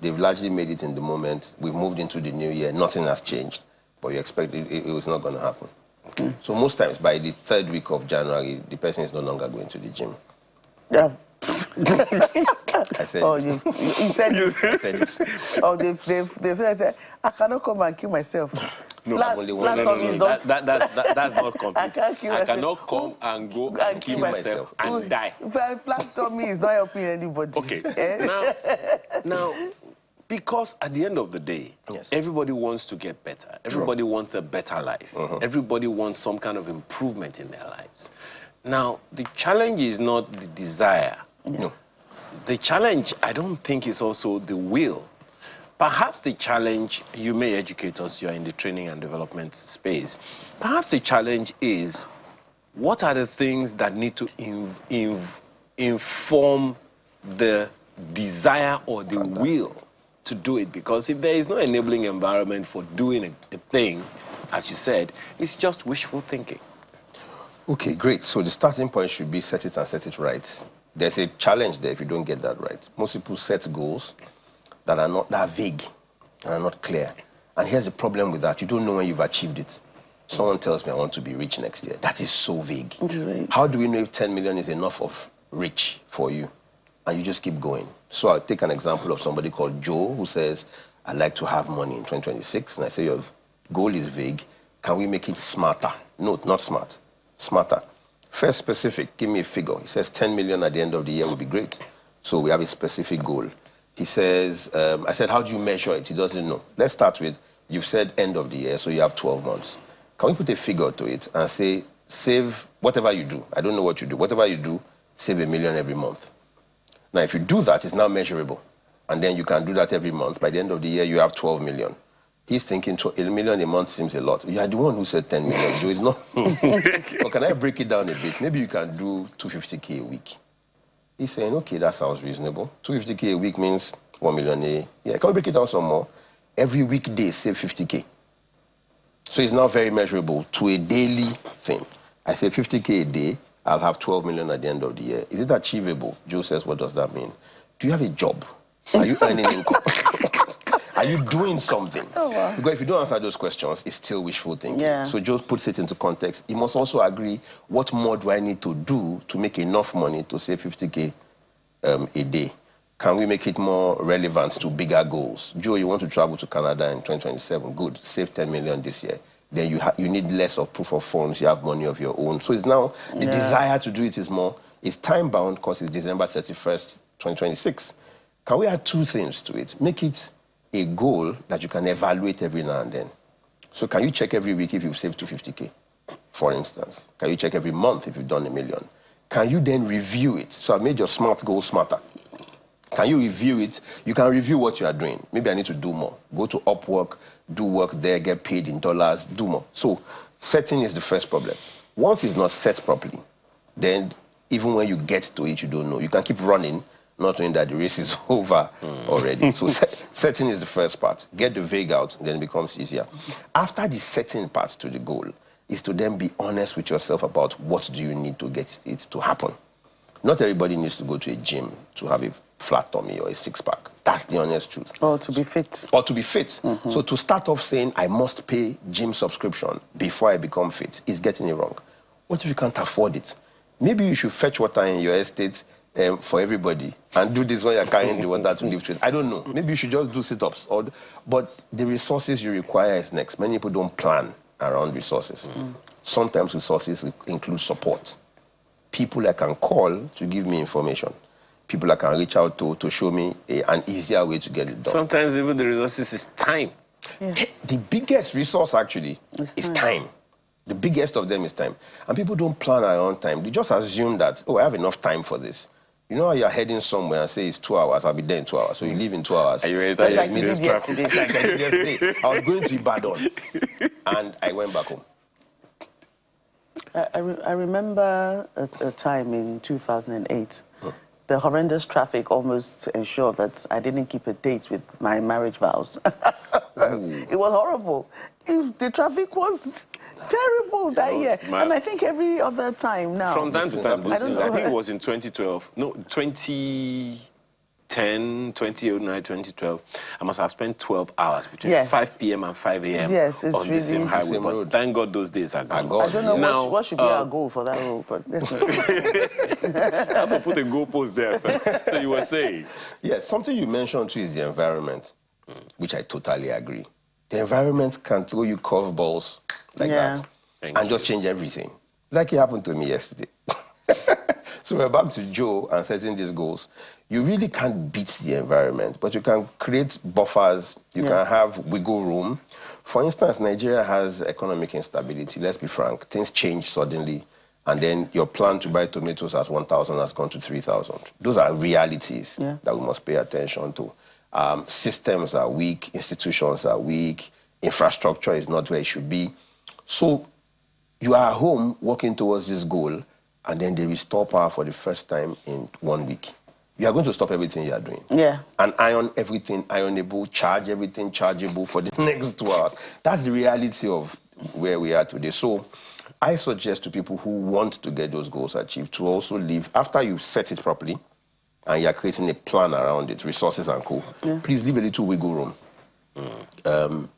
They've largely made it in the moment. We've moved into the new year. Nothing has changed. But you expect it was not going to happen. Okay. So most times, by the 3rd week of January, the person is no longer going to the gym. Yeah. I said you said it. I said it. Oh, they've said, I cannot come and kill myself. No, that's not complete. I cannot come and go and kill myself and die. Flat tummy is not helping anybody. Okay. Now, because at the end of the day, everybody wants to get better. Everybody wants a better life. Everybody wants some kind of improvement in their lives. Now, the challenge is not the desire. No. The challenge, I don't think, is also the will. Perhaps the challenge, you may educate us, you're in the training and development space. Perhaps the challenge is, what are the things that need to inform the desire or the will to do it? Because if there is no enabling environment for doing a thing, as you said, it's just wishful thinking. Okay, great. So the starting point should be set it and set it right. There's a challenge there if you don't get that right. Most people set goals that are not that vague and are not clear. And here's the problem with that. You don't know when you've achieved it. Someone tells me I want to be rich next year. That is so vague. Right. How do we know if 10 million is enough of rich for you? And you just keep going. So I'll take an example of somebody called Joe who says, I'd like to have money in 2026. And I say, your goal is vague. Can we make it smarter? No, not smart. Smarter. First specific, give me a figure. He says 10 million at the end of the year would be great. So we have a specific goal. He says, I said, how do you measure it? He doesn't know. Let's start with, you've said end of the year, so you have 12 months. Can we put a figure to it and say, save whatever you do. I don't know what you do. Whatever you do, save $1 million every month. Now, if you do that, it's now measurable. And then you can do that every month. By the end of the year, you have 12 million. He's thinking $1 million a month seems a lot. You are the one who said 10 million. Joe, it's not. But can I break it down a bit? Maybe you can do $250K a week. He's saying, okay, that sounds reasonable. 250K a week means 1 million a year. Yeah, can we break it down some more? Every weekday, save 50K. So it's now very measurable to a daily thing. I say 50K a day, I'll have 12 million at the end of the year. Is it achievable? Joe says, what does that mean? Do you have a job? Are you earning income? Are you doing something? Oh, wow. Because if you don't answer those questions, it's still wishful thinking. Yeah. So Joe puts it into context. He must also agree, what more do I need to do to make enough money to save 50K a day? Can we make it more relevant to bigger goals? Joe, you want to travel to Canada in 2027. Good. Save 10 million this year. Then you need less of proof of funds. You have money of your own. So it's now the desire to do it is more. It's time bound because it's December 31st, 2026. Can we add two things to it? Make it a goal that you can evaluate every now and then. So can you check every week if you've saved 250K, for instance? Can you check every month if you've done 1 million? Can you then review it? So I've made your SMART goal smarter. Can you review it? You can review what you are doing. Maybe I need to do more. Go to Upwork, do work there, get paid in dollars, do more. So setting is the first problem. Once it's not set properly, then even when you get to it, you don't know. You can keep running, not knowing that the race is over already. So setting is the first part. Get the vague out, then it becomes easier. After the setting part to the goal is to then be honest with yourself about what do you need to get it to happen. Not everybody needs to go to a gym to have a flat tummy or a six-pack. That's the honest truth. Or to be fit. Or to be fit. So to start off saying, I must pay gym subscription before I become fit is getting it wrong. What if you can't afford it? Maybe you should fetch water in your estate for everybody and do this when you're carrying the water to lift it. I don't know. Maybe you should just do sit-ups. But the resources you require is next. Many people don't plan around resources. Sometimes resources include support. People I can call to give me information. People I can reach out to show me an easier way to get it done. Sometimes even the resources is time. Yeah. The biggest resource actually is time. The biggest of them is time. And people don't plan around time. They just assume that, oh, I have enough time for this. You know how you're heading somewhere and say it's 2 hours, I'll be there in 2 hours. So you leave in 2 hours. Are you ready? Like you did yesterday. Like I did yesterday. I was going to Ibadan and I went back home. I remember a time in 2008. The horrendous traffic almost ensured that I didn't keep a date with my marriage vows. It was horrible. The traffic was terrible that year. And I think every other time now. From time to time. I don't know. I think it was in 2012. No, 2010, 2009, 2012. I must have spent 12 hours between 5 p.m. and 5 a.m. Yes, it's on the same highway. But thank God those days are gone. I don't know now, what should be our goal for that role, but I have to put a goalpost there first. So you were saying? Yes, something you mentioned too is the environment, which I totally agree. The environment can throw you curveballs like that and just change everything. Like it happened to me yesterday. So we're back to Joe and setting these goals. You really can't beat the environment, but you can create buffers. You can have wiggle room. For instance, Nigeria has economic instability. Let's be frank. Things change suddenly, and then your plan to buy tomatoes at 1,000 has gone to 3,000. Those are realities that we must pay attention to. Systems are weak. Institutions are weak. Infrastructure is not where it should be. So you are at home working towards this goal, and then they restore power for the first time in 1 week. You are going to stop everything you are doing. Yeah. And iron everything ironable, charge everything chargeable for the next 2 hours. That's the reality of where we are today. So I suggest to people who want to get those goals achieved to also leave, after you've set it properly, and you're creating a plan around it, resources and co, please leave a little wiggle room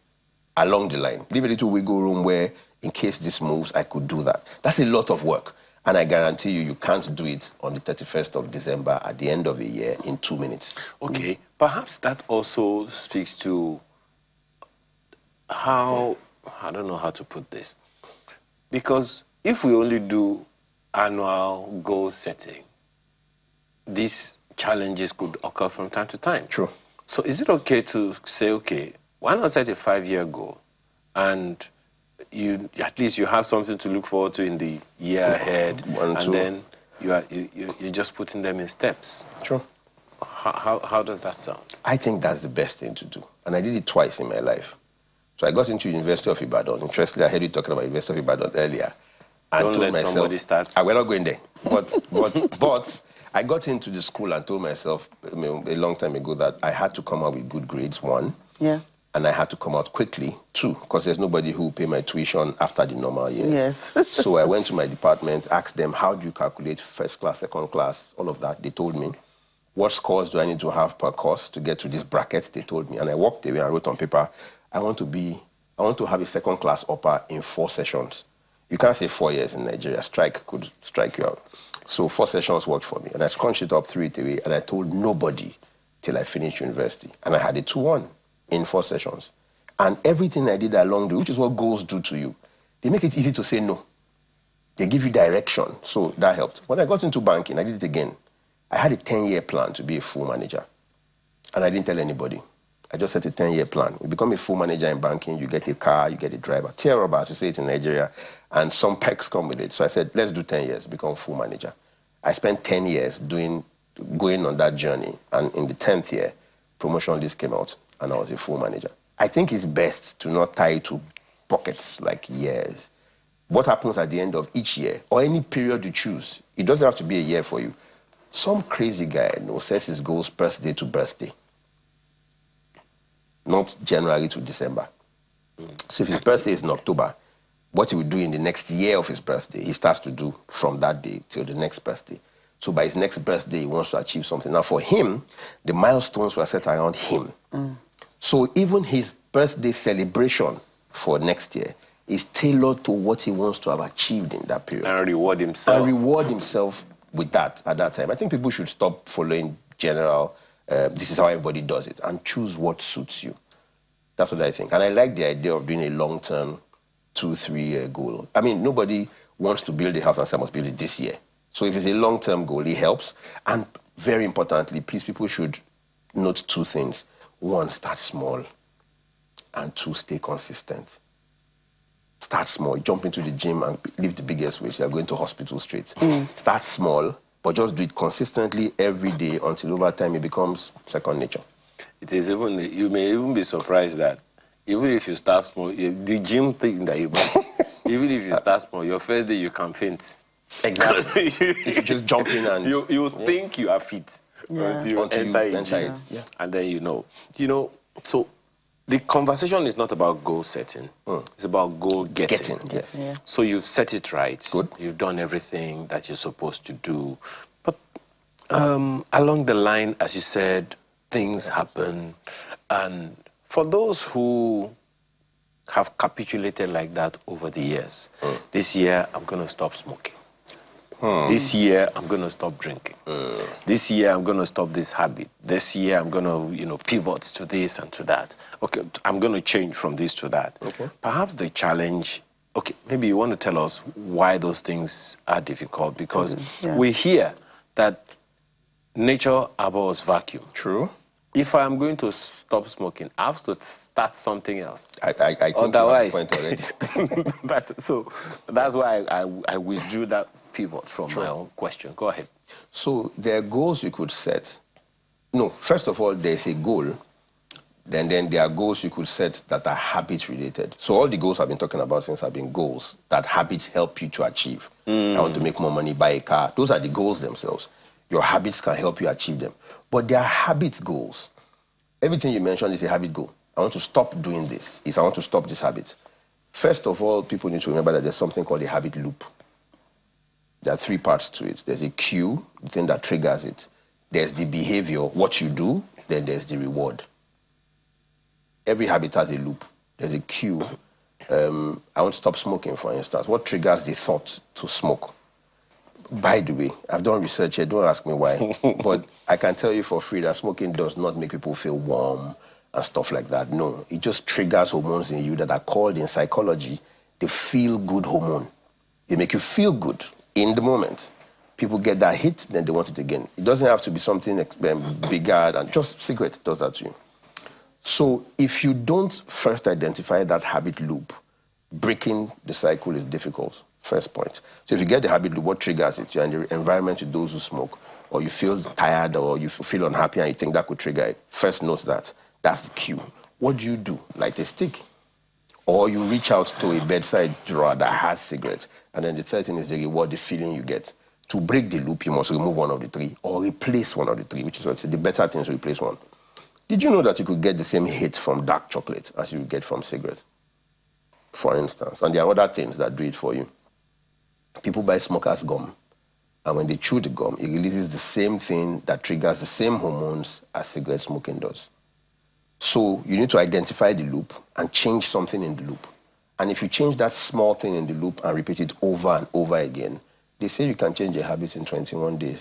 along the line. Leave a little wiggle room where, in case this moves, I could do that. That's a lot of work. And I guarantee you, you can't do it on the 31st of December at the end of the year in 2 minutes. Okay. Perhaps that also speaks to how, I don't know how to put this. Because if we only do annual goal setting, these challenges could occur from time to time. True. So is it okay to say, okay, why not set a 5-year goal, and you at least you have something to look forward to in the year ahead, and then you're just putting them in steps. True. How does that sound? I think that's the best thing to do, and I did it twice in my life. So I got into University of Ibadan. Interestingly, I heard you talking about University of Ibadan earlier. And Don't told let myself, somebody start. we're not going there. But I got into the school and told myself a long time ago that I had to come out with good grades, 1. Yeah. And I had to come out quickly, 2, because there's nobody who will pay my tuition after the normal years. Yes. So I went to my department, asked them, how do you calculate first class, second class, all of that. They told me. What scores do I need to have per course to get to this bracket? They told me. And I walked away and wrote on paper, I want to have a second class upper in 4 sessions. You can't say 4 years in Nigeria. Strike could strike you out. So 4 sessions worked for me. And I scrunched it up, threw it away, and I told nobody till I finished university. And I had a 2-1 in 4 sessions. And everything I did along the way, which is what goals do to you, they make it easy to say no. They give you direction. So that helped. When I got into banking, I did it again. I had a 10-year plan to be a full manager. And I didn't tell anybody. I just set a 10-year plan. You become a full manager in banking, you get a car, you get a driver. Tear rubber, as you say it in Nigeria, and some perks come with it. So I said, let's do 10 years, become full manager. I spent 10 years going on that journey. And in the 10th year, promotion list came out, and I was a full manager. I think it's best to not tie to pockets like years. What happens at the end of each year, or any period you choose, it doesn't have to be a year for you. Some crazy guy sets his goals birthday to birthday. Not January to December. So if his birthday is in October, what he will do in the next year of his birthday, he starts to do from that day till the next birthday. So by his next birthday, he wants to achieve something. Now for him, the milestones were set around him. So even his birthday celebration for next year is tailored to what he wants to have achieved in that period. And reward himself. And reward himself with that at that time. I think people should stop following general, this is how everybody does it, and choose what suits you. That's what I think. And I like the idea of doing a long-term 2-3-year goal. I mean, nobody wants to build a house and say, I must build it this year. So if it's a long-term goal, it helps. And very importantly, please, people should note 2 things. 1, start small. And 2, stay consistent. Start small. Jump into the gym and lift the biggest weights. You're going to hospital straight. Start small, but just do it consistently every day until over time it becomes second nature. It is even, you may even be surprised that even if you start small, the gym thing that you buy, even if you start small, your first day you can faint. Exactly. If you just jump in and... You think you are fit until you enter it. Yeah. And then you know. So the conversation is not about goal setting. It's about goal getting. Yes. Yeah. So you've set it right. Good. You've done everything that you're supposed to do. But along the line, as you said, things happen. And for those who have capitulated like that over the years, this year I'm going to stop smoking. This year I'm going to stop drinking. This year I'm going to stop this habit. This year I'm going to, pivot to this and to that. Okay, I'm going to change from this to that. Okay. Perhaps the challenge, okay, maybe you want to tell us why those things are difficult, because we hear that nature abhors vacuum. True. If I'm going to stop smoking, I have to start something else. I think otherwise, you have a point already. So that's why I withdrew that pivot from my own question. Go ahead. So there are goals you could set. No, first of all, there's a goal. Then there are goals you could set that are habit related. So all the goals I've been talking about since have been goals that habits help you to achieve. I want to make more money, buy a car. Those are the goals themselves. Your habits can help you achieve them. But there are habit goals. Everything you mentioned is a habit goal. I want to stop doing this. I want to stop this habit. First of all, people need to remember that there's something called a habit loop. There are 3 parts to it. There's a cue, the thing that triggers it. There's the behavior, what you do. Then there's the reward. Every habit has a loop. There's a cue. I want to stop smoking, for instance. What triggers the thought to smoke? By the way, I've done research here. Don't ask me why. But I can tell you for free that smoking does not make people feel warm and stuff like that. No, it just triggers hormones in you that are called in psychology the feel-good hormone. They make you feel good in the moment. People get that hit, then they want it again. It doesn't have to be something bigger than just cigarette does that to you. So if you don't first identify that habit loop, breaking the cycle is difficult. First point. So if you get the habit loop, what triggers it? You're in the environment with those who smoke, or you feel tired, or you feel unhappy and you think that could trigger it. First note that. That's the cue. What do? Light a stick. Or you reach out to a bedside drawer that has cigarettes. And then the third thing is the reward, the feeling you get. To break the loop, you must remove one of the three or replace one of the three, which is what the better thing is to replace one. Did you know that you could get the same hit from dark chocolate as you would get from cigarette, for instance? And there are other things that do it for you. People buy smokers' gum, and when they chew the gum, it releases the same thing that triggers the same hormones as cigarette smoking does. So you need to identify the loop and change something in the loop. And if you change that small thing in the loop and repeat it over and over again, they say you can change a habit in 21 days.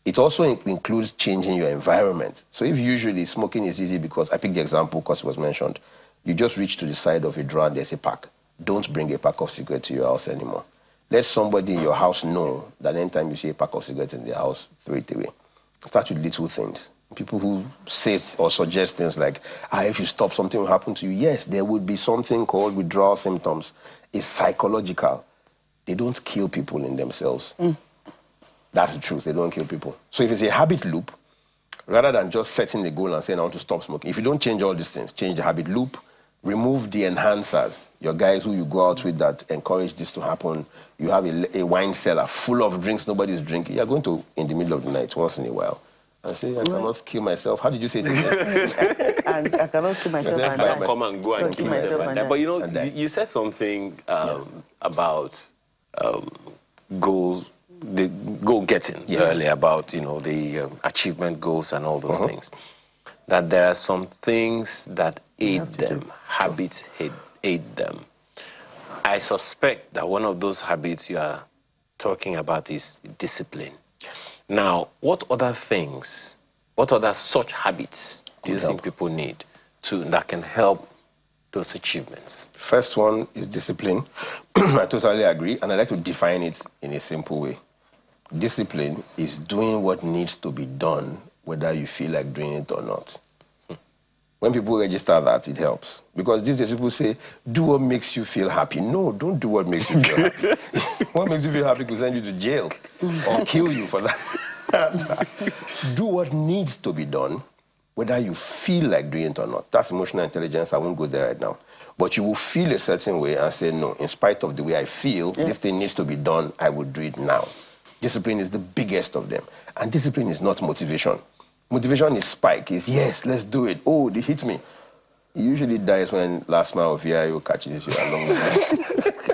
It also includes changing your environment. So if usually smoking is easy because, I picked the example because it was mentioned, you just reach to the side of a drawer and there's a pack. Don't bring a pack of cigarettes to your house anymore. Let somebody in your house know that anytime you see a pack of cigarettes in their house, throw it away. Start with little things. People who say or suggest things like, if you stop, something will happen to you. Yes, there would be something called withdrawal symptoms. It's psychological. They don't kill people in themselves. That's the truth. They don't kill people. So if it's a habit loop, rather than just setting the goal and saying, I want to stop smoking, if you don't change all these things, change the habit loop, remove the enhancers, your guys who you go out with that encourage this to happen, you have a wine cellar full of drinks nobody's drinking, you're going to, in the middle of the night, once in a while, and say, I cannot kill myself. How did you say it? And I cannot kill myself and die. Come and go and kill myself and die. But you know, you said something about goals, the goal getting earlier, about, you know, the achievement goals and all those things. That there are some things that aid them, habits aid them. I suspect that one of those habits you are talking about is discipline. Now, what other things, what other such habits do you think people need that can help those achievements? First one is discipline. I totally agree, and I like to define it in a simple way. Discipline is doing what needs to be done, whether you feel like doing it or not. When people register that, it helps. Because these days people say, do what makes you feel happy. No, don't do what makes you feel happy. What makes you feel happy could send you to jail or kill you for that. Do what needs to be done, whether you feel like doing it or not. That's emotional intelligence. I won't go there right now. But you will feel a certain way and say, no, in spite of the way I feel, this thing needs to be done, I will do it now. Discipline is the biggest of them. And discipline is not motivation. Motivation is spike, is yes, let's do it. Oh, they hit me. It usually dies when last man of VIO catches you along the way.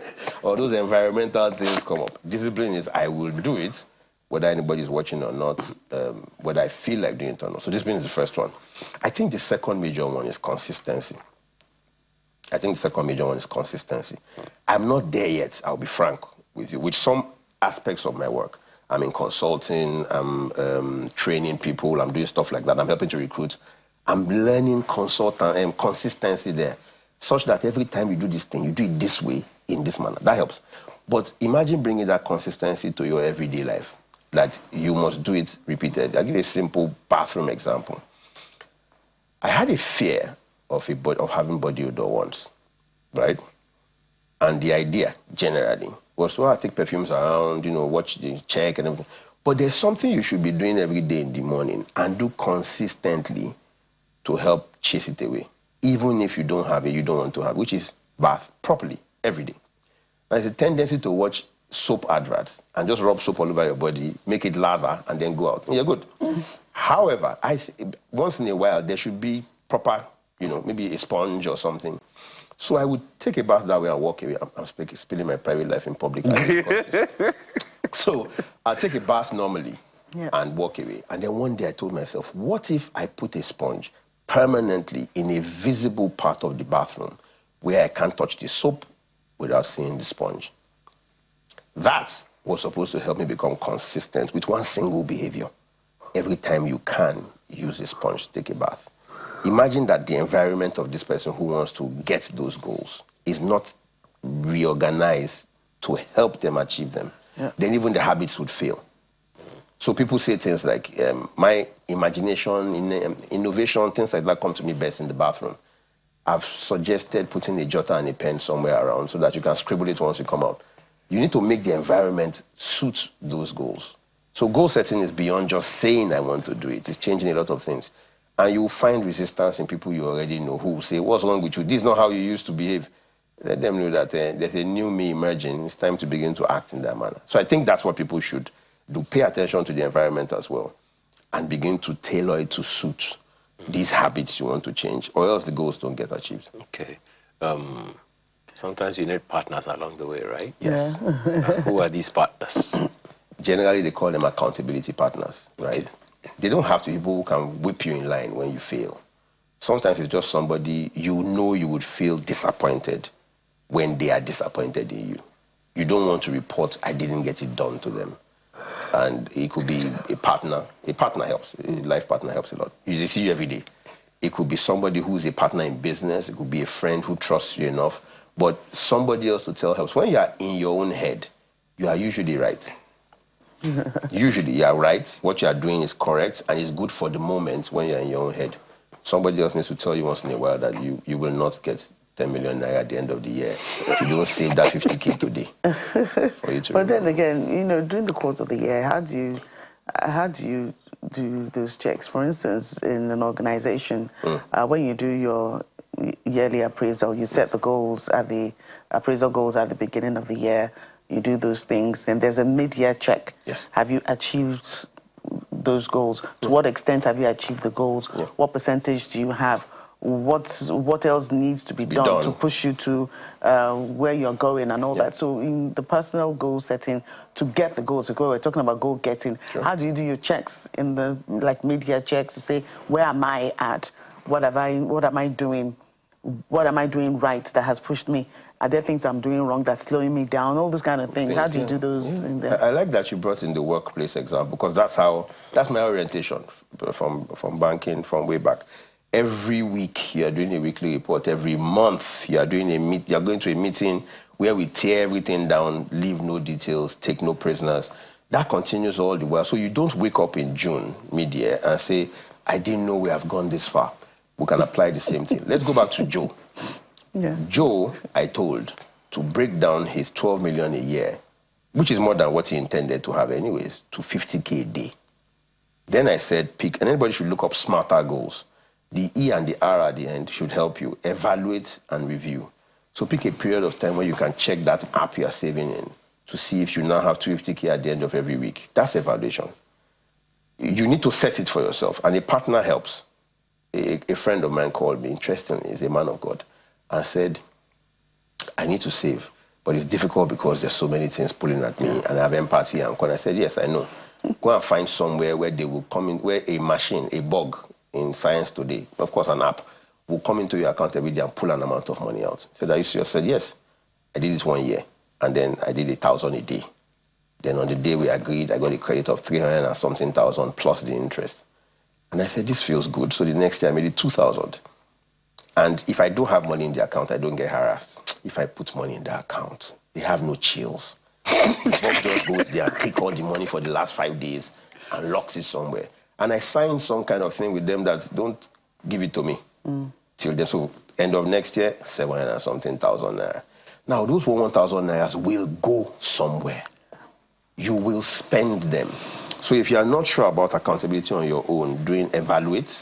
Or those environmental things come up. Discipline is I will do it, whether anybody's watching or not, whether I feel like doing it or not. So discipline is the first one. I think the second major one is consistency. I'm not there yet, I'll be frank with you, with some aspects of my work. I'm in consulting, I'm training people, I'm doing stuff like that, I'm helping to recruit. I'm learning consistency there, such that every time you do this thing, you do it this way, in this manner. That helps. But imagine bringing that consistency to your everyday life, that you must do it repeatedly. I'll give you a simple bathroom example. I had a fear of having body odor once, right? And the idea, generally, was I take perfumes around, you know, watch the check and everything. But there's something you should be doing every day in the morning and do consistently to help chase it away. Even if you don't have it, you don't want to have it, which is bath properly every day. There's a tendency to watch soap adverts and just rub soap all over your body, make it lather, and then go out. And you're good. However, once in a while, there should be proper, you know, maybe a sponge or something. So I would take a bath that way and walk away. I'm spilling my private life in public. So I'll take a bath normally and walk away. And then one day I told myself, what if I put a sponge permanently in a visible part of the bathroom where I can't touch the soap without seeing the sponge? That was supposed to help me become consistent with one single behavior. Every time you can, use a sponge to take a bath. Imagine that the environment of this person who wants to get those goals is not reorganized to help them achieve them. Then even the habits would fail. So people say things like, my imagination, innovation, things like that come to me best in the bathroom. I've suggested putting a jotter and a pen somewhere around so that you can scribble it once you come out. You need to make the environment suit those goals. So goal setting is beyond just saying I want to do it. It's changing a lot of things. And you'll find resistance in people you already know who will say, what's wrong with you? This is not how you used to behave. Let them know that there's a new me emerging. It's time to begin to act in that manner. So I think that's what people should do. Pay attention to the environment as well and begin to tailor it to suit these habits you want to change, or else the goals don't get achieved. Okay. Sometimes you need partners along the way, right? Yes. Yeah. Who are these partners? Generally, they call them accountability partners, right? Okay. They don't have to be people who can whip you in line when you fail. Sometimes it's just somebody you know you would feel disappointed when they are disappointed in you. You don't want to report, I didn't get it done to them. And it could be a partner. A partner helps. A life partner helps a lot. You see you every day. It could be somebody who's a partner in business. It could be a friend who trusts you enough. But somebody else to tell helps. When you are in your own head, you are usually right. Usually you are right. What you are doing is correct and it's good for the moment when you're in your own head. Somebody else needs to tell you once in a while that you will not get 10 million naira at the end of the year. You don't save that 50K today. For you to but then again, you know, during the course of the year, how do you do those checks? For instance, in an organization, when you do your yearly appraisal, you set the goals at the appraisal goals at the beginning of the year. You do those things, and there's a mid-year check. Yes. Have you achieved those goals? To what extent have you achieved the goals? Yeah. What percentage do you have? What else needs to be done to push you to where you're going and all that? So in the personal goal setting, to get the goals, to go, we're talking about goal getting. Sure. How do you do your checks in the mid-year checks to say, where am I at? What am I doing? What am I doing right that has pushed me? Are there things I'm doing wrong that's slowing me down? All those kind of things. How do you do those? In there? I like that you brought in the workplace example, because that's my orientation from banking from way back. Every week you are doing a weekly report. Every month you are doing you are going to a meeting where we tear everything down, leave no details, take no prisoners. That continues all the while. So you don't wake up in June mid-year and say, I didn't know we have gone this far. We can apply the same thing. Let's go back to Joe. Yeah. Joe, I told to break down his 12 million a year, which is more than what he intended to have anyways, to 50K a day. Then I said, pick, and anybody should look up smarter goals. The E and the R at the end should help you evaluate and review. So pick a period of time where you can check that app you are saving in to see if you now have 250K at the end of every week. That's evaluation. You need to set it for yourself, and a partner helps. A friend of mine called me, interestingly, he's a man of God, and said, I need to save, but it's difficult because there's so many things pulling at me, and I have empathy. And when I said, yes, I know. Go and find somewhere where they will come in, where a machine, a bug in science today, of course an app, will come into your account every day and pull an amount of money out. Said, are you serious? I said, yes. I did it 1 year, and then I did 1,000 a day. Then on the day we agreed, I got a credit of 300 and something thousand plus the interest. And I said, this feels good. So the next year I made it 2,000. And if I don't have money in the account, I don't get harassed. If I put money in the account, they have no chills. Bob just goes there and take all the money for the last 5 days and locks it somewhere. And I signed some kind of thing with them that don't give it to me till then. So end of next year, 700 and something thousand naira. Now those 1,000 nairas will go somewhere. You will spend them. So if you are not sure about accountability on your own, evaluate,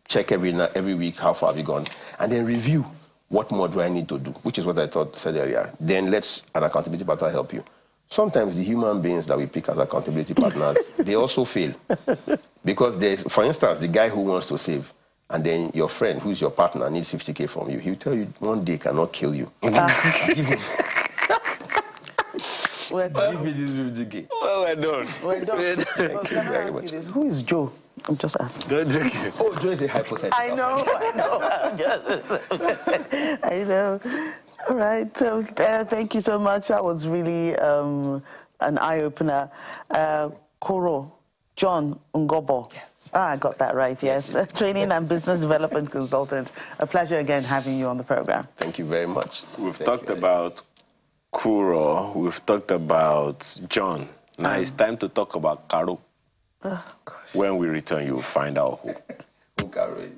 check every week how far have you gone, and then review what more do I need to do, which is what I said earlier. Then let an accountability partner help you. Sometimes the human beings that we pick as accountability partners, they also fail. Because for instance, the guy who wants to save, and then your friend, who's your partner, needs 50K from you, he'll tell you one day cannot kill you. Give him. Give me this 50K. Well, we're done. We're done. Well, can I ask you this? Who is Joe? I'm just asking. Oh, Joe is a hypothetical. I know. I know. All right. So thank you so much. That was really an eye-opener. Koro, John Ngobo. Yes. I got that right, yes. Training and business development consultant. A pleasure again having you on the program. Thank you very much. We've talked about Kuro, we've talked about John. Now it's time to talk about Karo. Oh, gosh. When we return, you'll find out who Karo is.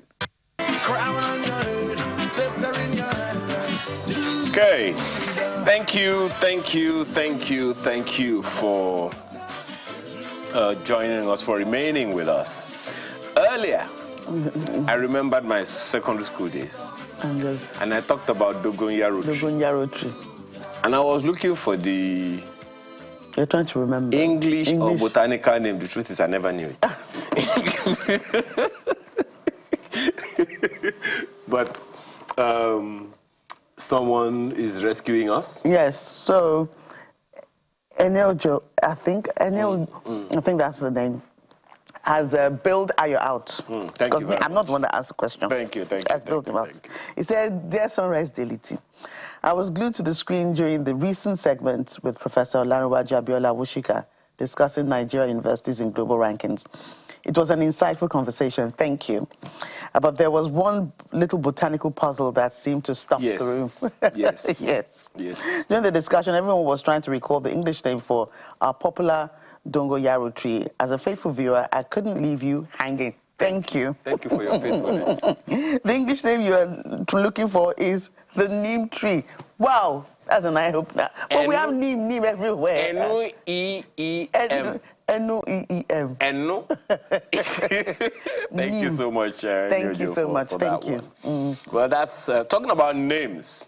Okay. Thank you for joining us, for remaining with us. Earlier, I remembered my secondary school days. And I talked about Dogon Yaro tree. And I was looking for the... You're trying to remember. English or botanical name. The truth is I never knew it. But someone is rescuing us. Yes. So Eneljo, I think that's the name, has bailed Ayo out. Thank you very I'm not the one that asked the question. Thank you. Has bailed him out. He said, "Dear Sunrise Daily Team, I was glued to the screen during the recent segment with Professor Olarinwaju Abiola Wushika discussing Nigeria universities in global rankings. It was an insightful conversation, thank you. But there was one little botanical puzzle that seemed to stop the room." Yes. Yes. Yes. During the discussion, everyone was trying to recall the English name for our popular Dongoyaro tree. As a faithful viewer, I couldn't leave you hanging. Thank you. Thank you for your faithfulness. The English name you are looking for is the neem tree. Wow, that's an eye-opener. Well, we have neem everywhere. N-O-E-E-M. N-O-E-E-M. N-O. Thank you so much, Thank you so much. Thank you. Well, that's talking about names.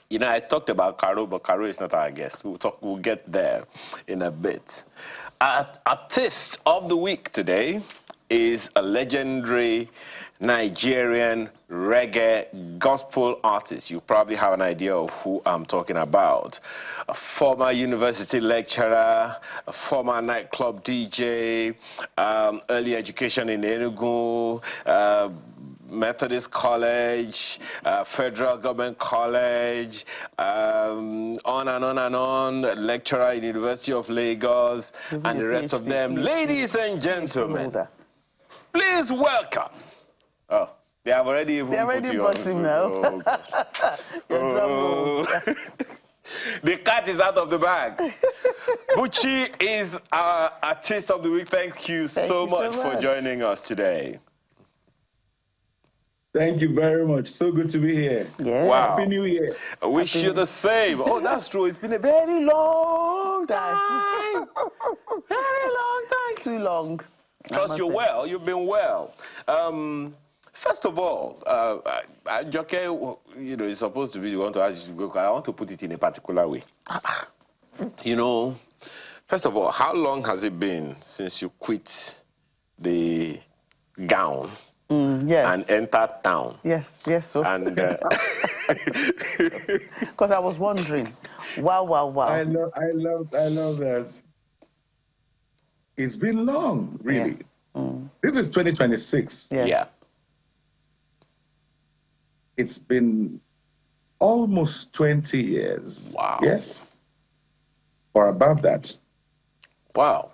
You know, I talked about Karo, but Karo is not our guest. We'll get there in a bit. Artist of the week today is a legendary Nigerian reggae gospel artist. You probably have an idea of who I'm talking about. A former university lecturer, a former nightclub DJ, early education in Enugu, Methodist College, Federal Government College, on and on and on, lecturer in University of Lagos, and the rest of them. Ladies and gentlemen, please welcome. Oh, they have already even brought him now. Oh. The cat is out of the bag. Buchi is our artist of the week. Thank you so much for joining us today. Thank you very much. So good to be here. Yeah. Wow. Happy New Year. I wish you the same. Oh, that's true. It's been a very long time. Very long time. Too long. Because you're well. You've been well. First of all, Joke, you know, is supposed to be the one to ask you to go. I want to put it in a particular way. You know, first of all, how long has it been since you quit the gown? Yes. And entered town? Yes. So. And because I was wondering, wow. I love that. It's been long, really. Yeah. This is 2026. Yes. Yeah. It's been almost 20 years. Wow. Yes. Or about that. Wow.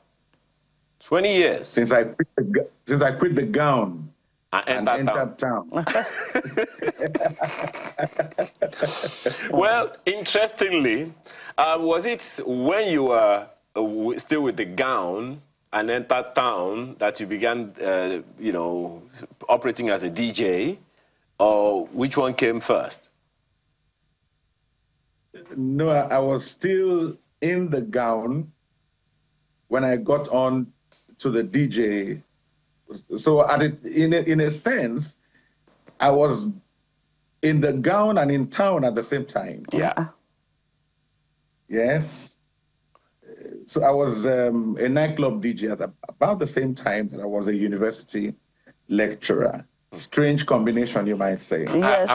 20 years. Since I quit the gown and entered town. Well, interestingly, was it when you were still with the gown and entered town that you began, you know, operating as a DJ, or which one came first? No, I was still in the gown when I got on to the DJ. So in a sense, I was in the gown and in town at the same time. Yeah. Yes. So I was a nightclub DJ at about the same time that I was a university lecturer. Strange combination, you might say. Yeah,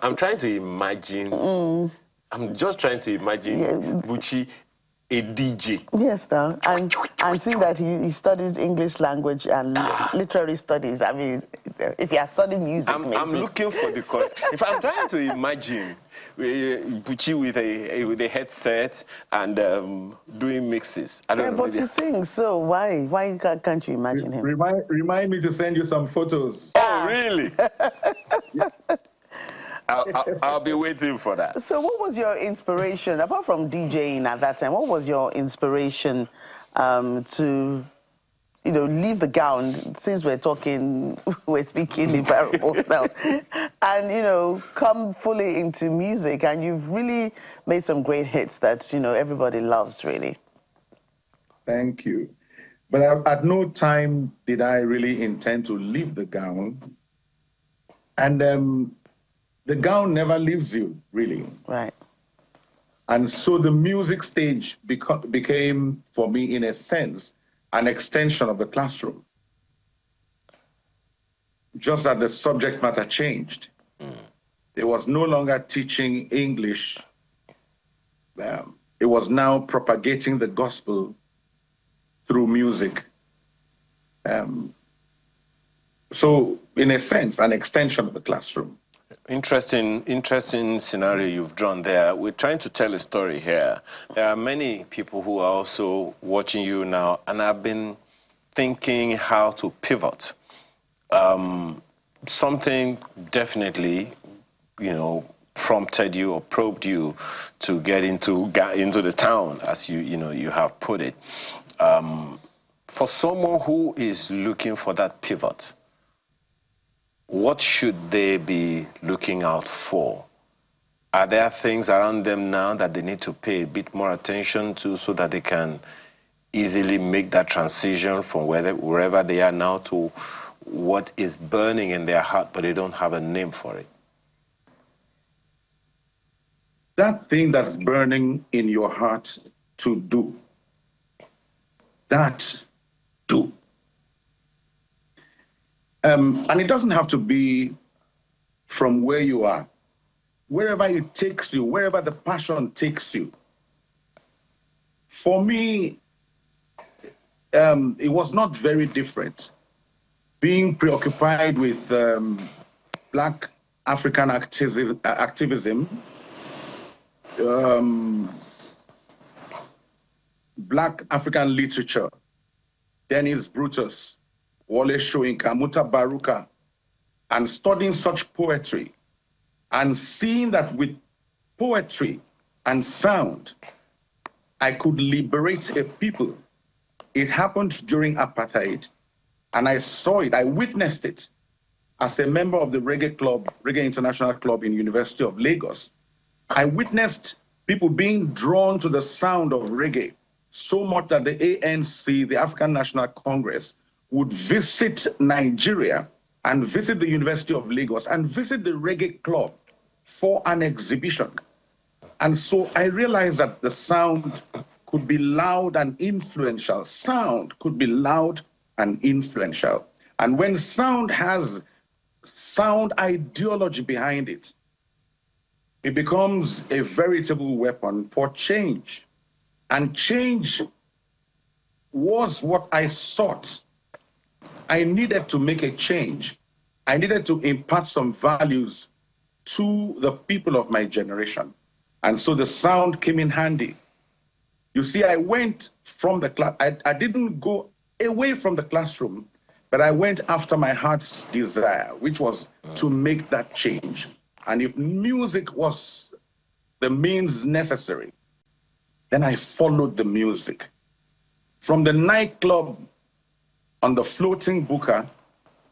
I'm trying to imagine. I'm just trying to imagine Buchi, a DJ. Yes, now. And seeing that he studied English language and literary studies. I mean, if you are studying music, I'm looking for the correct. If I'm trying to imagine Buchi with a headset and doing mixes. I don't know. But he sings, so why can't you imagine him? Remind me to send you some photos. Oh, really? I'll be waiting for that. So what was your inspiration, apart from DJing at that time, what was your inspiration to, you know, leave the gown, since we're speaking in parables now, and, you know, come fully into music, and you've really made some great hits that, you know, everybody loves, really. Thank you. But at no time did I really intend to leave the gown. And the gown never leaves you, really. Right. And so the music stage became, for me, in a sense, an extension of the classroom. Just that the subject matter changed. It was no longer teaching English. It was now propagating the gospel through music. So, in a sense, an extension of the classroom. Interesting scenario you've drawn there. We're trying to tell a story here. There are many people who are also watching you now and have been thinking how to pivot. Something definitely, prompted you or probed you to get into the town, as you have put it. For someone who is looking for that pivot, what should they be looking out for? Are there things around them now that they need to pay a bit more attention to so that they can easily make that transition from wherever they are now to what is burning in their heart, but they don't have a name for it? That thing that's burning in your heart to do, that do. And it doesn't have to be from where you are. Wherever it takes you, wherever the passion takes you. For me, it was not very different. Being preoccupied with Black African activism, Black African literature, Dennis Brutus, Wole Soyinka, Muta Baruka, and studying such poetry and seeing that with poetry and sound, I could liberate a people. It happened during apartheid, and I saw it, I witnessed it as a member of the Reggae Club, Reggae International Club in University of Lagos. I witnessed people being drawn to the sound of reggae so much that the ANC, the African National Congress, would visit Nigeria and visit the University of Lagos and visit the Reggae Club for an exhibition. And so I realized that the sound could be loud and influential. Sound could be loud and influential. And when sound has sound ideology behind it, it becomes a veritable weapon for change. And change was what I sought. I needed to make a change. I needed to impart some values to the people of my generation. And so the sound came in handy. You see, I went from the class, I didn't go away from the classroom, but I went after my heart's desire, which was to make that change. And if music was the means necessary, then I followed the music. From the nightclub on the Floating Booker,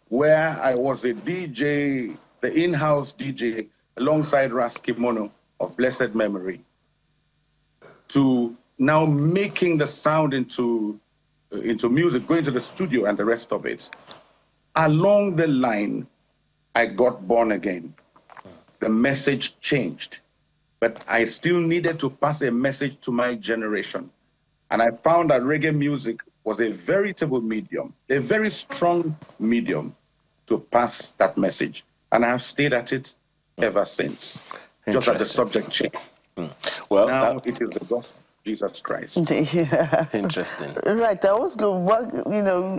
where I was a DJ, the in-house DJ, alongside Ras Kimono of blessed memory, to now making the sound into music, going to the studio and the rest of it. Along the line, I got born again. The message changed, but I still needed to pass a message to my generation. And I found that reggae music was a veritable medium, a very strong medium to pass that message. And I have stayed at it ever since, just that the subject changed. Well, now it is the gospel of Jesus Christ. Yeah. Interesting. Right, that was good. Well,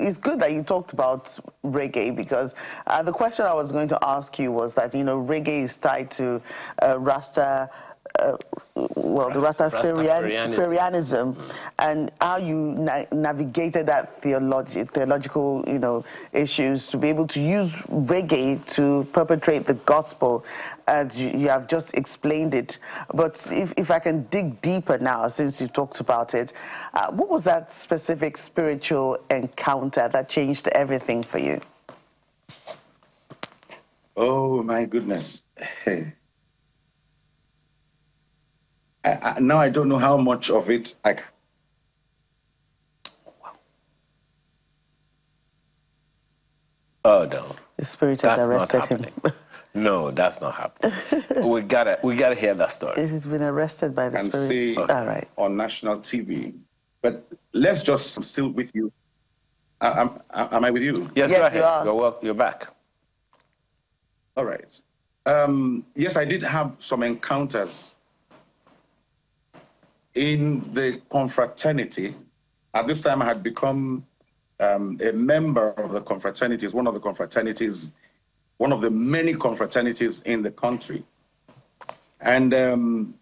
it's good that you talked about reggae, because the question I was going to ask you was that, reggae is tied to Rasta, the Rastafarianism, and how you navigated that theological, issues to be able to use reggae to perpetrate the gospel, as you have just explained it. But if I can dig deeper now, since you talked about it, what was that specific spiritual encounter that changed everything for you? Oh, my goodness. Now I don't know how much of it Oh, no. The Spirit has arrested him. No, that's not happening. we gotta hear that story. He's been arrested by the And Spirit. see All right. on national TV. But let's just, I'm still with you. Am I with you? Yes, Yes, go ahead. you are. You're back. All right. Yes, I did have some encounters in the confraternity. At this time, I had become a member of the confraternities, one of the confraternities, one of the many confraternities in the country. And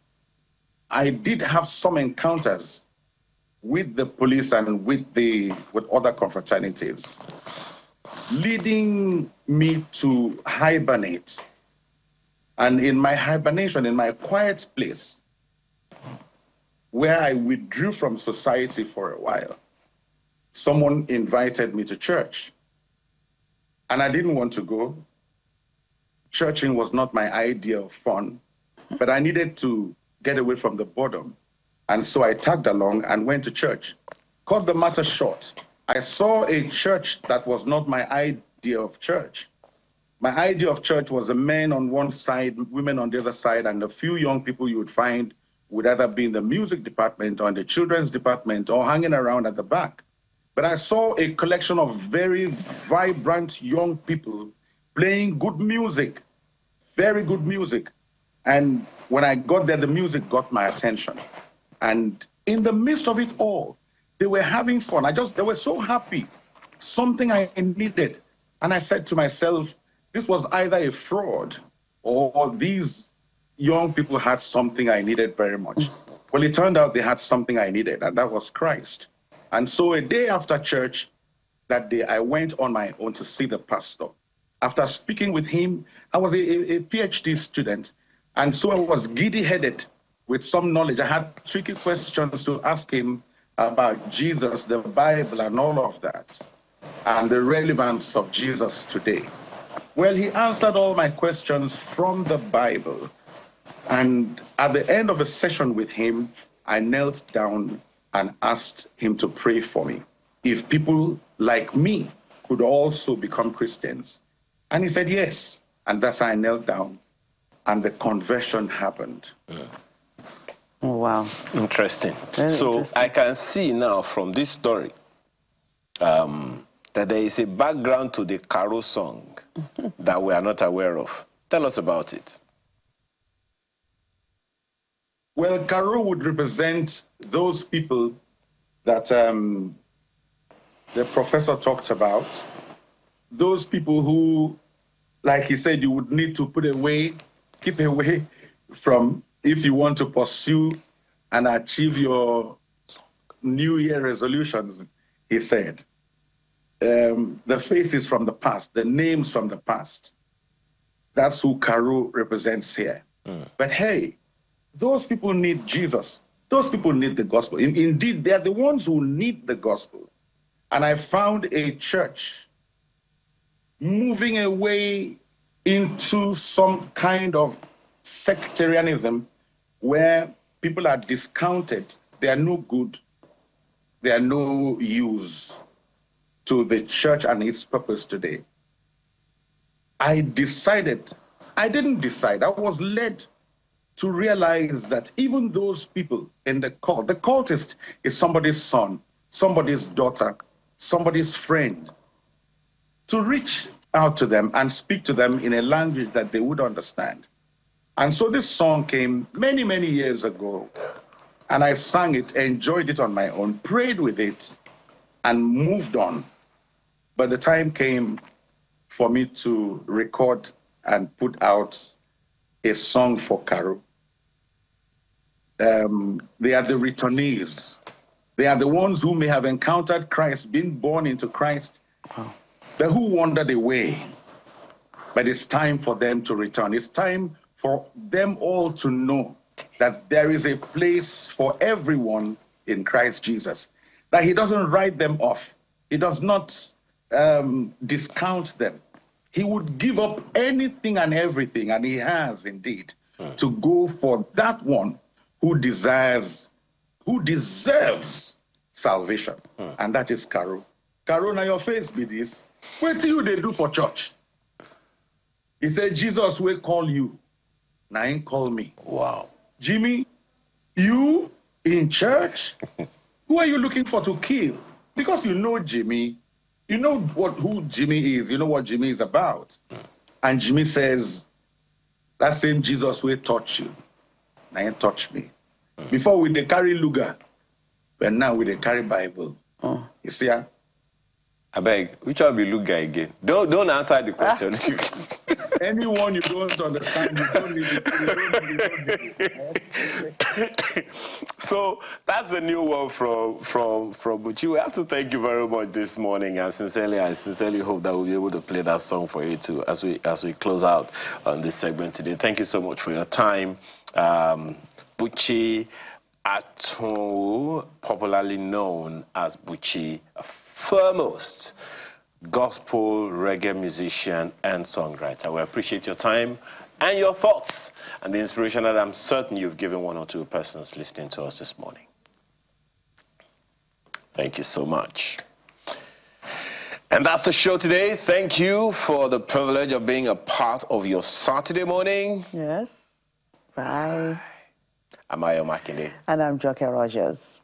I did have some encounters with the police and with other confraternities, leading me to hibernate. And in my hibernation, in my quiet place, where I withdrew from society for a while, someone invited me to church. And I didn't want to go. Churching was not my idea of fun, but I needed to get away from the boredom. And so I tagged along and went to church. Cut the matter short, I saw a church that was not my idea of church. My idea of church was a men on one side, women on the other side, and a few young people you would find would either be in the music department or in the children's department or hanging around at the back. But I saw a collection of very vibrant young people playing good music, very good music. And when I got there, the music got my attention. And in the midst of it all, they were having fun. They were so happy, something I needed. And I said to myself, this was either a fraud or these young people had something I needed very much. Well, it turned out they had something I needed, and that was Christ. And so a day after church, that day, I went on my own to see the pastor. After speaking with him, I was a PhD student, and so I was giddy-headed with some knowledge. I had tricky questions to ask him about Jesus, the Bible, and all of that, and the relevance of Jesus today. Well, he answered all my questions from the Bible. And at the end of a session with him, I knelt down and asked him to pray for me, if people like me could also become Christians. And he said yes. And that's how I knelt down, and the conversion happened. Oh, wow. Interesting. Very so interesting. I can see now from this story that there is a background to the Caro song that we are not aware of. Tell us about it. Well, Caro would represent those people that the professor talked about, those people who, like he said, you would need to keep away from if you want to pursue and achieve your New Year resolutions, he said. The faces from the past, the names from the past. That's who Caro represents here. But hey, those people need Jesus. Those people need the gospel. Indeed, they're the ones who need the gospel. And I found a church moving away into some kind of sectarianism where people are discounted. They are no good. They are no use to the church and its purpose today. I didn't decide, I was led to realize that even those people in the cultist is somebody's son, somebody's daughter, somebody's friend, to reach out to them and speak to them in a language that they would understand. And so this song came many, many years ago, and I sang it, enjoyed it on my own, prayed with it, and moved on. But the time came for me to record and put out a song for Caro. They are the returnees. They are the ones who may have encountered Christ, been born into Christ, but who wandered away. But it's time for them to return. It's time for them all to know that there is a place for everyone in Christ Jesus, that he doesn't write them off. He does not discount them. He would give up anything and everything, and he has indeed, to go for that one who deserves salvation. And that is Caro. Carona, your face be this. What do you they do for church? He said, Jesus will call you. Now he call me. Wow. Jimmy, you in church? Who are you looking for to kill? Because you know Jimmy. You know who Jimmy is. You know what Jimmy is about. And Jimmy says, that same Jesus will touch you. Now he touch me. Before we they carry Luga, but now we they carry Bible. You see? I beg, which one will Luga again? Don't answer the question. Anyone you don't understand, you don't need it. So that's a new one from Buchi. We have to thank you very much this morning, and I sincerely hope that we'll be able to play that song for you too as we close out on this segment today. Thank you so much for your time, Buchi Atu, popularly known as Buchi, a foremost gospel reggae musician and songwriter. We appreciate your time and your thoughts and the inspiration that I'm certain you've given one or two persons listening to us this morning. Thank you so much. And that's the show today. Thank you for the privilege of being a part of your Saturday morning. Yes. Bye. I'm Ayo Makinde. And I'm Joke Rogers.